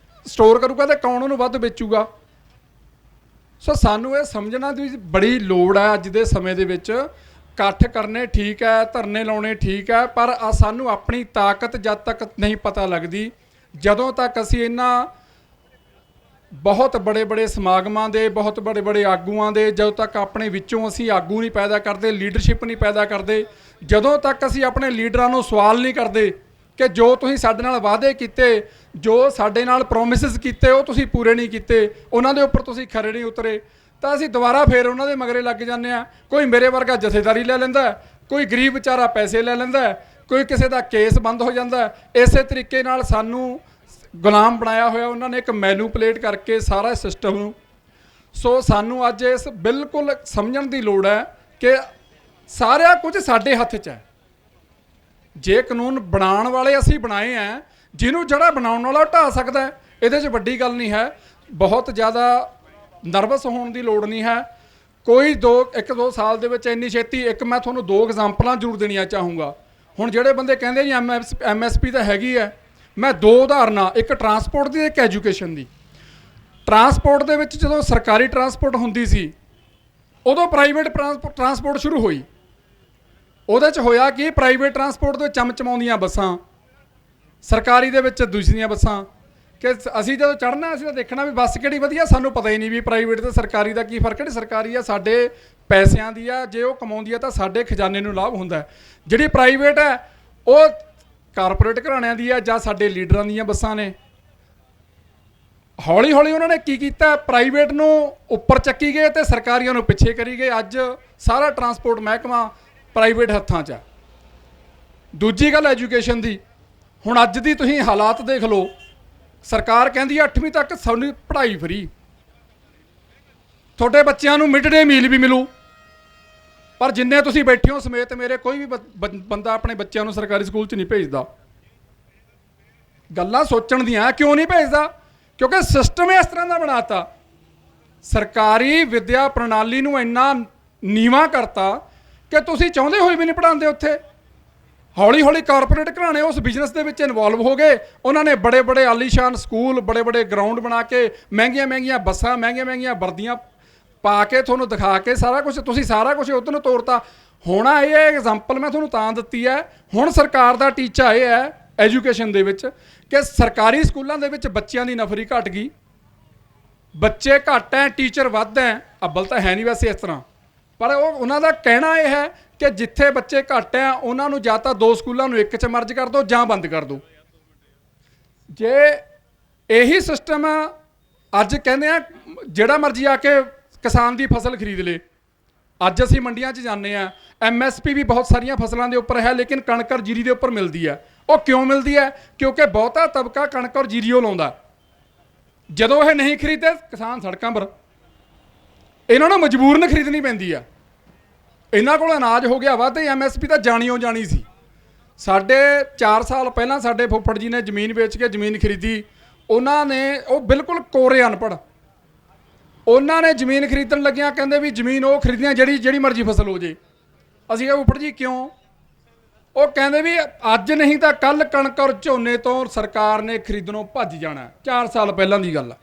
ਸਟੋਰ ਕਰੂਗਾ ਤੇ ਕੌਣ ਉਹਨੂੰ ਵੱਧ ਵੇਚੂਗਾ? ਸੋ ਸਾਨੂੰ ਇਹ ਸਮਝਣਾ ਦੀ ਬੜੀ ਲੋੜ ਹੈ ਅੱਜ ਦੇ ਸਮੇਂ ਦੇ ਵਿੱਚ। ਇਕੱਠ ਕਰਨੇ ਠੀਕ ਹੈ, ਧਰਨੇ ਲਾਉਣੇ ਠੀਕ ਹੈ, ਪਰ ਸਾਨੂੰ ਆਪਣੀ ਤਾਕਤ ਜਦ ਤੱਕ ਨਹੀਂ ਪਤਾ ਲੱਗਦੀ, ਜਦੋਂ ਤੱਕ ਅਸੀਂ ਇਹਨਾਂ ਬਹੁਤ ਬੜੇ ਸਮਾਗਮਾਂ ਦੇ, ਬਹੁਤ ਬੜੇ ਆਗੂਆਂ ਦੇ, ਜਦੋਂ ਤੱਕ ਆਪਣੇ ਵਿੱਚੋਂ ਅਸੀਂ ਆਗੂ ਨਹੀਂ ਪੈਦਾ ਕਰਦੇ, ਲੀਡਰਸ਼ਿਪ ਨਹੀਂ ਪੈਦਾ ਕਰਦੇ, ਜਦੋਂ ਤੱਕ ਅਸੀਂ ਆਪਣੇ ਲੀਡਰਾਂ ਨੂੰ ਸਵਾਲ ਨਹੀਂ ਕਰਦੇ ਕਿ ਜੋ ਤੁਸੀਂ ਸਾਡੇ ਨਾਲ ਵਾਅਦੇ ਕੀਤੇ, ਜੋ ਸਾਡੇ ਨਾਲ ਪ੍ਰੋਮਿਸਿਸ ਕੀਤੇ, ਉਹ ਤੁਸੀਂ ਪੂਰੇ ਨਹੀਂ ਕੀਤੇ, ਉਹਨਾਂ ਦੇ ਉੱਪਰ ਤੁਸੀਂ ਖਰੇ ਨਹੀਂ ਉਤਰੇ, ਤਾਂ ਅਸੀਂ ਦੁਬਾਰਾ ਫੇਰ ਉਹਨਾਂ ਦੇ ਮਗਰੇ ਲੱਗ ਜਾਂਦੇ ਹਾਂ। ਕੋਈ ਮੇਰੇ ਵਰਗਾ ਜਥੇਦਾਰੀ ਲੈ ਲੈਂਦਾ, ਕੋਈ ਗਰੀਬ ਵਿਚਾਰਾ ਪੈਸੇ ਲੈ ਲੈਂਦਾ, ਕੋਈ ਕਿਸੇ ਦਾ ਕੇਸ ਬੰਦ ਹੋ ਜਾਂਦਾ। ਇਸੇ ਤਰੀਕੇ ਨਾਲ ਸਾਨੂੰ ਗੁਲਾਮ ਬਣਾਇਆ ਹੋਇਆ ਉਹਨਾਂ ਨੇ, ਇੱਕ ਮੈਨੂਪਲੇਟ ਕਰਕੇ ਸਾਰਾ ਸਿਸਟਮ ਨੂੰ। ਸੋ ਸਾਨੂੰ ਅੱਜ ਇਸ ਬਿਲਕੁਲ ਸਮਝਣ ਦੀ ਲੋੜ ਹੈ ਕਿ ਸਾਰਾ ਕੁਝ ਸਾਡੇ ਹੱਥ 'ਚ ਹੈ। ਜੇ ਕਾਨੂੰਨ ਬਣਾਉਣ ਵਾਲੇ ਅਸੀਂ ਬਣਾਏ ਹੈ, ਜਿਹਨੂੰ ਜਿਹੜਾ ਬਣਾਉਣ ਵਾਲਾ ਢਾਹ ਸਕਦਾ ਹੈ, ਇਹਦੇ 'ਚ ਵੱਡੀ ਗੱਲ ਨਹੀਂ ਹੈ। ਬਹੁਤ ਜ਼ਿਆਦਾ ਨਰਵਸ ਹੋਣ ਦੀ ਲੋੜ ਨਹੀਂ ਹੈ। ਕੋਈ 1-2 ਸਾਲ ਦੇ ਵਿੱਚ ਇੰਨੀ ਛੇਤੀ, ਇੱਕ ਮੈਂ ਤੁਹਾਨੂੰ 2 ਐਗਜ਼ਾਮਪਲਾਂ ਜ਼ਰੂਰ ਦੇਣੀਆਂ ਚਾਹੂੰਗਾ। ਹੁਣ ਜਿਹੜੇ ਬੰਦੇ ਕਹਿੰਦੇ ਜੀ MSP ਤਾਂ ਹੈਗੀ ਹੈ, ਮੈਂ 2 ਉਦਾਹਰਨਾਂ, ਇੱਕ ਟਰਾਂਸਪੋਰਟ ਦੀ, ਇੱਕ ਐਜੂਕੇਸ਼ਨ ਦੀ। ਟਰਾਂਸਪੋਰਟ ਦੇ ਵਿੱਚ ਜਦੋਂ ਸਰਕਾਰੀ ਟਰਾਂਸਪੋਰਟ ਹੁੰਦੀ ਸੀ, ਉਦੋਂ ਪ੍ਰਾਈਵੇਟ ਟਰਾਂਸਪੋਰਟ ਸ਼ੁਰੂ ਹੋਈ। ਉਹਦੇ 'ਚ ਹੋਇਆ ਕਿ ਪ੍ਰਾਈਵੇਟ ਟਰਾਂਸਪੋਰਟ ਦੇ ਚਮਚਮਾਉਂਦੀਆਂ ਬੱਸਾਂ, ਸਰਕਾਰੀ ਦੇ ਵਿੱਚ ਦੂਸਰੀਆਂ ਬੱਸਾਂ, ਕਿ ਅਸੀਂ ਜਦੋਂ ਚੜ੍ਹਨਾ ਅਸੀਂ ਤਾਂ ਦੇਖਣਾ ਵੀ ਬੱਸ ਕਿਹੜੀ ਵਧੀਆ, ਸਾਨੂੰ ਪਤਾ ਹੀ ਨਹੀਂ ਵੀ ਪ੍ਰਾਈਵੇਟ ਤੇ ਸਰਕਾਰੀ ਦਾ ਕੀ ਫਰਕ। ਜਿਹੜੀ ਸਰਕਾਰੀ ਆ ਸਾਡੇ ਪੈਸਿਆਂ ਦੀ ਆ, ਜੇ ਉਹ ਕਮਾਉਂਦੀ ਆ ਤਾਂ ਸਾਡੇ ਖਜ਼ਾਨੇ ਨੂੰ ਲਾਭ ਹੁੰਦਾ। ਜਿਹੜੀ ਪ੍ਰਾਈਵੇਟ ਹੈ ਉਹ ਕਾਰਪੋਰੇਟ ਘਰਾਣਿਆਂ ਦੀ ਆ ਜਾਂ ਸਾਡੇ ਲੀਡਰਾਂ ਦੀਆਂ ਬੱਸਾਂ ਨੇ। ਹੌਲੀ ਹੌਲੀ ਉਹਨਾਂ ਨੇ ਕੀ ਕੀਤਾ, ਪ੍ਰਾਈਵੇਟ ਨੂੰ ਉੱਪਰ ਚੱਕੀ ਗਏ ਤੇ ਸਰਕਾਰੀਆਂ ਨੂੰ ਪਿੱਛੇ ਕਰੀ ਗਏ। ਅੱਜ ਸਾਰਾ ਟਰਾਂਸਪੋਰਟ ਮਹਿਕਮਾ ਪ੍ਰਾਈਵੇਟ ਹੱਥਾਂ 'ਚ ਆ। ਦੂਜੀ ਗੱਲ ਐਜੂਕੇਸ਼ਨ ਦੀ। ਹੁਣ ਅੱਜ ਦੀ ਤੁਸੀਂ ਹਾਲਾਤ ਦੇਖ ਲਓ, ਸਰਕਾਰ ਕਹਿੰਦੀ 8ਵੀਂ ਤੱਕ ਸਾਨੂੰ ਪੜ੍ਹਾਈ ਫਰੀ, ਤੁਹਾਡੇ ਬੱਚਿਆਂ ਨੂੰ ਮਿਡ ਡੇ ਮੀਲ ਵੀ ਮਿਲੂ, ਪਰ ਜਿੰਨੇ ਤੁਸੀਂ ਬੈਠੇ ਹੋ ਸਮੇਤ ਮੇਰੇ, ਕੋਈ ਵੀ ਬੰਦਾ ਆਪਣੇ ਬੱਚਿਆਂ ਨੂੰ ਸਰਕਾਰੀ ਸਕੂਲ 'ਚ ਨਹੀਂ ਭੇਜਦਾ। ਗੱਲਾਂ ਸੋਚਣ ਦੀਆਂ। ਕਿਉਂ ਨਹੀਂ ਭੇਜਦਾ? ਕਿਉਂਕਿ ਸਿਸਟਮ ਇਸ ਤਰ੍ਹਾਂ ਦਾ ਬਣਾਤਾ, ਸਰਕਾਰੀ ਵਿਦਿਆ ਪ੍ਰਣਾਲੀ ਨੂੰ ਇੰਨਾ ਨੀਵਾਂ ਕਰਤਾ ਕਿ ਤੁਸੀਂ ਚਾਹੁੰਦੇ ਹੋਏ ਵੀ ਨਹੀਂ ਪੜ੍ਹਾਉਂਦੇ ਉੱਥੇ। ਹੌਲੀ ਹੌਲੀ ਕਾਰਪੋਰੇਟ ਘਰਾਣੇ ਉਸ ਬਿਜ਼ਨਸ ਦੇ ਵਿੱਚ ਇਨਵੋਲਵ ਹੋ ਗਏ। ਉਹਨਾਂ ਨੇ ਬੜੇ ਆਲੀਸ਼ਾਨ ਸਕੂਲ, ਬੜੇ ਗਰਾਊਂਡ ਬਣਾ ਕੇ, ਮਹਿੰਗੀਆਂ ਬੱਸਾਂ, ਮਹਿੰਗੀਆਂ ਵਰਦੀਆਂ ਪਾ ਕੇ ਤੁਹਾਨੂੰ ਦਿਖਾ ਕੇ ਸਾਰਾ ਕੁਝ, ਤੁਸੀਂ ਸਾਰਾ ਕੁਝ ਉੱਧਰ ਨੂੰ ਤੋਰਤਾ। ਹੁਣ ਇਹ ਐਗਜ਼ਾਮਪਲ ਮੈਂ ਤੁਹਾਨੂੰ ਤਾਂ ਦਿੱਤੀ ਹੈ। ਹੁਣ ਸਰਕਾਰ ਦਾ ਟੀਚਾ ਇਹ ਹੈ ਐਜੂਕੇਸ਼ਨ ਦੇ ਵਿੱਚ ਕਿ ਸਰਕਾਰੀ ਸਕੂਲਾਂ ਦੇ ਵਿੱਚ ਬੱਚਿਆਂ ਦੀ ਨਫਰੀ ਘਟ ਗਈ, ਬੱਚੇ ਘੱਟ ਹੈ, ਟੀਚਰ ਵੱਧ ਹੈ। ਅੱਬਲ ਤਾਂ ਹੈ ਨਹੀਂ ਵੈਸੇ ਇਸ ਤਰ੍ਹਾਂ, ਪਰ ਉਹਨਾਂ ਦਾ ਕਹਿਣਾ ਇਹ ਹੈ ਕਿ ਜਿੱਥੇ ਬੱਚੇ ਘੱਟ ਹੈ ਉਹਨਾਂ ਨੂੰ ਜਾਂ ਤਾਂ 2 ਸਕੂਲਾਂ ਨੂੰ 1 'ਚ ਮਰਜ ਕਰ ਦਿਓ ਜਾਂ ਬੰਦ ਕਰ ਦਿਓ। ਜੇ ਇਹੀ ਸਿਸਟਮ ਅੱਜ ਕਹਿੰਦੇ ਆ ਜਿਹੜਾ ਮਰਜ਼ੀ ਆ ਕੇ ਕਿਸਾਨ ਦੀ ਫਸਲ ਖਰੀਦ ਲੇ। ਅੱਜ ਅਸੀਂ ਮੰਡੀਆਂ 'ਚ ਜਾਂਦੇ ਆ, MSP ਵੀ ਬਹੁਤ ਸਾਰੀਆਂ ਫਸਲਾਂ ਦੇ ਉੱਪਰ ਹੈ, ਲੇਕਿਨ ਕਣਕ ਔਰ ਜੀਰੀ ਦੇ ਉੱਪਰ ਮਿਲਦੀ ਹੈ। ਉਹ ਕਿਉਂ ਮਿਲਦੀ ਹੈ? ਕਿਉਂਕਿ ਬਹੁਤਾ ਤਬਕਾ ਕਣਕ ਔਰ ਜੀਰੀ ਉਹ ਲਾਉਂਦਾ। ਜਦੋਂ ਇਹ ਨਹੀਂ ਖਰੀਦਦੇ ਕਿਸਾਨ ਸੜਕਾਂ ਪਰ, ਇਹਨਾਂ ਨੂੰ ਮਜਬੂਰਨ ਖਰੀਦਣੀ ਪੈਂਦੀ ਆ। ਇਹਨਾਂ ਕੋਲ ਅਨਾਜ ਹੋ ਗਿਆ ਵੱਧ, MSP ਤਾਂ ਜਾਣੀ ਸੀ। ਸਾਡੇ 4 ਸਾਲ ਪਹਿਲਾਂ ਸਾਡੇ ਫੁੱਫੜ ਜੀ ਨੇ ਜ਼ਮੀਨ ਵੇਚ ਕੇ ਜ਼ਮੀਨ ਖਰੀਦੀ। ਉਹਨਾਂ ਨੇ, ਉਹ ਬਿਲਕੁਲ ਕੋਰੇ ਅਨਪੜ੍ਹ, ਉਹਨਾਂ ਨੇ ਜ਼ਮੀਨ ਖਰੀਦਣ ਲੱਗਿਆਂ ਕਹਿੰਦੇ ਵੀ ਜ਼ਮੀਨ ਉਹ ਖਰੀਦੀਆਂ ਜਿਹੜੀ ਮਰਜ਼ੀ ਫਸਲ ਹੋ ਜੇ। ਅਸੀਂ ਕਿਹਾ ਫੁੱਫੜ ਜੀ ਕਿਉਂ? ਉਹ ਕਹਿੰਦੇ ਵੀ ਅੱਜ ਨਹੀਂ ਤਾਂ ਕੱਲ ਕਣਕ ਔਰ ਝੋਨੇ ਤੋਂ ਸਰਕਾਰ ਨੇ ਖਰੀਦਣੋਂ ਭੱਜ ਜਾਣਾ। 4 ਸਾਲ ਪਹਿਲਾਂ ਦੀ ਗੱਲ ਆ।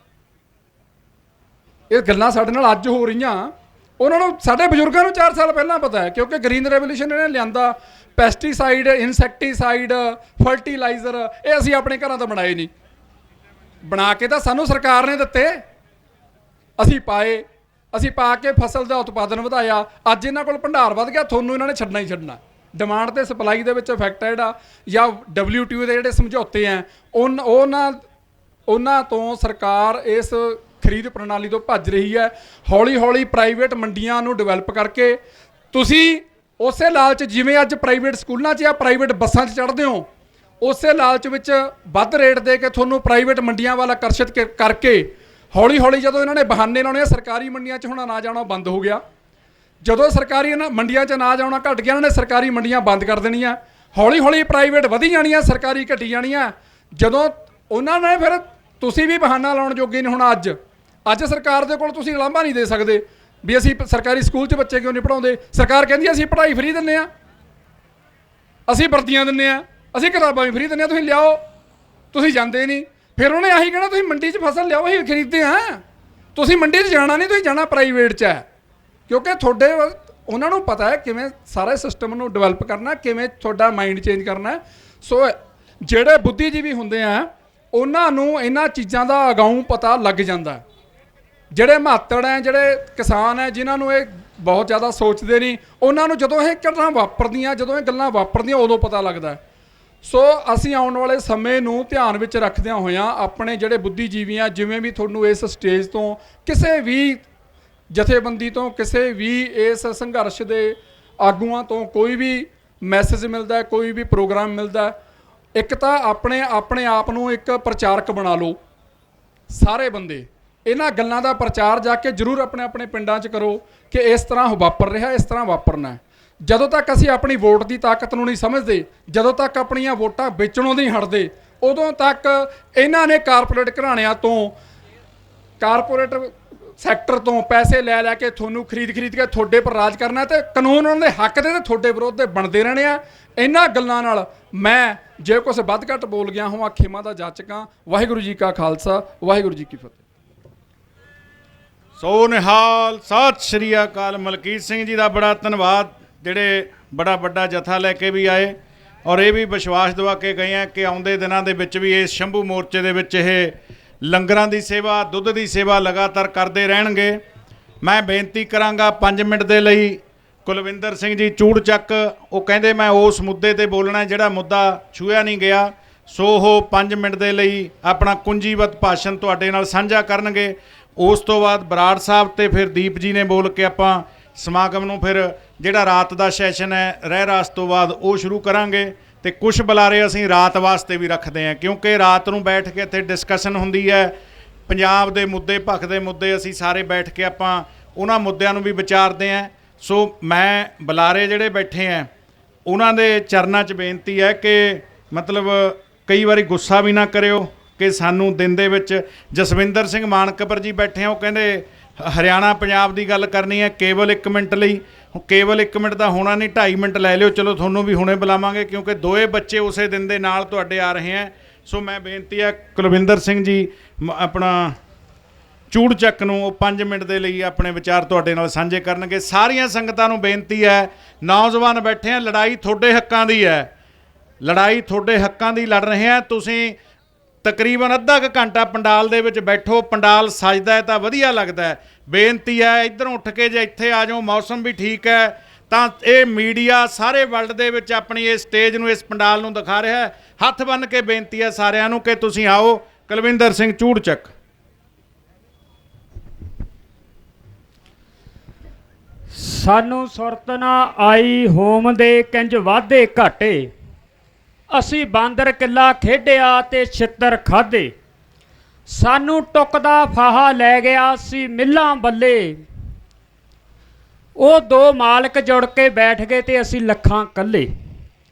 ਇਹ ਗੱਲਾਂ ਸਾਡੇ ਨਾਲ ਅੱਜ ਹੋ ਰਹੀਆਂ, ਉਹਨਾਂ ਨੂੰ, ਸਾਡੇ ਬਜ਼ੁਰਗਾਂ ਨੂੰ 4 ਸਾਲ ਪਹਿਲਾਂ ਪਤਾ ਹੈ, ਕਿਉਂਕਿ ਗ੍ਰੀਨ ਰੈਵੋਲੂਸ਼ਨ ਇਹਨੇ ਲਿਆਂਦਾ। ਪੈਸਟੀਸਾਈਡ, ਇਨਸੈਕਟੀਸਾਈਡ, ਫਰਟੀਲਾਈਜ਼ਰ, ਇਹ ਅਸੀਂ ਆਪਣੇ ਘਰਾਂ ਤੋਂ ਬਣਾਏ ਨਹੀਂ, ਬਣਾ ਕੇ ਤਾਂ ਸਾਨੂੰ ਸਰਕਾਰ ਨੇ ਦਿੱਤੇ। ਅਸੀਂ ਪਾਏ, ਅਸੀਂ ਪਾ ਕੇ ਫਸਲ ਦਾ ਉਤਪਾਦਨ ਵਧਾਇਆ। ਅੱਜ ਇਹਨਾਂ ਕੋਲ ਭੰਡਾਰ ਵੱਧ ਗਿਆ, ਤੁਹਾਨੂੰ ਇਹਨਾਂ ਨੇ ਛੱਡਣਾ ਹੀ ਛੱਡਣਾ। ਡਿਮਾਂਡ ਤੇ ਸਪਲਾਈ ਦੇ ਵਿੱਚ ਇਫੈਕਟ ਹੈ ਜਿਹੜਾ, ਜਾਂ WTO ਦੇ ਜਿਹੜੇ ਸਮਝੌਤੇ ਹੈ, ਉਹਨਾਂ ਤੋਂ ਸਰਕਾਰ ਇਸ ਖਰੀਦ ਪ੍ਰਣਾਲੀ ਤੋਂ ਭੱਜ ਰਹੀ ਹੈ। ਹੌਲੀ ਹੌਲੀ ਪ੍ਰਾਈਵੇਟ ਮੰਡੀਆਂ ਨੂੰ ਡਿਵੈਲਪ ਕਰਕੇ ਤੁਸੀਂ ਉਸੇ ਲਾਲਚ, ਜਿਵੇਂ ਅੱਜ ਪ੍ਰਾਈਵੇਟ ਸਕੂਲਾਂ 'ਚ ਜਾਂ ਪ੍ਰਾਈਵੇਟ ਬੱਸਾਂ 'ਚ ਚੜ੍ਹਦੇ ਹੋ, ਉਸੇ ਲਾਲਚ ਵਿੱਚ ਵੱਧ ਰੇਟ ਦੇ ਕੇ ਤੁਹਾਨੂੰ ਪ੍ਰਾਈਵੇਟ ਮੰਡੀਆਂ ਵੱਲ ਆਕਰਸ਼ਿਤ ਕਰਕੇ ਹੌਲੀ ਹੌਲੀ ਜਦੋਂ ਇਹਨਾਂ ਨੇ ਬਹਾਨੇ ਲਾਉਣੇ, ਸਰਕਾਰੀ ਮੰਡੀਆਂ 'ਚ ਹੁਣ ਅਨਾਜ ਆਉਣਾ ਬੰਦ ਹੋ ਗਿਆ। ਜਦੋਂ ਸਰਕਾਰੀ ਮੰਡੀਆਂ 'ਚ ਅਨਾਜ ਆਉਣਾ ਘਟ ਗਿਆ, ਇਹਨਾਂ ਨੇ ਸਰਕਾਰੀ ਮੰਡੀਆਂ ਬੰਦ ਕਰ ਦੇਣੀਆਂ। ਹੌਲੀ ਹੌਲੀ ਪ੍ਰਾਈਵੇਟ ਵਧੀ ਜਾਣੀਆਂ, ਸਰਕਾਰੀ ਘਟੀ ਜਾਣੀਆਂ। ਜਦੋਂ ਉਹਨਾਂ ਨੇ, ਫਿਰ ਤੁਸੀਂ ਵੀ ਬਹਾਨਾ ਲਾਉਣ ਜੋਗੇ ਨਹੀਂ ਹੁਣ। ਅੱਜ ਸਰਕਾਰ ਦੇ ਕੋਲ ਤੁਸੀਂ ਉਲਾਂਭਾ ਨਹੀਂ ਦੇ ਸਕਦੇ ਵੀ ਅਸੀਂ ਸਰਕਾਰੀ ਸਕੂਲ 'ਚ ਬੱਚੇ ਕਿਉਂ ਨਹੀਂ ਪੜ੍ਹਾਉਂਦੇ। ਸਰਕਾਰ ਕਹਿੰਦੀ ਅਸੀਂ ਪੜ੍ਹਾਈ ਫਰੀ ਦਿੰਦੇ ਹਾਂ, ਅਸੀਂ ਵਰਦੀਆਂ ਦਿੰਦੇ ਹਾਂ, ਅਸੀਂ ਕਿਤਾਬਾਂ ਵੀ ਫਰੀ ਦਿੰਦੇ ਹਾਂ, ਤੁਸੀਂ ਲਿਆਓ, ਤੁਸੀਂ ਜਾਂਦੇ ਨਹੀਂ। ਫਿਰ ਉਹਨੇ ਆਹੀ ਕਹਿਣਾ ਤੁਸੀਂ ਮੰਡੀ 'ਚ ਫਸਲ ਲਿਆਓ, ਅਸੀਂ ਖਰੀਦਦੇ ਹਾਂ। ਤੁਸੀਂ ਮੰਡੀ 'ਚ ਜਾਣਾ ਨਹੀਂ, ਤੁਸੀਂ ਜਾਣਾ ਪ੍ਰਾਈਵੇਟ 'ਚ ਹੈ, ਕਿਉਂਕਿ ਤੁਹਾਡੇ ਉਹਨਾਂ ਨੂੰ ਪਤਾ ਹੈ ਕਿਵੇਂ ਸਾਰੇ ਸਿਸਟਮ ਨੂੰ ਡਿਵੈਲਪ ਕਰਨਾ, ਕਿਵੇਂ ਤੁਹਾਡਾ ਮਾਈਂਡ ਚੇਂਜ ਕਰਨਾ ਹੈ। ਸੋ ਜਿਹੜੇ ਬੁੱਧੀਜੀਵੀ ਹੁੰਦੇ ਆ ਉਹਨਾਂ ਨੂੰ ਇਹਨਾਂ ਚੀਜ਼ਾਂ ਦਾ ਅਗਾਊਂ ਪਤਾ ਲੱਗ ਜਾਂਦਾ। ਜਿਹੜੇ ਮਹੱਤੜ ਹੈ, ਜਿਹੜੇ ਕਿਸਾਨ ਹੈ, ਜਿਨ੍ਹਾਂ ਨੂੰ ਇਹ ਬਹੁਤ ਜ਼ਿਆਦਾ ਸੋਚਦੇ ਨਹੀਂ, ਉਹਨਾਂ ਨੂੰ ਜਦੋਂ ਇਹ ਗੱਲਾਂ ਵਾਪਰਦੀਆਂ ਉਦੋਂ ਪਤਾ ਲੱਗਦਾ। ਸੋ ਅਸੀਂ ਆਉਣ ਵਾਲੇ ਸਮੇਂ ਨੂੰ ਧਿਆਨ ਵਿੱਚ ਰੱਖਦਿਆਂ ਹੋਇਆਂ ਆਪਣੇ ਜਿਹੜੇ ਬੁੱਧੀਜੀਵੀ ਆ, ਜਿਵੇਂ ਵੀ ਤੁਹਾਨੂੰ ਇਸ ਸਟੇਜ ਤੋਂ ਕਿਸੇ ਵੀ ਜਥੇਬੰਦੀ ਤੋਂ, ਕਿਸੇ ਵੀ ਇਸ ਸੰਘਰਸ਼ ਦੇ ਆਗੂਆਂ ਤੋਂ ਕੋਈ ਵੀ ਮੈਸੇਜ ਮਿਲਦਾ, ਕੋਈ ਵੀ ਪ੍ਰੋਗਰਾਮ ਮਿਲਦਾ, ਇੱਕ ਤਾਂ ਆਪਣੇ ਆਪ ਨੂੰ ਇੱਕ ਪ੍ਰਚਾਰਕ ਬਣਾ ਲਓ। ਸਾਰੇ ਬੰਦੇ ਇਹਨਾਂ ਗੱਲਾਂ ਦਾ ਪ੍ਰਚਾਰ ਜਾ ਕੇ ਜ਼ਰੂਰ ਆਪਣੇ ਪਿੰਡਾਂ 'ਚ ਕਰੋ ਕਿ ਇਸ ਤਰ੍ਹਾਂ ਵਾਪਰ ਰਿਹਾ, ਇਸ ਤਰ੍ਹਾਂ ਵਾਪਰਨਾ ਹੈ। ਜਦੋਂ ਤੱਕ ਅਸੀਂ ਆਪਣੀ ਵੋਟ ਦੀ ਤਾਕਤ ਨੂੰ ਨਹੀਂ ਸਮਝਦੇ, ਜਦੋਂ ਤੱਕ ਆਪਣੀਆਂ ਵੋਟਾਂ ਵੇਚਣੋਂ ਨਹੀਂ ਹਟਦੇ, ਉਦੋਂ ਤੱਕ ਇਹਨਾਂ ਨੇ ਕਾਰਪੋਰੇਟ ਘਰਾਣਿਆਂ ਤੋਂ, ਕਾਰਪੋਰੇਟ ਸੈਕਟਰ ਤੋਂ ਪੈਸੇ ਲੈ ਕੇ ਤੁਹਾਨੂੰ ਖਰੀਦ ਕੇ ਤੁਹਾਡੇ ਪਰ ਰਾਜ ਕਰਨਾ ਤੇ ਕਾਨੂੰਨ ਉਹਨਾਂ ਦੇ ਹੱਕ ਦੇ ਤੇ ਤੁਹਾਡੇ ਵਿਰੋਧ ਦੇ ਬਣਦੇ ਰਹਿਣੇ ਆ। ਇਹਨਾਂ ਗੱਲਾਂ ਨਾਲ ਮੈਂ ਜੇ ਕੁਛ ਵੱਧ ਘੱਟ ਬੋਲ ਗਿਆ ਹਾਂ, ਖਿਮਾ ਦਾ ਜਾਚਕ ਹਾਂ। ਵਾਹਿਗੁਰੂ ਜੀ ਕਾ ਖਾਲਸਾ, ਵਾਹਿਗੁਰੂ ਜੀ ਕੀ ਫਤਿਹ। ਸੋ ਨਿਹਾਲ, ਸਤਿ ਸ਼੍ਰੀ ਅਕਾਲ। ਮਲਕੀਤ ਸਿੰਘ ਜੀ ਦਾ ਬੜਾ ਧੰਨਵਾਦ, ਜਿਹੜੇ ਬੜਾ ਵੱਡਾ ਜਥਾ ਲੈ ਕੇ ਵੀ ਆਏ ਔਰ ਇਹ ਵੀ ਵਿਸ਼ਵਾਸ ਦਿਵਾ ਕੇ ਗਏ ਆ ਕਿ ਆਉਂਦੇ ਦਿਨਾਂ ਦੇ ਵਿੱਚ ਵੀ ਇਸ ਸ਼ੰਭੂ ਮੋਰਚੇ ਦੇ ਵਿੱਚ ਇਹ ਲੰਗਰਾਂ ਦੀ ਸੇਵਾ, ਦੁੱਧ ਦੀ ਸੇਵਾ ਲਗਾਤਾਰ ਕਰਦੇ ਰਹਿਣਗੇ। ਮੈਂ ਬੇਨਤੀ ਕਰਾਂਗਾ 5 ਮਿੰਟ ਦੇ ਲਈ ਕੁਲਵਿੰਦਰ ਸਿੰਘ ਜੀ ਚੂੜਚੱਕ, ਉਹ ਕਹਿੰਦੇ ਮੈਂ ਉਸ ਮੁੱਦੇ ਤੇ ਬੋਲਣਾ ਜਿਹੜਾ ਮੁੱਦਾ ਛੂਹਿਆ ਨਹੀਂ ਗਿਆ। ਸੋ ਉਹ 5 ਮਿੰਟ ਦੇ ਲਈ ਆਪਣਾ ਕੁੰਜੀਵਤ ਭਾਸ਼ਣ ਤੁਹਾਡੇ ਨਾਲ ਸਾਂਝਾ ਕਰਨਗੇ। ਉਸ ਤੋਂ ਬਾਅਦ ਬਰਾੜ ਸਾਹਿਬ ਤੇ ਫਿਰ ਦੀਪ ਜੀ ਨੇ ਬੋਲ ਕੇ ਆਪਾਂ ਸਮਾਗਮ ਨੂੰ ਫਿਰ ਜਿਹੜਾ ਰਾਤ ਦਾ ਸੈਸ਼ਨ ਹੈ ਰਹਿਰਾਸ ਤੋਂ ਬਾਅਦ ਉਹ ਸ਼ੁਰੂ ਕਰਾਂਗੇ। ਤੇ ਕੁਝ ਬੁਲਾਰੇ ਅਸੀਂ ਰਾਤ ਵਾਸਤੇ ਵੀ ਰੱਖਦੇ ਹਾਂ, ਕਿਉਂਕਿ ਰਾਤ ਨੂੰ ਬੈਠ ਕੇ ਇੱਥੇ ਡਿਸਕਸ਼ਨ ਹੁੰਦੀ ਹੈ। ਪੰਜਾਬ ਦੇ ਮੁੱਦੇ, ਭਖਦੇ ਮੁੱਦੇ, ਅਸੀਂ ਸਾਰੇ ਬੈਠ ਕੇ ਆਪਾਂ ਉਹਨਾਂ ਮੁੱਦਿਆਂ ਨੂੰ ਵੀ ਵਿਚਾਰਦੇ ਹਾਂ। ਸੋ ਮੈਂ ਬੁਲਾਰੇ ਜਿਹੜੇ ਬੈਠੇ ਆ ਉਹਨਾਂ ਦੇ ਚਰਨਾਂ 'ਚ ਬੇਨਤੀ ਹੈ ਕਿ ਮਤਲਬ ਕਈ ਵਾਰੀ ਗੁੱਸਾ ਵੀ ਨਾ ਕਰਿਓ ਕਿ ਸਾਨੂੰ ਦਿਨ ਦੇ ਵਿੱਚ ਜਸਵਿੰਦਰ ਸਿੰਘ ਮਾਨਕਪੁਰ ਜੀ ਬੈਠੇ ਆ, ਉਹ ਕਹਿੰਦੇ ਹਰਿਆਣਾ ਪੰਜਾਬ ਦੀ ਗੱਲ ਕਰਨੀ ਹੈ ਕੇਵਲ 1 ਮਿੰਟ ਲਈ। ਕੇਵਲ 1 ਮਿੰਟ ਦਾ ਹੋਣਾ ਨਹੀਂ, 2.5 ਮਿੰਟ ਲੈ ਲਿਓ। ਚਲੋ ਤੁਹਾਨੂੰ ਵੀ ਹੁਣੇ ਬੁਲਾਵਾਂਗੇ ਕਿਉਂਕਿ ਦੋਏ ਬੱਚੇ ਉਸੇ ਦਿਨ ਦੇ ਨਾਲ ਤੁਹਾਡੇ ਆ ਰਹੇ ਹੈ। ਸੋ ਮੈਂ ਬੇਨਤੀ ਹੈ ਕੁਲਵਿੰਦਰ ਸਿੰਘ ਜੀ ਆਪਣਾ ਚੂੜਚੱਕ ਨੂੰ ਉਹ 5 ਮਿੰਟ ਦੇ ਲਈ ਆਪਣੇ ਵਿਚਾਰ ਤੁਹਾਡੇ ਨਾਲ ਸਾਂਝੇ ਕਰਨਗੇ। ਸਾਰੀਆਂ ਸੰਗਤਾਂ ਨੂੰ ਬੇਨਤੀ ਹੈ, ਨੌਜਵਾਨ ਬੈਠੇ ਆ, ਲੜਾਈ ਤੁਹਾਡੇ ਹੱਕਾਂ ਦੀ ਹੈ, ਲੜਾਈ ਤੁਹਾਡੇ ਹੱਕਾਂ ਦੀ ਲੜ ਰਹੇ ਆ। ਤੁਸੀਂ ਤਕਰੀਬਨ ਅੱਧਾ ਕੁ ਘੰਟਾ ਪੰਡਾਲ ਦੇ ਵਿੱਚ ਬੈਠੋ, ਪੰਡਾਲ ਸਜਦਾ ਹੈ ਤਾਂ ਵਧੀਆ ਲੱਗਦਾ। ਬੇਨਤੀ ਹੈ ਇੱਧਰੋਂ ਉੱਠ ਕੇ ਜੇ ਇੱਥੇ ਆ ਜਾਓ, ਮੌਸਮ ਵੀ ਠੀਕ ਹੈ, ਤਾਂ ਇਹ ਮੀਡੀਆ ਸਾਰੇ ਵਰਲਡ ਦੇ ਵਿੱਚ ਆਪਣੀ ਇਸ ਸਟੇਜ ਨੂੰ, ਇਸ ਪੰਡਾਲ ਨੂੰ ਦਿਖਾ ਰਿਹਾ ਹੈ। ਹੱਥ ਬੰਨ੍ਹ ਕੇ ਬੇਨਤੀ ਹੈ ਸਾਰਿਆਂ ਨੂੰ ਕਿ ਤੁਸੀਂ ਆਓ। ਕੁਲਵਿੰਦਰ ਸਿੰਘ ਚੂੜਚੱਕ। ਸਾਨੂੰ ਸੁਰਤ ਨਾ ਆਈ ਹੋਮ ਦੇ ਕਿੰਜ ਵਾਧੇ ਘਾਟੇ, ਅਸੀਂ ਬਾਂਦਰ ਕਿੱਲਾ ਖੇਡਿਆ ਤੇ ਛਿੱਤਰ ਖਾਧੇ, ਸਾਨੂੰ ਟੁੱਕਦਾ ਫਾਹਾ ਲੈ ਗਿਆ ਸੀ ਮਿੱਲਾਂ ਬੱਲੇ, ਉਹ 2 ਮਾਲਕ ਜੁੜ ਕੇ ਬੈਠ ਗਏ ਤੇ ਅਸੀਂ ਲੱਖਾਂ ਕੱਲੇ।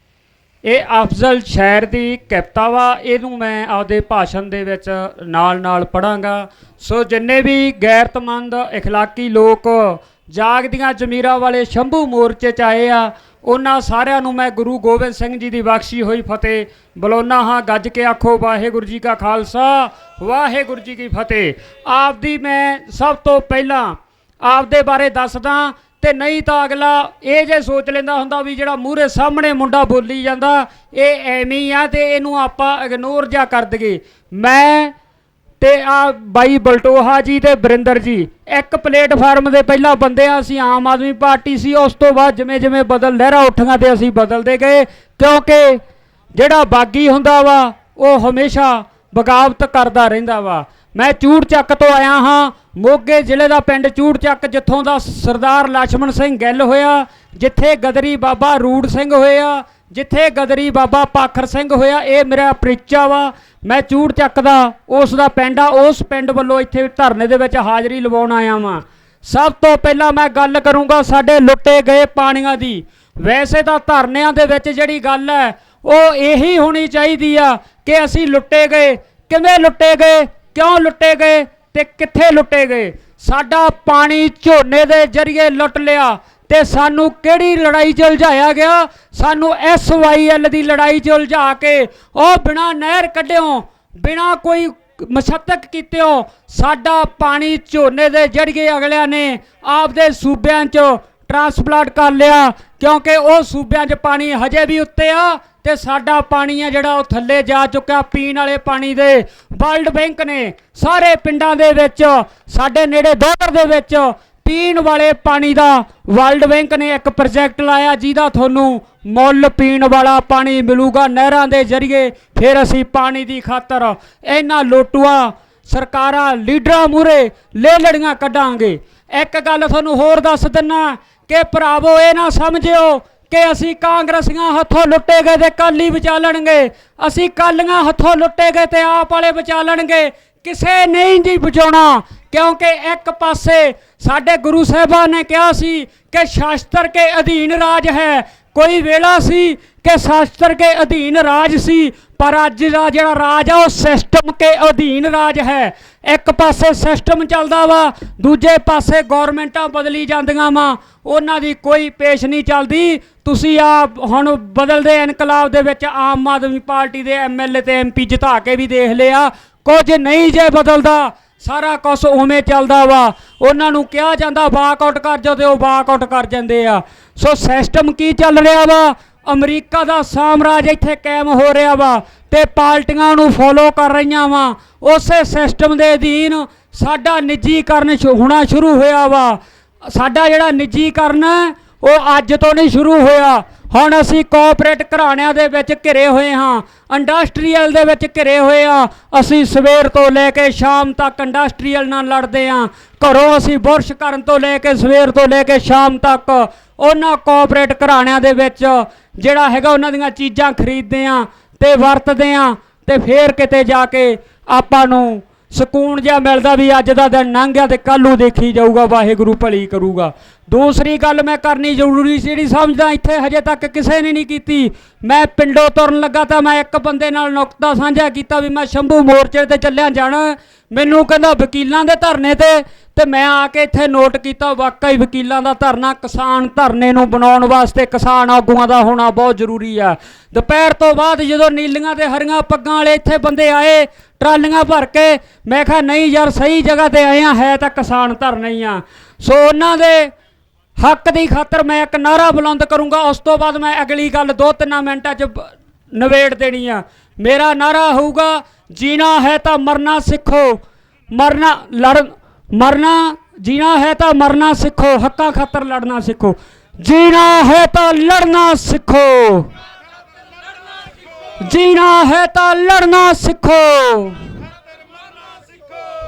ਇਹ ਅਫਜ਼ਲ ਸ਼ਾਇਰ ਦੀ ਕਵਿਤਾ ਵਾ, ਇਹਨੂੰ ਮੈਂ ਆਪਦੇ ਭਾਸ਼ਣ ਦੇ ਵਿੱਚ ਨਾਲ ਪੜ੍ਹਾਂਗਾ। ਸੋ ਜਿੰਨੇ ਵੀ ਗੈਰਤਮੰਦ ਇਖਲਾਕੀ ਲੋਕ ਜਾਗਦੀਆਂ ਜ਼ਮੀਰਾਂ ਵਾਲੇ ਸ਼ੰਭੂ ਮੋਰਚੇ 'ਚ ਆਏ ਆ, ਉਹਨਾਂ ਸਾਰਿਆਂ ਨੂੰ ਮੈਂ ਗੁਰੂ ਗੋਬਿੰਦ ਸਿੰਘ ਜੀ ਦੀ ਬਖਸ਼ੀ ਹੋਈ ਫਤਿਹ ਬੁਲਾਉਂਦਾ ਹਾਂ। ਗੱਜ ਕੇ ਆਖੋ ਵਾਹਿਗੁਰੂ ਜੀ ਕਾ ਖਾਲਸਾ, ਵਾਹਿਗੁਰੂ ਜੀ ਕੀ ਫਤਿਹ। ਆਪਦੀ ਮੈਂ ਸਭ ਤੋਂ ਪਹਿਲਾਂ ਆਪਦੇ ਬਾਰੇ ਦੱਸਦਾ, ਤੇ ਨਹੀਂ ਤਾਂ ਅਗਲਾ ਇਹ ਜੇ ਸੋਚ ਲੈਂਦਾ ਹੁੰਦਾ ਵੀ ਜਿਹੜਾ ਮੂਹਰੇ ਸਾਹਮਣੇ ਮੁੰਡਾ ਬੋਲੀ ਜਾਂਦਾ ਇਹ ਐਵੇਂ ਹੀ ਆ ਤੇ ਇਹਨੂੰ ਆਪਾਂ ਇਗਨੋਰ ਜਾ ਕਰ ਦਈਏ। ਮੈਂ ਤੇ ਆ ਬਾਈ ਬਲਟੋਹਾ ਜੀ ਤੇ ਵਰਿੰਦਰ ਜੀ ਇੱਕ ਪਲੇਟਫਾਰਮ ਦੇ ਪਹਿਲਾਂ ਬੰਦੇ ਆ। ਅਸੀਂ ਆਮ ਆਦਮੀ ਪਾਰਟੀ ਸੀ, ਉਸ ਤੋਂ ਬਾਅਦ ਜਿਵੇਂ ਬਦਲ ਲਹਿਰਾਂ ਉੱਠੀਆਂ ਤੇ ਅਸੀਂ ਬਦਲਦੇ ਗਏ, ਕਿਉਂਕਿ ਜਿਹੜਾ ਬਾਗੀ ਹੁੰਦਾ ਵਾ ਉਹ ਹਮੇਸ਼ਾ ਬਗਾਵਤ ਕਰਦਾ ਰਹਿੰਦਾ ਵਾ। ਮੈਂ ਚੂੜਚੱਕ ਤੋਂ ਆਇਆ ਹਾਂ, ਮੋਗੇ ਜ਼ਿਲ੍ਹੇ ਦਾ ਪਿੰਡ ਚੂੜਚੱਕ, ਜਿੱਥੋਂ ਦਾ ਸਰਦਾਰ ਲਛਮਣ ਸਿੰਘ ਗਿੱਲ ਹੋਇਆ, ਜਿੱਥੇ ਗਦਰੀ ਬਾਬਾ ਰੂੜ ਸਿੰਘ ਹੋਇਆ, ਜਿੱਥੇ ਗਦਰੀ ਬਾਬਾ ਪਾਖਰ ਸਿੰਘ ਹੋਇਆ। ਇਹ ਮੇਰਾ ਪਰਿਚਾ ਵਾ। ਮੈਂ ਚੂੜਚੱਕ ਦਾ ਉਸ ਦਾ ਪਿੰਡ ਆ, ਉਸ ਪਿੰਡ ਵੱਲੋਂ ਇੱਥੇ ਧਰਨੇ ਦੇ ਵਿੱਚ ਹਾਜ਼ਰੀ ਲਵਾਉਣ ਆਇਆ ਵਾਂ। ਸਭ ਤੋਂ ਪਹਿਲਾਂ ਮੈਂ ਗੱਲ ਕਰੂੰਗਾ ਸਾਡੇ ਲੁੱਟੇ ਗਏ ਪਾਣੀਆਂ ਦੀ। ਵੈਸੇ ਤਾਂ ਧਰਨਿਆਂ ਦੇ ਵਿੱਚ ਜਿਹੜੀ ਗੱਲ ਹੈ ਉਹ ਇਹੀ ਹੋਣੀ ਚਾਹੀਦੀ ਆ ਕਿ ਅਸੀਂ ਲੁੱਟੇ ਗਏ, ਕਿਵੇਂ ਲੁੱਟੇ ਗਏ, ਕਿਉਂ ਲੁੱਟੇ ਗਏ ਤੇ ਕਿੱਥੇ ਲੁੱਟੇ ਗਏ। ਸਾਡਾ ਪਾਣੀ ਝੋਨੇ ਦੇ ਜ਼ਰੀਏ ਲੁੱਟ ਲਿਆ ਤੇ ਸਾਨੂੰ ਕਿਹੜੀ ਲੜਾਈ 'ਚ ਉਲਝਾਇਆ ਗਿਆ? ਸਾਨੂੰ SYL ਦੀ ਲੜਾਈ 'ਚ ਉਲਝਾ ਕੇ ਉਹ ਬਿਨਾਂ ਨਹਿਰ ਕੱਢਿਓ, ਬਿਨਾਂ ਕੋਈ ਮਸ਼ੱਤਕ ਕੀਤਿਓ ਸਾਡਾ ਪਾਣੀ ਝੋਨੇ ਦੇ ਜ਼ਰੀਏ ਅਗਲਿਆਂ ਨੇ ਆਪਦੇ ਸੂਬਿਆਂ 'ਚ ਟਰਾਂਸਪਲਾਂਟ ਕਰ ਲਿਆ, ਕਿਉਂਕਿ ਉਹ ਸੂਬਿਆਂ 'ਚ ਪਾਣੀ ਹਜੇ ਵੀ ਉੱਤੇ ਆ ਤੇ ਸਾਡਾ ਪਾਣੀ ਆ ਜਿਹੜਾ ਉਹ ਥੱਲੇ ਜਾ ਚੁੱਕਾ ਪੀਣ ਵਾਲੇ ਪਾਣੀ ਦੇ। ਵਰਲਡ ਬੈਂਕ ਨੇ ਸਾਰੇ ਪਿੰਡਾਂ ਦੇ ਵਿੱਚ, ਸਾਡੇ ਨੇੜੇ ਦੋਦਰ ਦੇ ਵਿੱਚ ਪੀਣ ਵਾਲੇ ਪਾਣੀ ਦਾ ਵਰਲਡ ਬੈਂਕ ਨੇ ਇੱਕ ਪ੍ਰੋਜੈਕਟ ਲਾਇਆ, ਜਿਹਦਾ ਤੁਹਾਨੂੰ ਮੁੱਲ ਪੀਣ ਵਾਲਾ ਪਾਣੀ ਮਿਲੂਗਾ ਨਹਿਰਾਂ ਦੇ ਜ਼ਰੀਏ। ਫਿਰ ਅਸੀਂ ਪਾਣੀ ਦੀ ਖਾਤਰ ਇਹਨਾਂ ਲੋਟੂਆਂ ਸਰਕਾਰਾਂ ਲੀਡਰਾਂ ਮੂਹਰੇ ਲੜੀਆਂ ਕੱਢਾਂਗੇ। ਇੱਕ ਗੱਲ ਤੁਹਾਨੂੰ ਹੋਰ ਦੱਸ ਦਿੰਨਾ ਕਿ ਭਰਾਵੋ, ਇਹ ਨਾ ਸਮਝਿਓ ਕਿ ਅਸੀਂ ਕਾਂਗਰਸੀਆਂ ਹੱਥੋਂ ਲੁੱਟੇ ਗਏ ਤੇ ਕਾਲੀ ਬਚਾ ਲੈਣਗੇ, ਅਸੀਂ ਕਾਲੀਆਂ ਹੱਥੋਂ ਲੁੱਟੇ ਗਏ ਤੇ ਆਪ ਵਾਲੇ ਬਚਾ ਲੈਣਗੇ। ਕਿਸੇ ਨਹੀਂ ਜੀ ਬਚਾਉਣਾ, ਕਿਉਂਕਿ ਇੱਕ ਪਾਸੇ ਸਾਡੇ ਗੁਰੂ ਸਾਹਿਬਾਨ ਨੇ ਕਿਹਾ ਸੀ ਕਿ ਸ਼ਾਸਤਰ ਕੇ ਅਧੀਨ ਰਾਜ ਹੈ। ਕੋਈ ਵੇਲਾ ਸੀ ਕਿ ਸ਼ਾਸਤਰ ਕੇ ਅਧੀਨ ਰਾਜ ਸੀ, ਪਰ ਅੱਜ ਦਾ ਜਿਹੜਾ ਰਾਜ ਆ ਉਹ ਸਿਸਟਮ ਕੇ ਅਧੀਨ ਰਾਜ ਹੈ। ਇੱਕ ਪਾਸੇ ਸਿਸਟਮ ਚੱਲਦਾ ਵਾ, ਦੂਜੇ ਪਾਸੇ ਗੌਰਮੈਂਟਾਂ ਬਦਲੀ ਜਾਂਦੀਆਂ ਵਾ, ਉਹਨਾਂ ਦੀ ਕੋਈ ਪੇਸ਼ ਨਹੀਂ ਚੱਲਦੀ। ਤੁਸੀਂ ਆ ਹੁਣ ਬਦਲਦੇ ਇਨਕਲਾਬ ਦੇ ਵਿੱਚ ਆਮ ਆਦਮੀ ਪਾਰਟੀ ਦੇ MLA ਤੇ MP ਜਿਤਾ ਕੇ ਵੀ ਦੇਖ ਲਿਆ, ਕੁਝ ਨਹੀਂ ਜੇ ਬਦਲਦਾ, ਸਾਰਾ ਕੁਛ ਉਵੇਂ ਚੱਲਦਾ ਵਾ। ਉਹਨਾਂ ਨੂੰ ਕਿਹਾ ਜਾਂਦਾ ਵਾਕਆਊਟ ਕਰ ਜਾਓ ਤੇ ਉਹ ਵਾਕਆਊਟ ਕਰ ਜਾਂਦੇ ਆ। ਸੋ ਸਿਸਟਮ ਕੀ ਚੱਲ ਰਿਹਾ ਵਾ? ਅਮਰੀਕਾ ਦਾ ਸਾਮਰਾਜ ਇੱਥੇ ਕਾਇਮ ਹੋ ਰਿਹਾ ਵਾ ਤੇ ਪਾਰਟੀਆਂ ਨੂੰ ਫੋਲੋ ਕਰ ਰਹੀਆਂ ਵਾ। ਉਸੇ ਸਿਸਟਮ ਦੇ ਅਧੀਨ ਸਾਡਾ ਨਿੱਜੀਕਰਨ ਹੋਣਾ ਸ਼ੁਰੂ ਹੋਇਆ ਵਾ। ਸਾਡਾ ਜਿਹੜਾ ਨਿੱਜੀਕਰਨ ਉਹ ਅੱਜ ਤੋਂ ਨਹੀਂ ਸ਼ੁਰੂ ਹੋਇਆ। ਹੁਣ ਅਸੀਂ ਕੋਆਪਰੇਟ ਘਰਾਣਿਆਂ ਦੇ ਵਿੱਚ ਘਿਰੇ ਹੋਏ ਹਾਂ, ਇੰਡਸਟਰੀਅਲ ਦੇ ਵਿੱਚ ਘਿਰੇ ਹੋਏ ਹਾਂ। ਅਸੀਂ ਸਵੇਰ ਤੋਂ ਲੈ ਕੇ ਸ਼ਾਮ ਤੱਕ ਇੰਡਸਟਰੀਅਲ ਨਾਲ ਲੜਦੇ ਹਾਂ। ਘਰੋਂ ਅਸੀਂ ਬੁਰਸ਼ ਕਰਨ ਤੋਂ ਲੈ ਕੇ ਸਵੇਰ ਤੋਂ ਲੈ ਕੇ ਸ਼ਾਮ ਤੱਕ ਉਹਨਾਂ ਕੋਆਪਰੇਟ ਘਰਾਣਿਆਂ ਦੇ ਵਿੱਚ ਜਿਹੜਾ ਹੈਗਾ ਉਹਨਾਂ ਦੀਆਂ ਚੀਜ਼ਾਂ ਖਰੀਦਦੇ ਹਾਂ ਤੇ ਵਰਤਦੇ ਹਾਂ, ਤੇ ਫਿਰ ਕਿਤੇ ਜਾ ਕੇ ਆਪਾਂ ਨੂੰ ਸਕੂਨ ਜਿਹਾ ਮਿਲਦਾ ਵੀ ਅੱਜ ਦਾ ਦਿਨ ਲੰਘ ਗਿਆ ਤੇ ਕੱਲ੍ਹ ਨੂੰ ਦੇਖੀ ਜਾਊਗਾ, ਵਾਹਿਗੁਰੂ ਭਲੀ ਕਰੂਗਾ। ਦੂਸਰੀ ਗੱਲ ਮੈਂ ਕਰਨੀ ਜ਼ਰੂਰੀ ਸੀ, ਜਿਹੜੀ ਸਮਝਦਾ ਇੱਥੇ ਹਜੇ ਤੱਕ ਕਿਸੇ ਨੇ ਨਹੀਂ ਕੀਤੀ। ਮੈਂ ਪਿੰਡੋਂ ਤੁਰਨ ਲੱਗਾ ਤਾਂ ਮੈਂ ਇੱਕ ਬੰਦੇ ਨਾਲ ਨੁਕਤਾ ਸਾਂਝਾ ਕੀਤਾ ਵੀ ਮੈਂ ਸ਼ੰਭੂ ਮੋਰਚੇ ਤੇ ਚੱਲਿਆ ਜਾਣਾ। ਮੈਨੂੰ ਕਹਿੰਦਾ ਵਕੀਲਾਂ ਦੇ ਧਰਨੇ ਤੇ ਮੈਂ ਆ ਕੇ ਇੱਥੇ ਨੋਟ ਕੀਤਾ, ਵਾਕਈ ਵਕੀਲਾਂ ਦਾ ਧਰਨਾ, ਕਿਸਾਨ ਧਰਨੇ ਨੂੰ ਬਣਾਉਣ ਵਾਸਤੇ ਕਿਸਾਨ ਆਗੂਆਂ ਦਾ ਹੋਣਾ ਬਹੁਤ ਜ਼ਰੂਰੀ ਆ। ਦੁਪਹਿਰ ਤੋਂ ਬਾਅਦ ਜਦੋਂ ਨੀਲੀਆਂ ਤੇ ਹਰੀਆਂ ਪੱਗਾਂ ਵਾਲੇ ਇੱਥੇ ਬੰਦੇ ਆਏ ਟਰਾਲੀਆਂ ਭਰ ਕੇ, ਮੈਂ ਕਿਹਾ ਨਹੀਂ ਯਾਰ ਸਹੀ ਜਗ੍ਹਾ ਤੇ ਆਏ ਆ, ਹੈ ਤਾਂ ਕਿਸਾਨ ਧਰਨੇ ਹੀ ਆ। ਸੋ ਉਹਨਾਂ ਦੇ ਹੱਕ ਦੀ ਖਾਤਰ ਮੈਂ ਇੱਕ ਨਾਰਾ ਬੁਲੰਦ ਕਰੂੰਗਾ। ਉਸ ਤੋਂ ਬਾਅਦ ਮੈਂ ਅਗਲੀ ਗੱਲ 2-3 ਮਿੰਟਾਂ 'ਚ ਨਵੇੜ ਦੇਣੀ ਆ। ਮੇਰਾ ਨਾਰਾ ਹੋਊਗਾ, ਜੀਣਾ ਹੈ ਤਾਂ ਮਰਨਾ ਸਿੱਖੋ, ਜੀਣਾ ਹੈ ਤਾਂ ਮਰਨਾ ਸਿੱਖੋ, ਹੱਕਾਂ ਖਾਤਰ ਲੜਨਾ ਸਿੱਖੋ। ਜੀਣਾ ਹੈ ਤਾਂ ਲੜਨਾ ਸਿੱਖੋ, ਜੀਣਾ ਹੈ ਤਾਂ ਲੜਨਾ ਸਿੱਖੋ।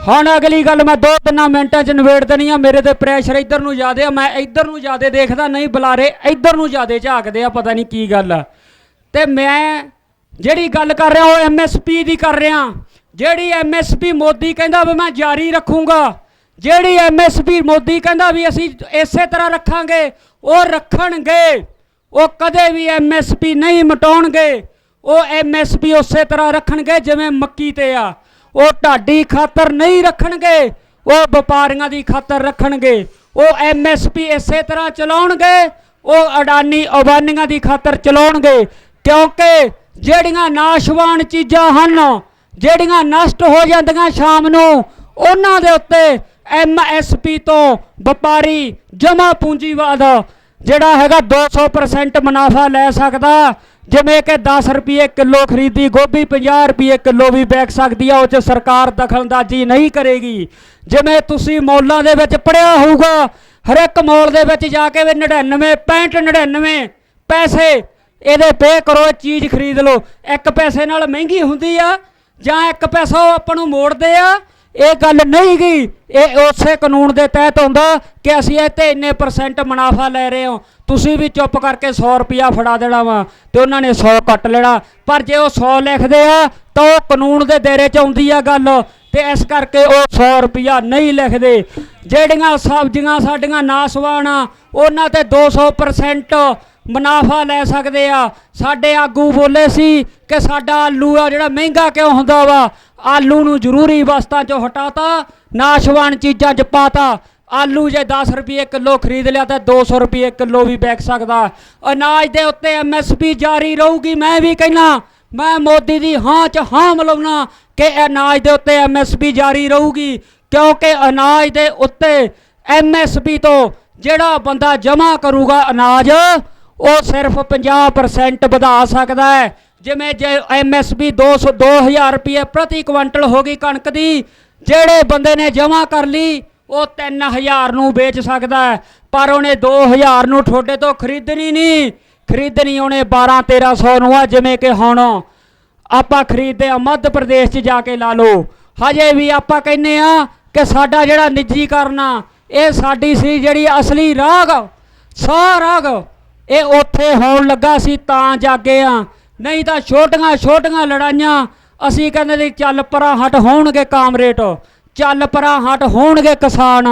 ਹੁਣ ਅਗਲੀ ਗੱਲ ਮੈਂ 2-3 ਮਿੰਟਾਂ 'ਚ ਨਿਬੇੜ ਦੇਣੀ ਆ। ਮੇਰੇ ਤੇ ਪ੍ਰੈਸ਼ਰ ਇੱਧਰ ਨੂੰ ਜ਼ਿਆਦਾ ਆ, ਮੈਂ ਇੱਧਰ ਨੂੰ ਜ਼ਿਆਦਾ ਦੇਖਦਾ ਨਹੀਂ, ਬੁਲਾਰੇ ਇੱਧਰ ਨੂੰ ਜ਼ਿਆਦਾ ਝਾਕਦੇ ਆ, ਪਤਾ ਨਹੀਂ ਕੀ ਗੱਲ ਆ। ਤੇ ਮੈਂ ਜਿਹੜੀ ਗੱਲ ਕਰ ਰਿਹਾ ਉਹ MSP ਦੀ ਕਰ ਰਿਹਾ। ਜਿਹੜੀ MSP ਮੋਦੀ ਕਹਿੰਦਾ ਵੀ ਮੈਂ ਜਾਰੀ ਰੱਖੂੰਗਾ, ਜਿਹੜੀ MSP ਮੋਦੀ ਕਹਿੰਦਾ ਵੀ ਅਸੀਂ ਇਸੇ ਤਰ੍ਹਾਂ ਰੱਖਾਂਗੇ, ਉਹ ਰੱਖਣਗੇ। ਉਹ ਕਦੇ ਵੀ MSP ਨਹੀਂ ਮਟਾਉਣਗੇ। ਉਹ MSP ਉਸੇ ਤਰ੍ਹਾਂ ਰੱਖਣਗੇ ਜਿਵੇਂ ਮੱਕੀ ਤੇ ਆ। ਉਹ ਢਾਡੀ ਖਾਤਰ ਨਹੀਂ ਰੱਖਣਗੇ, ਉਹ ਵਪਾਰੀਆਂ ਦੀ ਖਾਤਰ ਰੱਖਣਗੇ। ਉਹ MSP ਇਸੇ ਤਰ੍ਹਾਂ ਚਲਾਉਣਗੇ, ਉਹ ਅਡਾਨੀ ਅਬਾਨੀਆਂ ਦੀ ਖਾਤਰ ਚਲਾਉਣਗੇ। ਕਿਉਂਕਿ ਜਿਹੜੀਆਂ ਨਾਸ਼ਵਾਨ ਚੀਜ਼ਾਂ ਹਨ, ਜਿਹੜੀਆਂ ਨਸ਼ਟ ਹੋ ਜਾਂਦੀਆਂ ਸ਼ਾਮ ਨੂੰ, ਉਹਨਾਂ ਦੇ ਉੱਤੇ MSP ਤੋਂ ਵਪਾਰੀ ਜਮਾ ਪੂੰਜੀਵਾਦ ਜਿਹੜਾ ਹੈਗਾ 200% ਮੁਨਾਫਾ ਲੈ ਸਕਦਾ। ਜਿਵੇਂ ਕਿ 10 ਰੁਪਏ ਕਿਲੋ ਖਰੀਦੀ ਗੋਭੀ 50 ਰੁਪਏ ਕਿਲੋ ਵੀ ਵਿਕ ਸਕਦੀ ਆ, ਉਹ 'ਚ ਸਰਕਾਰ ਦਖਲਅੰਦਾਜ਼ੀ ਨਹੀਂ ਕਰੇਗੀ। ਜਿਵੇਂ ਤੁਸੀਂ ਮੌਲਾਂ ਦੇ ਵਿੱਚ ਪੜਿਆ ਹੋਊਗਾ, ਹਰ ਇੱਕ ਮੌਲ ਦੇ ਵਿੱਚ ਜਾ ਕੇ 99 65 99 ਪੈਸੇ ਇਹਦੇ ਪੇ ਕਰੋ, ਚੀਜ਼ ਖਰੀਦ ਲਓ। 1 ਪੈਸੇ ਨਾਲ ਮਹਿੰਗੀ ਹੁੰਦੀ ਆ ਜਾਂ 1 ਪੈਸਾ ਉਹ ਆਪਾਂ ਨੂੰ ਮੋੜਦੇ ਆ, ਇਹ ਗੱਲ ਨਹੀਂ ਗਈ। ਇਹ ਉਸੇ ਕਾਨੂੰਨ ਦੇ ਤਹਿਤ ਹੁੰਦਾ ਕਿ ਅਸੀਂ ਇਹ ਤੇ ਇੰਨੇ % ਮੁਨਾਫਾ ਲੈ ਰਹੇ ਹਾਂ। ਤੁਸੀਂ ਵੀ ਚੁੱਪ ਕਰਕੇ 100 ਰੁਪਇਆ ਫੜਾ ਦੇਣਾ ਵਾ ਤੇ ਉਹਨਾਂ ਨੇ 100 ਕੱਟ ਲੈਣਾ। ਪਰ ਜੇ ਉਹ 100 ਲਿਖਦੇ ਆ ਤਾਂ ਉਹ ਕਾਨੂੰਨ ਦੇ ਦਾਇਰੇ 'ਚ ਆਉਂਦੀ ਆ ਗੱਲ, ਤੇ ਇਸ ਕਰਕੇ ਉਹ 100 ਰੁਪਇਆ ਨਹੀਂ ਲਿਖਦੇ। ਜਿਹੜੀਆਂ ਸਬਜ਼ੀਆਂ ਸਾਡੀਆਂ ਨਾਸਵਾਨ ਆ, ਉਹਨਾਂ ਤੇ 200% ਮੁਨਾਫਾ ਲੈ ਸਕਦੇ ਆ। ਸਾਡੇ ਆਗੂ ਬੋਲੇ ਸੀ ਕਿ ਸਾਡਾ ਆਲੂ ਆ ਜਿਹੜਾ ਮਹਿੰਗਾ ਕਿਉਂ ਹੁੰਦਾ ਵਾ, ਆਲੂ ਨੂੰ ਜ਼ਰੂਰੀ ਵਸਤਾਂ 'ਚੋਂ ਹਟਾਤਾ, ਨਾਸ਼ਵਾਨ ਚੀਜ਼ਾਂ 'ਚ ਪਾਤਾ। ਆਲੂ ਜੇ 10 ਰੁਪਏ ਕਿਲੋ ਖਰੀਦ ਲਿਆ ਤਾਂ 200 ਰੁਪਏ ਕਿਲੋ ਵੀ ਵਿਕ ਸਕਦਾ। ਅਨਾਜ ਦੇ ਉੱਤੇ MSP ਜਾਰੀ ਰਹੂਗੀ। ਮੈਂ ਵੀ ਕਹਿਣਾ, ਮੈਂ ਮੋਦੀ ਦੀ ਹਾਂ 'ਚ ਹਾਂ ਮਿਲਾਉਣਾ ਕਿ ਅਨਾਜ ਦੇ ਉੱਤੇ MSP ਜਾਰੀ ਰਹੂਗੀ, ਕਿਉਂਕਿ ਅਨਾਜ ਦੇ ਉੱਤੇ MSP ਤੋਂ ਜਿਹੜਾ ਬੰਦਾ ਜਮ੍ਹਾਂ ਕਰੂਗਾ ਅਨਾਜ ਉਹ ਸਿਰਫ 50% ਵਧਾ ਸਕਦਾ ਹੈ। ਜਿਵੇਂ ਜੇ MSP 2000 ਰੁਪਏ ਪ੍ਰਤੀ ਕੁਇੰਟਲ ਹੋ ਗਈ ਕਣਕ ਦੀ, ਜਿਹੜੇ ਬੰਦੇ ਨੇ ਜਮ੍ਹਾਂ ਕਰ ਲਈ ਉਹ 3000 ਨੂੰ ਵੇਚ ਸਕਦਾ ਹੈ, ਪਰ ਉਹਨੇ 2000 ਨੂੰ ਤੁਹਾਡੇ ਤੋਂ ਖਰੀਦਣੀ ਨਹੀਂ, ਖਰੀਦਣੀ ਉਹਨੇ 1200-1300 ਨੂੰ ਆ। ਜਿਵੇਂ ਕਿ ਹੁਣ ਆਪਾਂ ਖਰੀਦਦੇ ਆ ਮੱਧ ਪ੍ਰਦੇਸ਼ 'ਚ ਜਾ ਕੇ ਲਾ ਲਓ। ਹਜੇ ਵੀ ਆਪਾਂ ਕਹਿੰਦੇ ਆ ਕਿ ਸਾਡਾ ਜਿਹੜਾ ਨਿੱਜੀਕਰਨ ਆ ਇਹ ਸਾਡੀ ਸੀ ਜਿਹੜੀ ਅਸਲੀ ਰਾਗ ਸਾਹ ਰਾਗ ਇਹ ਉੱਥੇ ਹੋਣ ਲੱਗਾ ਸੀ ਤਾਂ ਜਾਗੇ ਆ, ਨਹੀਂ ਤਾਂ ਛੋਟੀਆਂ ਛੋਟੀਆਂ ਲੜਾਈਆਂ ਅਸੀਂ ਕਹਿੰਦੇ ਸੀ ਚੱਲ ਪਰਾਂ ਹਟ ਹੋਣਗੇ ਕਾਮਰੇਡ, ਚੱਲ ਪਰਾਂ ਹਟ ਹੋਣਗੇ ਕਿਸਾਨ,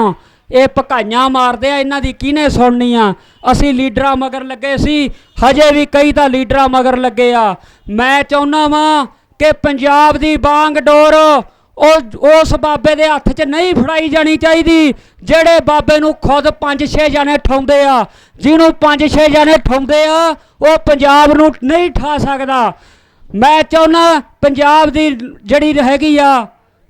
ਇਹ ਭਕਾਈਆਂ ਮਾਰਦੇ ਆ, ਇਹਨਾਂ ਦੀ ਕਿਹਨੇ ਸੁਣਨੀ ਆ। ਅਸੀਂ ਲੀਡਰਾਂ ਮਗਰ ਲੱਗੇ ਸੀ, ਹਜੇ ਵੀ ਕਈ ਤਾਂ ਲੀਡਰਾਂ ਮਗਰ ਲੱਗੇ ਆ। ਮੈਂ ਚਾਹੁੰਦਾ ਵਾਂ ਕਿ ਪੰਜਾਬ ਦੀ ਬਾਂਗ ਡੋਰ ਉਹ ਉਸ ਬਾਬੇ ਦੇ ਹੱਥ 'ਚ ਨਹੀਂ ਫੜਾਈ ਜਾਣੀ ਚਾਹੀਦੀ ਜਿਹੜੇ ਬਾਬੇ ਨੂੰ ਖੁਦ 5-6 ਜਣੇ ਠਾਉਂਦੇ ਆ। ਜਿਹਨੂੰ 5-6 ਜਣੇ ਠਾਉਂਦੇ ਆ ਉਹ ਪੰਜਾਬ ਨੂੰ ਨਹੀਂ ਠਾ ਸਕਦਾ। ਮੈਂ ਚਾਹੁੰਦਾ ਪੰਜਾਬ ਦੀ ਜਿਹੜੀ ਹੈਗੀ ਆ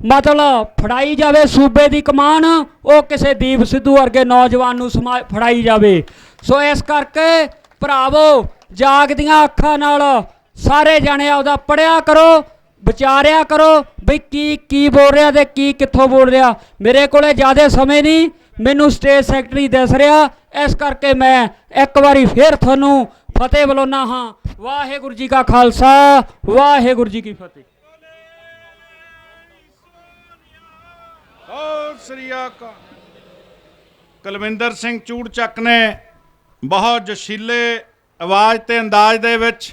ਮਤਲਬ ਫੜਾਈ ਜਾਵੇ ਸੂਬੇ ਦੀ ਕਮਾਨ, ਉਹ ਕਿਸੇ ਦੀਪ ਸਿੱਧੂ ਵਰਗੇ ਨੌਜਵਾਨ ਨੂੰ ਫੜਾਈ ਜਾਵੇ। ਸੋ ਇਸ ਕਰਕੇ ਭਰਾਵੋ ਜਾਗਦੀਆਂ ਅੱਖਾਂ ਨਾਲ ਸਾਰੇ ਜਾਣੇ ਆਪਦਾ ਪੜ੍ਹਿਆ ਕਰੋ, ਵਿਚਾਰਿਆ ਕਰੋ ਬਈ ਕੀ ਬੋਲ ਰਿਹਾ ਤੇ ਕੀ ਕਿੱਥੋਂ ਬੋਲ ਰਿਹਾ। ਮੇਰੇ ਕੋਲੇ ਜ਼ਿਆਦਾ ਸਮੇਂ ਨਹੀਂ, ਮੈਨੂੰ ਸਟੇਟ ਸੈਕਟਰੀ ਦਿਸ ਰਿਹਾ, ਇਸ ਕਰਕੇ ਮੈਂ ਇੱਕ ਵਾਰੀ ਫਿਰ ਤੁਹਾਨੂੰ ਫਤਿਹ ਬੁਲਾਉਂਦਾ ਹਾਂ। ਵਾਹਿਗੁਰੂ ਜੀ ਕਾ ਖਾਲਸਾ, ਵਾਹਿਗੁਰੂ ਜੀ ਕੀ ਫਤਿਹ। ਸ੍ਰੀ ਅਕਾਲ। ਕੁਲਵਿੰਦਰ ਸਿੰਘ ਚੂੜਚੱਕ ਨੇ ਬਹੁਤ ਜੋਸ਼ੀਲੇ ਆਵਾਜ਼ ਤੇ ਅੰਦਾਜ਼ ਦੇ ਵਿੱਚ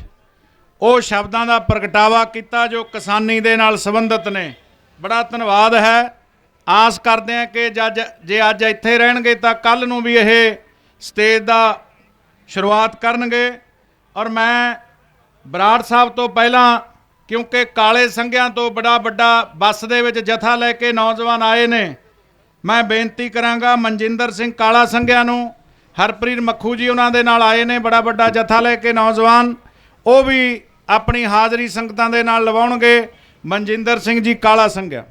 ਉਹ ਸ਼ਬਦਾਂ ਦਾ ਪ੍ਰਗਟਾਵਾ ਕੀਤਾ ਜੋ ਕਿਸਾਨੀ ਦੇ ਨਾਲ ਸੰਬੰਧਿਤ ਨੇ। ਬੜਾ ਧੰਨਵਾਦ ਹੈ। ਆਸ ਕਰਦੇ ਹਾਂ ਕਿ ਜੇ ਅੱਜ ਇੱਥੇ ਰਹਿਣਗੇ ਤਾਂ ਕੱਲ੍ਹ ਨੂੰ ਵੀ ਇਹ ਸਟੇਜ ਦਾ ਸ਼ੁਰੂਆਤ ਕਰਨਗੇ। ਔਰ ਮੈਂ ਬਰਾੜ ਸਾਹਿਬ ਤੋਂ ਪਹਿਲਾਂ ਕਿਉਂਕਿ ਕਾਲੇ ਸੰਘਿਆਂ ਤੋਂ ਬੜਾ ਵੱਡਾ ਬੱਸ ਦੇ ਵਿੱਚ ਜਥਾ ਲੈ ਕੇ ਨੌਜਵਾਨ ਆਏ ਨੇ, ਮੈਂ ਬੇਨਤੀ ਕਰਾਂਗਾ ਮਨਜਿੰਦਰ ਸਿੰਘ ਕਾਲਾ ਸੰਘਿਆਂ ਨੂੰ, ਹਰਪ੍ਰੀਤ ਮੱਖੂ ਜੀ ਉਹਨਾਂ ਦੇ ਨਾਲ ਆਏ ਨੇ ਬੜਾ ਵੱਡਾ ਜਥਾ ਲੈ ਕੇ ਨੌਜਵਾਨ, ਉਹ ਵੀ ਆਪਣੀ ਹਾਜ਼ਰੀ ਸੰਗਤਾਂ ਦੇ ਨਾਲ ਲਵਾਉਣਗੇ। ਮਨਜਿੰਦਰ ਸਿੰਘ ਜੀ ਕਾਲਾ ਸੰਘਿਆ।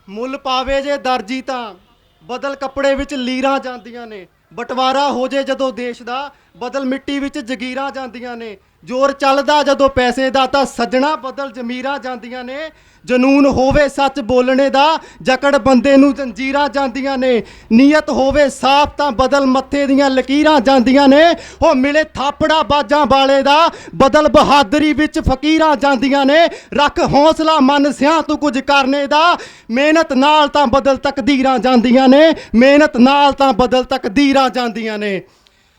ਮੁੱਲ ਪਾਵੇ ਜੇ ਦਰਜੀ ਤਾਂ ਬਦਲ ਕੱਪੜੇ ਵਿੱਚ ਲੀਰਾਂ ਜਾਂਦੀਆਂ ਨੇ, ਬਟਵਾਰਾ ਹੋ ਜੇ ਜਦੋਂ ਦੇਸ਼ ਦਾ ਬਦਲ ਮਿੱਟੀ ਵਿੱਚ ਜਗੀਰਾਂ ਜਾਂਦੀਆਂ ਨੇ, ਜ਼ੋਰ ਚੱਲਦਾ ਜਦੋਂ ਪੈਸੇ ਦਾ ਤਾਂ ਸੱਜਣਾ ਬਦਲ ਜ਼ਮੀਰਾਂ ਜਾਂਦੀਆਂ ਨੇ, ਜਨੂਨ ਹੋਵੇ ਸੱਚ ਬੋਲਣੇ ਦਾ ਜਕੜ ਬੰਦੇ ਨੂੰ ਜੰਜੀਰਾਂ ਜਾਂਦੀਆਂ ਨੇ, ਨੀਅਤ ਹੋਵੇ ਸਾਫ਼ ਤਾਂ ਬਦਲ ਮੱਥੇ ਦੀਆਂ ਲਕੀਰਾਂ ਜਾਂਦੀਆਂ ਨੇ, ਉਹ ਮਿਲੇ ਥਾਪੜਾ ਬਾਜਾਂ ਵਾਲੇ ਦਾ ਬਦਲ ਬਹਾਦਰੀ ਵਿੱਚ ਫਕੀਰਾਂ ਜਾਂਦੀਆਂ ਨੇ, ਰੱਖ ਹੌਸਲਾ ਮਨ ਸਿਆਂ ਤੂੰ ਕੁਝ ਕਰਨੇ ਦਾ, ਮਿਹਨਤ ਨਾਲ ਤਾਂ ਬਦਲ ਤਕਦੀਰਾਂ ਜਾਂਦੀਆਂ ਨੇ, ਮਿਹਨਤ ਨਾਲ ਤਾਂ ਬਦਲ ਤਕਦੀਰਾਂ ਜਾਂਦੀਆਂ ਨੇ।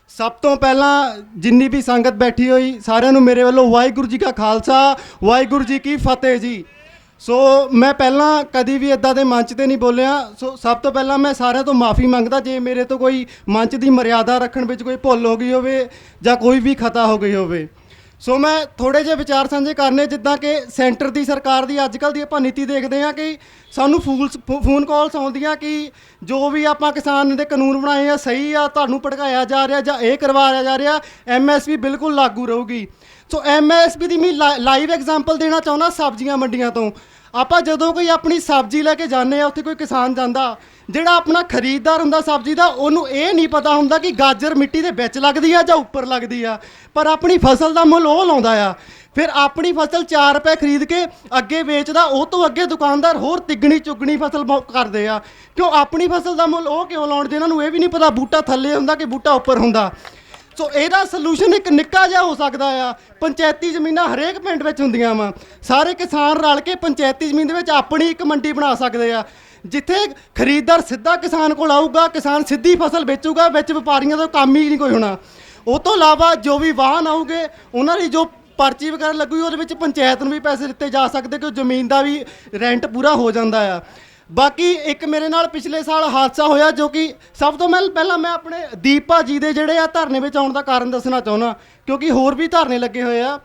ਸਭ ਤੋਂ ਪਹਿਲਾਂ ਜਿੰਨੀ ਵੀ ਸੰਗਤ ਬੈਠੀ ਹੋਈ ਸਾਰਿਆਂ ਨੂੰ ਮੇਰੇ ਵੱਲੋਂ ਵਾਹਿਗੁਰੂ ਜੀ ਕਾ ਖਾਲਸਾ, ਵਾਹਿਗੁਰੂ ਜੀ ਕੀ ਫਤਿਹ ਜੀ। ਸੋ ਮੈਂ ਪਹਿਲਾਂ ਕਦੀ ਵੀ ਇੱਦਾਂ ਦੇ ਮੰਚ ਤੇ ਨਹੀਂ ਬੋਲਿਆ। ਸੋ ਸਭ ਤੋਂ ਪਹਿਲਾਂ ਮੈਂ ਸਾਰਿਆਂ ਤੋਂ ਮਾफ़ੀ ਮੰਗਦਾ ਜੇ ਮੇਰੇ ਤੋਂ ਕੋਈ ਮੰਚ ਦੀ ਮਰਿਆਦਾ ਰੱਖਣ ਵਿੱਚ ਕੋਈ ਭੁੱਲ ਹੋ ਗਈ ਹੋਵੇ ਜਾਂ ਕੋਈ ਵੀ ਖਤਾ ਹੋ ਗਈ ਹੋਵੇ। ਸੋ ਮੈਂ ਥੋੜ੍ਹੇ ਜਿਹੇ ਵਿਚਾਰ ਸਾਂਝੇ ਕਰਨੇ, ਜਿੱਦਾਂ ਕਿ ਸੈਂਟਰ ਦੀ ਸਰਕਾਰ ਦੀ ਅੱਜ ਕੱਲ੍ਹ ਦੀ ਆਪਾਂ ਨੀਤੀ ਦੇਖਦੇ ਹਾਂ ਕਿ ਸਾਨੂੰ ਫੋਨ ਕਾਲਸ ਆਉਂਦੀਆਂ ਕਿ ਜੋ ਵੀ ਆਪਾਂ ਕਿਸਾਨ ਦੇ ਕਾਨੂੰਨ ਬਣਾਏ ਆ ਸਹੀ ਆ, ਤੁਹਾਨੂੰ ਭੜਕਾਇਆ ਜਾ ਰਿਹਾ ਜਾਂ ਇਹ ਕਰਵਾਇਆ ਜਾ ਰਿਹਾ, MSP ਬਿਲਕੁਲ ਲਾਗੂ ਰਹੂਗੀ। ਸੋ MSP ਦੀ ਮੈਂ ਲਾਈਵ ਐਗਜ਼ਾਮਪਲ ਦੇਣਾ ਚਾਹੁੰਦਾ ਸਬਜ਼ੀਆਂ ਮੰਡੀਆਂ ਤੋਂ। ਆਪਾਂ ਜਦੋਂ ਕੋਈ ਆਪਣੀ ਸਬਜ਼ੀ ਲੈ ਕੇ ਜਾਂਦੇ ਆ, ਉੱਥੇ ਕੋਈ ਕਿਸਾਨ ਜਾਂਦਾ, ਜਿਹੜਾ ਆਪਣਾ ਖਰੀਦਦਾਰ ਹੁੰਦਾ ਸਬਜ਼ੀ ਦਾ, ਉਹਨੂੰ ਇਹ ਨਹੀਂ ਪਤਾ ਹੁੰਦਾ ਕਿ ਗਾਜਰ ਮਿੱਟੀ ਦੇ ਵਿੱਚ ਲੱਗਦੀ ਆ ਜਾਂ ਉੱਪਰ ਲੱਗਦੀ ਆ, ਪਰ ਆਪਣੀ ਫਸਲ ਦਾ ਮੁੱਲ ਉਹ ਲਾਉਂਦਾ ਆ। ਫਿਰ ਆਪਣੀ ਫਸਲ 4 ਰੁਪਏ ਖਰੀਦ ਕੇ ਅੱਗੇ ਵੇਚਦਾ, ਉਹ ਤੋਂ ਅੱਗੇ ਦੁਕਾਨਦਾਰ ਹੋਰ ਤਿੱਗਣੀ ਚੁੱਗਣੀ ਫਸਲ ਕਰਦੇ ਆ। ਕਿਉਂ ਆਪਣੀ ਫਸਲ ਦਾ ਮੁੱਲ ਉਹ ਕਿਉਂ ਲਾਉਣ, ਜਿਹਨਾਂ ਨੂੰ ਇਹ ਵੀ ਨਹੀਂ ਪਤਾ ਬੂਟਾ ਥੱਲੇ ਹੁੰਦਾ ਕਿ ਬੂਟਾ ਉੱਪਰ ਹੁੰਦਾ। ਸੋ ਇਹਦਾ ਸੋਲੂਸ਼ਨ ਇੱਕ ਨਿੱਕਾ ਜਿਹਾ ਹੋ ਸਕਦਾ ਆ। ਪੰਚਾਇਤੀ ਜ਼ਮੀਨਾਂ ਹਰੇਕ ਪਿੰਡ ਵਿੱਚ ਹੁੰਦੀਆਂ ਵਾ, ਸਾਰੇ ਕਿਸਾਨ ਰਲ ਕੇ ਪੰਚਾਇਤੀ ਜ਼ਮੀਨ ਦੇ ਵਿੱਚ ਆਪਣੀ ਇੱਕ ਮੰਡੀ ਬਣਾ ਸਕਦੇ ਆ, ਜਿੱਥੇ ਖਰੀਦਦਾਰ ਸਿੱਧਾ ਕਿਸਾਨ ਕੋਲ ਆਊਗਾ, ਕਿਸਾਨ ਸਿੱਧੀ ਫਸਲ ਵੇਚੂਗਾ, ਵਿੱਚ ਵਪਾਰੀਆਂ ਦਾ ਕੰਮ ਹੀ ਨਹੀਂ ਕੋਈ ਹੋਣਾ। ਉਹ ਤੋਂ ਇਲਾਵਾ ਜੋ ਵੀ ਵਾਹਨ ਆਊਗੇ ਉਹਨਾਂ ਦੀ ਜੋ ਪਰਚੀ ਵਗੈਰਾ ਲੱਗੂਗੀ, ਉਹਦੇ ਵਿੱਚ ਪੰਚਾਇਤ ਨੂੰ ਵੀ ਪੈਸੇ ਦਿੱਤੇ ਜਾ ਸਕਦੇ ਕਿ ਜ਼ਮੀਨ ਦਾ ਵੀ ਰੈਂਟ ਪੂਰਾ ਹੋ ਜਾਂਦਾ ਆ। ਬਾਕੀ ਇੱਕ ਮੇਰੇ ਨਾਲ ਪਿਛਲੇ ਸਾਲ ਹਾਦਸਾ ਹੋਇਆ, ਜੋ ਕਿ ਸਭ ਤੋਂ ਪਹਿਲਾਂ ਮੈਂ ਆਪਣੇ ਦੀਪ ਭਾਜੀ ਦੇ ਜਿਹੜੇ ਆ ਧਰਨੇ ਵਿੱਚ ਆਉਣ ਦਾ ਕਾਰਨ ਦੱਸਣਾ ਚਾਹੁੰਦਾ, ਕਿਉਂਕਿ ਹੋਰ ਵੀ ਧਰਨੇ ਲੱਗੇ ਹੋਏ ਆ।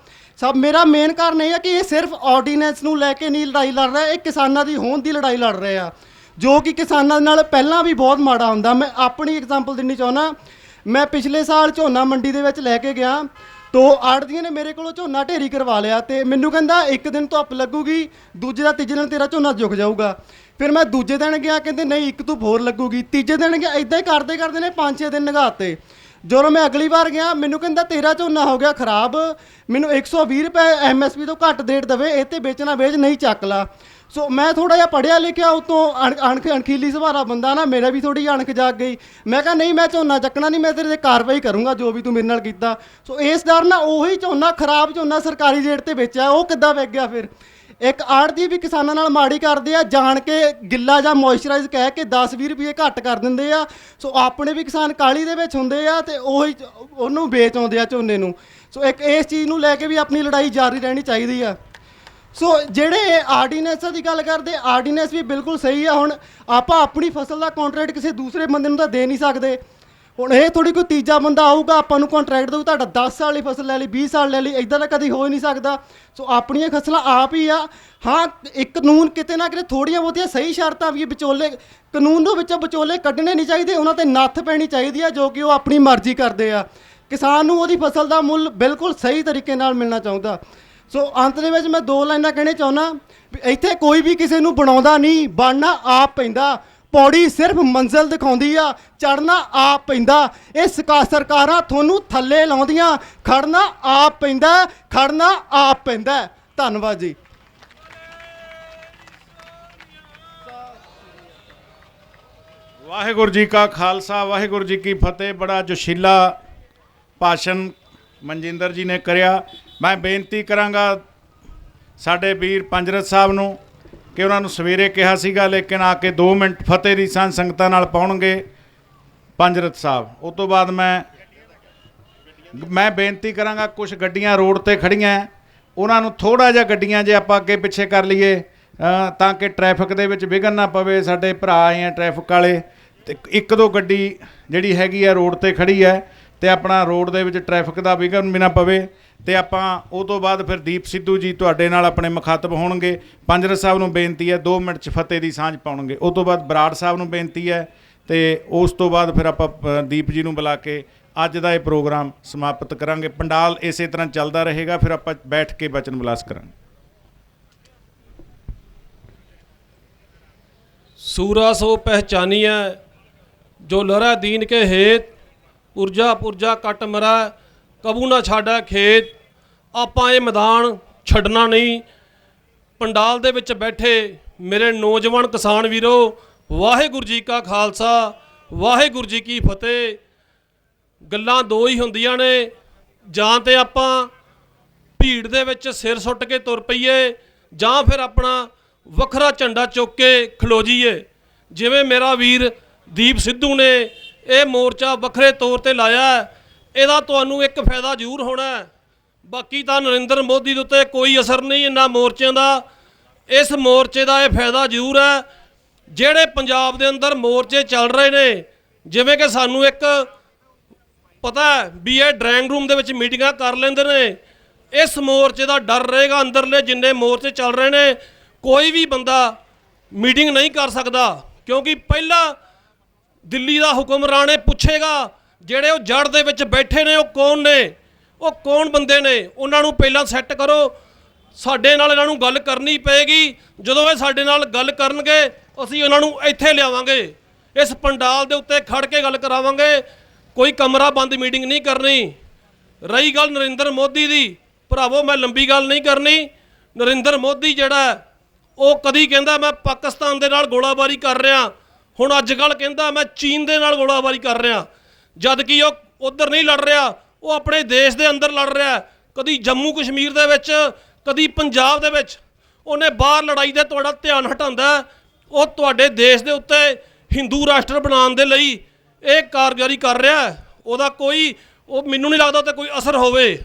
ਮੇਰਾ ਮੇਨ ਕਾਰਨ ਇਹ ਆ ਕਿ ਇਹ ਸਿਰਫ ਆਰਡੀਨੈਂਸ ਨੂੰ ਲੈ ਕੇ ਨਹੀਂ ਲੜਾਈ ਲੜ ਰਿਹਾ, ਇਹ ਕਿਸਾਨਾਂ ਦੀ ਹੋਂਦ ਦੀ ਲੜਾਈ ਲੜ ਰਹੇ ਆ, ਜੋ ਕਿ ਕਿਸਾਨਾਂ ਨਾਲ ਪਹਿਲਾਂ ਵੀ ਬਹੁਤ ਮਾੜਾ ਹੁੰਦਾ। ਮੈਂ ਆਪਣੀ ਐਗਜ਼ਾਮਪਲ ਦੇਣੀ ਚਾਹੁੰਦਾ। ਮੈਂ ਪਿਛਲੇ ਸਾਲ ਝੋਨਾ ਮੰਡੀ ਦੇ ਵਿੱਚ ਲੈ ਕੇ ਗਿਆ, ਤੋ ਆੜ੍ਹਤੀਆਂ ਨੇ ਮੇਰੇ ਕੋਲੋਂ ਝੋਨਾ ਢੇਰੀ ਕਰਵਾ ਲਿਆ ਤੇ ਮੈਨੂੰ ਕਹਿੰਦਾ ਇੱਕ ਦਿਨ ਧੁੱਪ ਲੱਗੂਗੀ, ਦੂਜੇ ਦਾ ਤੀਜੇ ਦਿਨ ਤੇਰਾ ਝੋਨਾ ਜੁਗ ਜਾਊਗਾ। ਫਿਰ ਮੈਂ ਦੂਜੇ ਦਿਨ ਗਿਆ, ਕਹਿੰਦੇ ਨਹੀਂ ਇੱਕ ਧੁੱਪ ਹੋਰ ਲੱਗੂਗੀ। ਤੀਜੇ ਦਿਨ ਗਿਆ, ਇਦਾਂ ਹੀ ਕਰਦੇ ਕਰਦੇ ਨੇ 5-6 ਦਿਨ ਲੰਘਾਤੇ। ਜਦੋਂ ਮੈਂ ਅਗਲੀ ਵਾਰ ਗਿਆ, ਮੈਨੂੰ ਕਹਿੰਦਾ ਤੇਰਾ ਝੋਨਾ ਹੋ ਗਿਆ ਖਰਾਬ, ਮੈਨੂੰ 120 ਰੁਪਏ MSP ਤੋਂ ਘੱਟ ਰੇਟ ਦੇਵੇ, ਇਹ 'ਤੇ ਵੇਚਣਾ ਵੇਚ, ਨਹੀਂ ਚੱਕ ਲਾ। ਸੋ ਮੈਂ ਥੋੜਾ ਜਿਹਾ ਪੜ੍ਹਿਆ ਲਿਖਿਆ, ਉਤੋਂ ਅਣਖੀਲੀ ਸੁਭਾਅ ਬੰਦਾ ਨਾ, ਮੇਰਾ ਵੀ ਥੋੜੀ ਅਣਖ ਜਾਗ ਗਈ। ਮੈਂ ਕਿਹਾ ਨਹੀਂ, ਮੈਂ ਝੋਨਾ ਚੱਕਣਾ ਨਹੀਂ, ਮੈਂ ਤੇਰੇ 'ਤੇ ਕਾਰਵਾਈ ਕਰੂੰਗਾ ਜੋ ਵੀ ਤੂੰ ਮੇਰੇ ਨਾਲ ਕੀਤਾ। ਸੋ ਇਸ ਡਰ ਨਾਲ ਉਹੀ ਝੋਨਾ, ਖਰਾਬ ਝੋਨਾ ਸਰਕਾਰੀ ਰੇਟ ਤੇ ਵੇਚਿਆ, ਉਹ ਕਿੱਦਾਂ ਵਿਕ ਗਿਆ। ਫਿਰ ਇੱਕ ਆੜ੍ਹਤੀ ਵੀ ਕਿਸਾਨਾਂ ਨਾਲ ਮਾੜੀ ਕਰਦੇ ਆ, ਜਾਣ ਕੇ ਗਿੱਲਾ ਜਾਂ ਮੋਇਸਚਰਾਈਜ਼ ਕਹਿ ਕੇ 10-20 ਰੁਪਏ ਘੱਟ ਕਰ ਦਿੰਦੇ ਆ। ਸੋ ਆਪਣੇ ਵੀ ਕਿਸਾਨ ਕਾਹਲੀ ਦੇ ਵਿੱਚ ਹੁੰਦੇ ਆ ਤੇ ਉਹੀ ਉਹਨੂੰ ਵੇਚ ਆਉਂਦੇ ਆ ਝੋਨੇ ਨੂੰ। ਸੋ ਇੱਕ ਇਸ ਚੀਜ਼ ਨੂੰ ਲੈ ਕੇ ਵੀ ਆਪਣੀ ਲੜਾਈ ਜਾਰੀ ਰਹਿਣੀ ਚਾਹੀਦੀ ਆ। ਸੋ ਜਿਹੜੇ ਆਰਡੀਨੈਂਸਾਂ ਦੀ ਗੱਲ ਕਰਦੇ, ਆਰਡੀਨੈਂਸ ਵੀ ਬਿਲਕੁਲ ਸਹੀ ਆ। ਹੁਣ ਆਪਾਂ ਆਪਣੀ ਫਸਲ ਦਾ ਕੰਟਰੈਕਟ ਕਿਸੇ ਦੂਸਰੇ ਬੰਦੇ ਨੂੰ ਤਾਂ ਦੇ ਨਹੀਂ ਸਕਦੇ। ਹੁਣ ਇਹ ਥੋੜੀ ਕੋਈ ਤੀਜਾ ਬੰਦਾ ਆਊਗਾ ਆਪਾਂ ਨੂੰ ਕੰਟਰੈਕਟ ਦੇਊ, ਤੁਹਾਡਾ 10 ਸਾਲ ਦੀ ਫਸਲ ਲੈ ਲਈ, 20 ਸਾਲ ਲੈ ਲਈ, ਇਦਾਂ ਤਾਂ ਕਦੀ ਹੋ ਹੀ ਨਹੀਂ ਸਕਦਾ। ਸੋ ਆਪਣੀਆਂ ਫਸਲਾਂ ਆਪ ਹੀ ਆ। ਹਾਂ, ਇੱਕ ਕਾਨੂੰਨ ਕਿਤੇ ਨਾ ਕਿਤੇ ਥੋੜ੍ਹੀਆਂ ਬਹੁਤੀਆਂ ਸਹੀ ਸ਼ਰਤਾਂ ਵੀ, ਵਿਚੋਲੇ ਕਾਨੂੰਨ ਦੇ ਵਿੱਚੋਂ ਵਿਚੋਲੇ ਕੱਢਣੇ ਨਹੀਂ ਚਾਹੀਦੇ, ਉਹਨਾਂ 'ਤੇ ਨੱਥ ਪੈਣੀ ਚਾਹੀਦੀ ਆ, ਜੋ ਕਿ ਉਹ ਆਪਣੀ ਮਰਜ਼ੀ ਕਰਦੇ ਆ। ਕਿਸਾਨ ਨੂੰ ਉਹਦੀ ਫਸਲ ਦਾ ਮੁੱਲ ਬਿਲਕੁਲ ਸਹੀ ਤਰੀਕੇ ਨਾਲ ਮਿਲਣਾ ਚਾਹੁੰਦਾ। ਸੋ ਅੰਤ ਦੇ ਵਿੱਚ ਮੈਂ 2 ਲਾਈਨਾਂ ਕਹਿਣੇ ਚਾਹੁੰਦਾ ਵੀ ਇੱਥੇ ਕੋਈ ਵੀ ਕਿਸੇ ਨੂੰ ਬਣਾਉਂਦਾ ਨਹੀਂ, ਬਣਨਾ ਆਪ ਪੈਂਦਾ। ਪੌੜੀ ਸਿਰਫ ਮੰਜ਼ਿਲ ਦਿਖਾਉਂਦੀ ਆ, ਚੜ੍ਹਨਾ ਆਪ ਪੈਂਦਾ। ਇਹ ਸਰਕਾਰਾਂ ਤੁਹਾਨੂੰ ਥੱਲੇ ਲਾਉਂਦੀਆਂ, ਖੜਨਾ ਆਪ ਪੈਂਦਾ, ਖੜਨਾ ਆਪ ਪੈਂਦਾ। ਧੰਨਵਾਦ ਜੀ। ਵਾਹਿਗੁਰੂ ਜੀ ਕਾ ਖਾਲਸਾ, ਵਾਹਿਗੁਰੂ ਜੀ ਕੀ ਫਤਿਹ। ਬੜਾ ਜੋਸ਼ੀਲਾ ਭਾਸ਼ਣ ਮਨਜਿੰਦਰ ਜੀ ਨੇ ਕਰਿਆ। ਮੈਂ ਬੇਨਤੀ ਕਰਾਂਗਾ ਸਾਡੇ ਵੀਰ ਪੰਜਰਤ ਸਾਹਿਬ ਨੂੰ ਕਿ ਉਹਨਾਂ ਨੂੰ ਸਵੇਰੇ ਕਿਹਾ ਸੀਗਾ, ਲੇਕਿਨ ਆ ਕੇ 2 ਮਿੰਟ ਫਤਿਹ ਦੀ ਸਾਂਝ ਸੰਗਤਾਂ ਨਾਲ ਪਾਉਣਗੇ ਪੰਜਰਤ ਸਾਹਿਬ। ਉਸ ਤੋਂ ਬਾਅਦ ਮੈਂ ਬੇਨਤੀ ਕਰਾਂਗਾ, ਕੁਝ ਗੱਡੀਆਂ ਰੋਡ ਤੇ ਖੜੀਆਂ, ਉਹਨਾਂ ਨੂੰ ਥੋੜਾ ਜਿਹਾ ਗੱਡੀਆਂ ਜੇ ਆਪਾਂ ਅੱਗੇ ਪਿੱਛੇ ਕਰ ਲਈਏ ਤਾਂ ਕਿ ਟ੍ਰੈਫਿਕ ਦੇ ਵਿੱਚ ਵਿਘਨ ਨਾ ਪਵੇ। ਸਾਡੇ ਭਰਾ ਆਏ ਆ ਟ੍ਰੈਫਿਕ ਵਾਲੇ, ਤੇ 1-2 ਗੱਡੀ ਜਿਹੜੀ ਹੈਗੀ ਆ ਰੋਡ ਤੇ ਖੜੀ ਹੈ, ਤੇ ਆਪਣਾ ਰੋਡ ਦੇ ਵਿੱਚ ਟ੍ਰੈਫਿਕ ਦਾ ਵਿਘਨ ਵੀ ਨਾ ਪਵੇ। ਤੇ ਆਪਾਂ ਉਹ ਤੋਂ ਬਾਅਦ ਫਿਰ ਦੀਪ ਸਿੱਧੂ ਜੀ ਤੁਹਾਡੇ ਨਾਲ ਆਪਣੇ ਮੁਖਾਤਬ ਹੋਣਗੇ। ਪੰਜਰਤ ਸਾਹਿਬ ਨੂੰ ਬੇਨਤੀ ਹੈ 2 ਮਿੰਟ 'ਚ ਫਤਿਹ ਦੀ ਸਾਂਝ ਪਾਉਣਗੇ। ਉਸ ਤੋਂ ਬਾਅਦ ਬਰਾੜ ਸਾਹਿਬ ਨੂੰ ਬੇਨਤੀ ਹੈ, ਤੇ ਉਸ ਤੋਂ ਬਾਅਦ ਫਿਰ ਆਪਾਂ ਦੀਪ ਜੀ ਨੂੰ ਬੁਲਾ ਕੇ ਅੱਜ ਦਾ ਇਹ ਪ੍ਰੋਗਰਾਮ ਸਮਾਪਤ ਕਰਾਂਗੇ। ਪੰਡਾਲ ਇਸੇ ਤਰ੍ਹਾਂ ਚੱਲਦਾ ਰਹੇਗਾ, ਫਿਰ ਆਪਾਂ ਬੈਠ ਕੇ ਬਚਨ ਵਿਲਾਸ ਕਰਾਂਗੇ। सूरा सो पहचानिया जो लहरा दीन के हेत, पुरजा पुरजा कट मरा कबू ना छाड़ा खेत। आपां ये मैदान छड्डना नहीं। पंडाल दे विच बैठे मेरे नौजवान किसान वीरो, वाहिगुरू जी का खालसा, वाहिगुरू जी की फतेह। गल्लां दो ही हुंदियां ने, जां ते आपां भीड़ दे विच सिर सुੱਟ के तुर पईए, जां फिर अपना ਵੱਖਰਾ ਝੰਡਾ ਚੁੱਕ ਕੇ ਖਲੋ ਜਾਈਏ। ਜਿਵੇਂ ਮੇਰਾ ਵੀਰ ਦੀਪ ਸਿੱਧੂ ਨੇ ਇਹ ਮੋਰਚਾ ਵੱਖਰੇ ਤੌਰ ਤੇ ਲਾਇਆ, ਇਹਦਾ ਤੁਹਾਨੂੰ ਇੱਕ ਫਾਇਦਾ ਜ਼ਰੂਰ ਹੋਣਾ। ਬਾਕੀ ਤਾਂ ਨਰਿੰਦਰ ਮੋਦੀ ਦੇ ਉੱਤੇ ਕੋਈ ਅਸਰ ਨਹੀਂ ਇਹਨਾਂ ਮੋਰਚਿਆਂ ਦਾ। ਇਸ ਮੋਰਚੇ ਦਾ ਇਹ ਫਾਇਦਾ ਜ਼ਰੂਰ ਹੈ। ਜਿਹੜੇ ਪੰਜਾਬ ਦੇ ਅੰਦਰ ਮੋਰਚੇ ਚੱਲ ਰਹੇ ਨੇ, ਜਿਵੇਂ ਕਿ ਸਾਨੂੰ ਇੱਕ ਪਤਾ ਵੀ ਇਹ ਡਰਾਇੰਗ ਰੂਮ ਦੇ ਵਿੱਚ ਮੀਟਿੰਗਾਂ ਕਰ ਲੈਂਦੇ ਨੇ, ਇਸ ਮੋਰਚੇ ਦਾ ਡਰ ਰਹੇਗਾ। ਅੰਦਰਲੇ ਜਿੰਨੇ ਮੋਰਚੇ ਚੱਲ ਰਹੇ ਨੇ, ਕੋਈ ਵੀ ਬੰਦਾ ਮੀਟਿੰਗ ਨਹੀਂ ਕਰ ਸਕਦਾ, ਕਿਉਂਕਿ ਪਹਿਲਾਂ ਦਿੱਲੀ ਦਾ ਹੁਕਮਰਾਨ ਇਹ ਪੁੱਛੇਗਾ ਜਿਹੜੇ ਉਹ ਜੜ ਦੇ ਵਿੱਚ ਬੈਠੇ ਨੇ ਉਹ ਕੌਣ ਨੇ, ਉਹ ਕੌਣ ਬੰਦੇ ਨੇ, ਉਹਨਾਂ ਨੂੰ ਪਹਿਲਾਂ ਸੈੱਟ ਕਰੋ। ਸਾਡੇ ਨਾਲ ਇਹਨਾਂ ਨੂੰ ਗੱਲ ਕਰਨੀ ਪਏਗੀ। ਜਦੋਂ ਇਹ ਸਾਡੇ ਨਾਲ ਗੱਲ ਕਰਨਗੇ, ਅਸੀਂ ਉਹਨਾਂ ਨੂੰ ਇੱਥੇ ਲਿਆਵਾਂਗੇ, ਇਸ ਪੰਡਾਲ ਦੇ ਉੱਤੇ ਖੜ ਕੇ ਗੱਲ ਕਰਾਵਾਂਗੇ। ਕੋਈ ਕਮਰਾ ਬੰਦ ਮੀਟਿੰਗ ਨਹੀਂ ਕਰਨੀ। ਰਹੀ ਗੱਲ ਨਰਿੰਦਰ ਮੋਦੀ ਦੀ, ਭਰਾਵੋ ਮੈਂ ਲੰਬੀ ਗੱਲ ਨਹੀਂ ਕਰਨੀ। ਨਰਿੰਦਰ ਮੋਦੀ ਜਿਹੜਾ ਉਹ ਕਦੀ ਕਹਿੰਦਾ ਮੈਂ ਪਾਕਿਸਤਾਨ ਦੇ ਨਾਲ ਗੋਲਾਬਾਰੀ ਕਰ ਰਿਹਾ, ਹੁਣ ਅੱਜ ਕੱਲ੍ਹ ਕਹਿੰਦਾ ਮੈਂ ਚੀਨ ਦੇ ਨਾਲ ਗੋਲਾਬਾਰੀ ਕਰ ਰਿਹਾ, ਜਦ ਕਿ ਉਹ ਉੱਧਰ ਨਹੀਂ ਲੜ ਰਿਹਾ, ਉਹ ਆਪਣੇ ਦੇਸ਼ ਦੇ ਅੰਦਰ ਲੜ ਰਿਹਾ। ਕਦੀ ਜੰਮੂ ਕਸ਼ਮੀਰ ਦੇ ਵਿੱਚ, ਕਦੀ ਪੰਜਾਬ ਦੇ ਵਿੱਚ। ਉਹਨੇ ਬਾਹਰ ਲੜਾਈ ਦੇ ਤੁਹਾਡਾ ਧਿਆਨ ਹਟਾਉਂਦਾ। ਉਹ ਤੁਹਾਡੇ ਦੇਸ਼ ਦੇ ਉੱਤੇ ਹਿੰਦੂ ਰਾਸ਼ਟਰ ਬਣਾਉਣ ਦੇ ਲਈ ਇਹ ਕਾਰਗੁਜ਼ਾਰੀ ਕਰ ਰਿਹਾ। ਉਹਦਾ ਕੋਈ ਉਹ ਮੈਨੂੰ ਨਹੀਂ ਲੱਗਦਾ ਉੱਤੇ ਕੋਈ ਅਸਰ ਹੋਵੇ।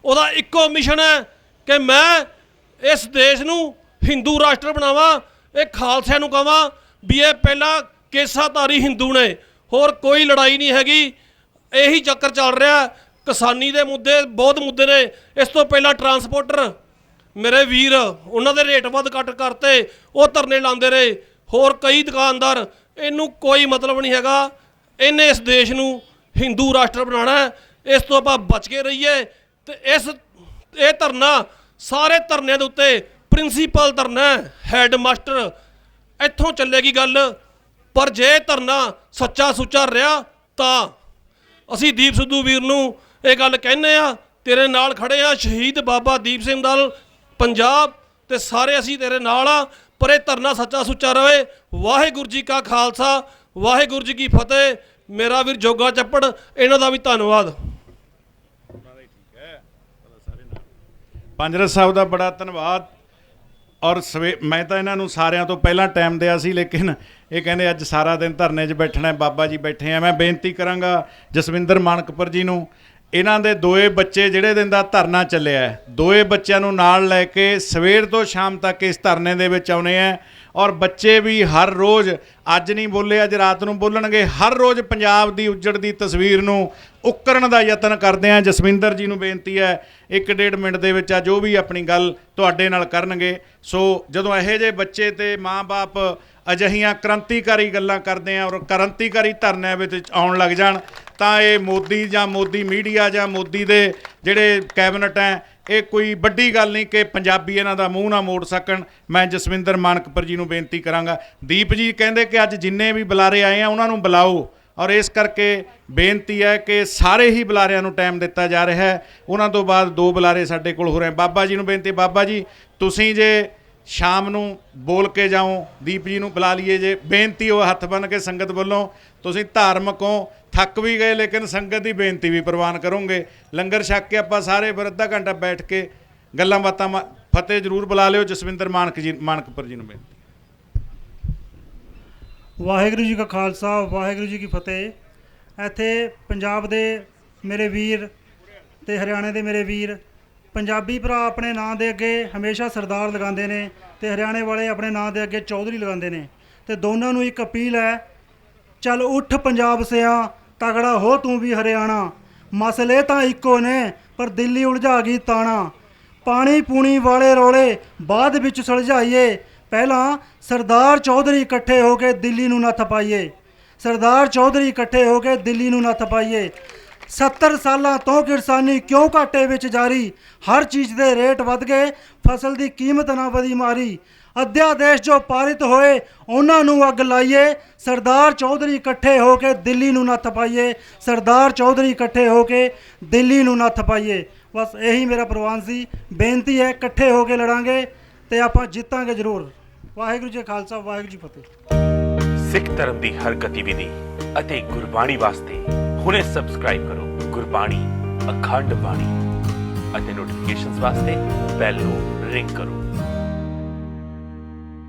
ਉਹਦਾ ਇੱਕੋ ਮਿਸ਼ਨ ਹੈ ਕਿ ਮੈਂ ਇਸ ਦੇਸ਼ ਨੂੰ ਹਿੰਦੂ ਰਾਸ਼ਟਰ ਬਣਾਵਾਂ। ਇਹ ਖਾਲਸਿਆਂ ਨੂੰ ਕਹਾਂ ਵੀ ਇਹ ਪਹਿਲਾਂ ਕੇਸਾਧਾਰੀ ਹਿੰਦੂ ਨੇ, ਹੋਰ ਕੋਈ ਲੜਾਈ ਨਹੀਂ ਹੈਗੀ। ਇਹੀ ਚੱਕਰ ਚੱਲ ਰਿਹਾ। ਕਿਸਾਨੀ ਦੇ ਮੁੱਦੇ ਬਹੁਤ ਮੁੱਦੇ ਨੇ। ਇਸ ਤੋਂ ਪਹਿਲਾਂ ਟਰਾਂਸਪੋਰਟਰ ਮੇਰੇ ਵੀਰ, ਉਹਨਾਂ ਦੇ ਰੇਟ ਵੱਧ ਘੱਟ ਕਰਤੇ, ਉਹ ਧਰਨੇ ਲਾਉਂਦੇ ਰਹੇ। ਹੋਰ ਕਈ ਦੁਕਾਨਦਾਰ, ਇਹਨੂੰ ਕੋਈ ਮਤਲਬ ਨਹੀਂ ਹੈਗਾ। ਇਹਨੇ ਇਸ ਦੇਸ਼ ਨੂੰ ਹਿੰਦੂ ਰਾਸ਼ਟਰ ਬਣਾਉਣਾ। ਇਸ ਤੋਂ ਆਪਾਂ ਬਚ ਕੇ ਰਹੀਏ। ਤੇ ਇਹ ਧਰਨਾ ਸਾਰੇ ਧਰਨਿਆਂ ਦੇ ਉੱਤੇ ਪ੍ਰਿੰਸੀਪਲ ਧਰਨਾ, ਹੈੱਡ ਮਾਸਟਰ, ਇੱਥੋਂ ਚੱਲੇਗੀ ਗੱਲ। ਪਰ ਜੇ ਧਰਨਾ ਸੱਚਾ ਸੁੱਚਾ ਰਿਹਾ ਤਾਂ ਅਸੀਂ ਦੀਪ ਸਿੱਧੂ ਵੀਰ ਨੂੰ ਇਹ ਗੱਲ ਕਹਿੰਦੇ ਆ, ਤੇਰੇ ਨਾਲ ਖੜੇ ਆ, ਸ਼ਹੀਦ ਬਾਬਾ ਦੀਪ ਸਿੰਘ ਦਲ ਪੰਜਾਬ ਤੇ ਸਾਰੇ ਅਸੀਂ ਤੇਰੇ ਨਾਲ ਆ। ਪਰ ਇਹ ਧਰਨਾ ਸੱਚਾ ਸੁੱਚਾ ਰਵੇ। ਵਾਹਿਗੁਰੂ ਜੀ ਕਾ ਖਾਲਸਾ, ਵਾਹਿਗੁਰੂ ਜੀ ਕੀ ਫਤਿਹ। ਮੇਰਾ ਵੀਰ ਜੋਗਾ ਚੱਪੜ, ਇਹਨਾਂ ਦਾ ਵੀ ਧੰਨਵਾਦ। ਪੰਜਰਤ ਸਾਹਿਬ ਦਾ ਬੜਾ ਧੰਨਵਾਦ। ਔਰ ਮੈਂ ਤਾਂ ਇਹਨਾਂ ਨੂੰ ਸਾਰਿਆਂ ਤੋਂ ਪਹਿਲਾਂ ਟਾਈਮ ਦਿਆ ਸੀ, ਲੇਕਿਨ ਇਹ ਕਹਿੰਦੇ ਅੱਜ ਸਾਰਾ ਦਿਨ ਧਰਨੇ 'ਚ ਬੈਠਣਾ। ਬਾਬਾ ਜੀ ਬੈਠੇ ਆ। ਮੈਂ ਬੇਨਤੀ ਕਰਾਂਗਾ ਜਸਵਿੰਦਰ ਮਾਣਕਪੁਰ ਜੀ ਨੂੰ, ਇਹਨਾਂ ਦੇ ਦੋਏ ਬੱਚੇ ਜਿਹੜੇ ਦਿਨ ਦਾ ਧਰਨਾ ਚੱਲਿਆ ਹੈ, ਦੋਏ ਬੱਚਿਆਂ ਨੂੰ ਨਾਲ ਲੈ ਕੇ ਸਵੇਰ ਤੋਂ ਸ਼ਾਮ ਤੱਕ ਇਸ ਧਰਨੇ ਦੇ ਵਿੱਚ ਆਉਣੇ ਆ। ਔਰ ਬੱਚੇ ਵੀ ਹਰ ਰੋਜ਼, ਅੱਜ ਨਹੀਂ ਬੋਲੇ ਅੱਜ ਰਾਤ ਨੂੰ ਬੋਲਣਗੇ, ਹਰ ਰੋਜ਼ ਪੰਜਾਬ ਦੀ ਉੱਜੜਦੀ ਤਸਵੀਰ ਨੂੰ ਉਕਰਨ ਦਾ ਯਤਨ ਕਰਦੇ ਆ। ਜਸਵਿੰਦਰ ਜੀ ਨੂੰ ਬੇਨਤੀ ਹੈ 1-1.5 ਮਿੰਟ ਦੇ ਵਿੱਚ ਆ ਜੋ ਵੀ ਆਪਣੀ ਗੱਲ ਤੁਹਾਡੇ ਨਾਲ ਕਰਨਗੇ। ਸੋ ਜਦੋਂ ਇਹੋ ਜਿਹੇ ਬੱਚੇ ਤੇ ਮਾਂ-ਬਾਪ ਅਜਿਹੀਆਂ ਕ੍ਰਾਂਤੀਕਾਰੀ ਗੱਲਾਂ ਕਰਦੇ ਆ ਔਰ ਕ੍ਰਾਂਤੀਕਾਰੀ ਧਰਨਿਆਂ ਵਿੱਚ ਆਉਣ ਲੱਗ ਜਾਣ ਤਾਂ ਇਹ ਮੋਦੀ ਜਾਂ ਮੋਦੀ ਮੀਡੀਆ ਜਾਂ ਮੋਦੀ ਦੇ ਜਿਹੜੇ ਕੈਬਨਿਟ ਹੈ, ਇਹ ਕੋਈ ਵੱਡੀ ਗੱਲ ਨਹੀਂ ਕਿ ਪੰਜਾਬੀ ਇਹਨਾਂ ਦਾ ਮੂੰਹ ਨਾ ਮੋੜ ਸਕਣ। ਮੈਂ ਜਸਵਿੰਦਰ ਮਾਣਕਪੁਰ ਜੀ ਨੂੰ ਬੇਨਤੀ ਕਰਾਂਗਾ। ਦੀਪ ਜੀ ਕਹਿੰਦੇ ਕਿ ਅੱਜ ਜਿੰਨੇ ਵੀ ਬੁਲਾਰੇ ਆਏ ਆ ਉਹਨਾਂ ਨੂੰ ਬੁਲਾਓ, ਔਰ ਇਸ ਕਰਕੇ ਬੇਨਤੀ ਹੈ ਕਿ ਸਾਰੇ ਹੀ ਬੁਲਾਰਿਆਂ ਨੂੰ ਟਾਈਮ ਦਿੱਤਾ ਜਾ ਰਿਹਾ ਹੈ। ਉਹਨਾਂ ਤੋਂ ਬਾਅਦ 2 ਬੁਲਾਰੇ ਸਾਡੇ ਕੋਲ ਹੋ ਰਹੇ। ਬਾਬਾ ਜੀ ਨੂੰ ਬੇਨਤੀ, ਬਾਬਾ ਜੀ ਤੁਸੀਂ ਜੇ ਸ਼ਾਮ ਨੂੰ ਬੋਲ ਕੇ ਜਾਓ, ਦੀਪ ਜੀ ਨੂੰ ਬੁਲਾ ਲਈਏ ਜੇ। ਬੇਨਤੀ ਉਹ ਹੱਥ ਬੰਨ੍ਹ ਕੇ ਸੰਗਤ ਵੱਲੋਂ, ਤੁਸੀਂ ਧਾਰਮਿਕ ਹੋ, ਥੱਕ ਵੀ ਗਏ, ਲੇਕਿਨ ਸੰਗਤ ਦੀ ਬੇਨਤੀ ਵੀ ਪ੍ਰਵਾਨ ਕਰੋਗੇ। ਲੰਗਰ ਛੱਕ ਕੇ ਆਪਾਂ ਸਾਰੇ ਫਿਰ ਅੱਧਾ ਘੰਟਾ ਬੈਠ ਕੇ ਗੱਲਾਂ ਬਾਤਾਂ। ਫਤਿਹ ਜ਼ਰੂਰ ਬੁਲਾ ਲਿਓ। ਜਸਵਿੰਦਰ ਮਾਣਕਪੁਰ ਜੀ ਨੂੰ ਬੇਨਤੀ। ਵਾਹਿਗੁਰੂ ਜੀ ਕਾ ਖਾਲਸਾ, ਵਾਹਿਗੁਰੂ ਜੀ ਕੀ ਫਤਿਹ। ਇੱਥੇ ਪੰਜਾਬ ਦੇ ਮੇਰੇ ਵੀਰ ਤੇ ਹਰਿਆਣੇ ਦੇ ਮੇਰੇ ਵੀਰ, ਪੰਜਾਬੀ ਭਰਾ ਆਪਣੇ ਨਾਂ ਦੇ ਅੱਗੇ ਹਮੇਸ਼ਾ ਸਰਦਾਰ ਲਗਾਉਂਦੇ ਨੇ ਤੇ ਹਰਿਆਣੇ ਵਾਲੇ ਆਪਣੇ ਨਾਂ ਦੇ ਅੱਗੇ ਚੌਧਰੀ ਲਗਾਉਂਦੇ ਨੇ। ਤੇ ਦੋਨਾਂ ਨੂੰ ਇੱਕ ਅਪੀਲ ਹੈ, ਚੱਲ ਉੱਠ ਪੰਜਾਬ ਸਿਆ, ਤਗੜਾ ਹੋ ਤੂੰ ਵੀ ਹਰਿਆਣਾ। ਮਸਲੇ ਤਾਂ ਇੱਕੋ ਨੇ ਪਰ ਦਿੱਲੀ ਉਲਝਾ ਗਈ ਤਾਣਾ। ਪਾਣੀ ਪੂਣੀ ਵਾਲੇ ਰੌਲੇ ਬਾਅਦ ਵਿੱਚ ਸੁਲਝਾਈਏ, ਪਹਿਲਾਂ ਸਰਦਾਰ ਚੌਧਰੀ ਇਕੱਠੇ ਹੋ ਕੇ ਦਿੱਲੀ ਨੂੰ ਨੱਥ ਪਾਈਏ। ਸਰਦਾਰ ਚੌਧਰੀ ਇਕੱਠੇ ਹੋ ਕੇ ਦਿੱਲੀ ਨੂੰ ਨੱਥ ਪਾਈਏ। 70 ਸਾਲਾਂ ਤੋਂ ਕਿਸਾਨੀ ਕਿਉਂ ਘਾਟੇ ਵਿੱਚ ਜਾਰੀ, ਹਰ ਚੀਜ਼ ਦੇ ਰੇਟ ਵੱਧ ਗਏ, ਫਸਲ ਦੀ ਕੀਮਤ ਨਾ ਵਧੀ ਮਾਰੀ। ਅਧਿਆਦੇਸ਼ ਜੋ ਪਾਰਿਤ ਹੋਏ ਉਹਨਾਂ ਨੂੰ ਅੱਗ ਲਾਈਏ, ਸਰਦਾਰ ਚੌਧਰੀ ਇਕੱਠੇ ਹੋ ਕੇ ਦਿੱਲੀ ਨੂੰ ਨੱਥ ਪਾਈਏ। ਸਰਦਾਰ ਚੌਧਰੀ ਇਕੱਠੇ ਹੋ ਕੇ ਦਿੱਲੀ ਨੂੰ ਨੱਥ ਪਾਈਏ। ਬਸ ਇਹੀ ਮੇਰਾ ਪ੍ਰਵਾਨ ਸੀ। ਬੇਨਤੀ ਹੈ ਇਕੱਠੇ ਹੋ ਕੇ ਲੜਾਂਗੇ ਤੇ ਆਪਾਂ ਜਿੱਤਾਂਗੇ ਜ਼ਰੂਰ। ਵਾਹਿਗੁਰੂ ਜੀ ਕਾ ਖਾਲਸਾ, ਵਾਹਿਗੁਰੂ ਜੀ ਕੀ ਫਤਿਹ। ਸਿੱਖ ਧਰਮ ਦੀ ਹਰ ਗਤੀਵਿਧੀ ਅਤੇ ਗੁਰਬਾਣੀ ਵਾਸਤੇ ਹੁਣੇ ਸਬਸਕ੍ਰਾਈਬ ਕਰੋ ਗੁਰਬਾਣੀ ਅਖੰਡ ਬਾਣੀ ਅਤੇ ਨੋਟੀਫਿਕੇਸ਼ਨਸ ਵਾਸਤੇ ਬੈਲ ਨੂੰ ਰਿੰਗ ਕਰੋ।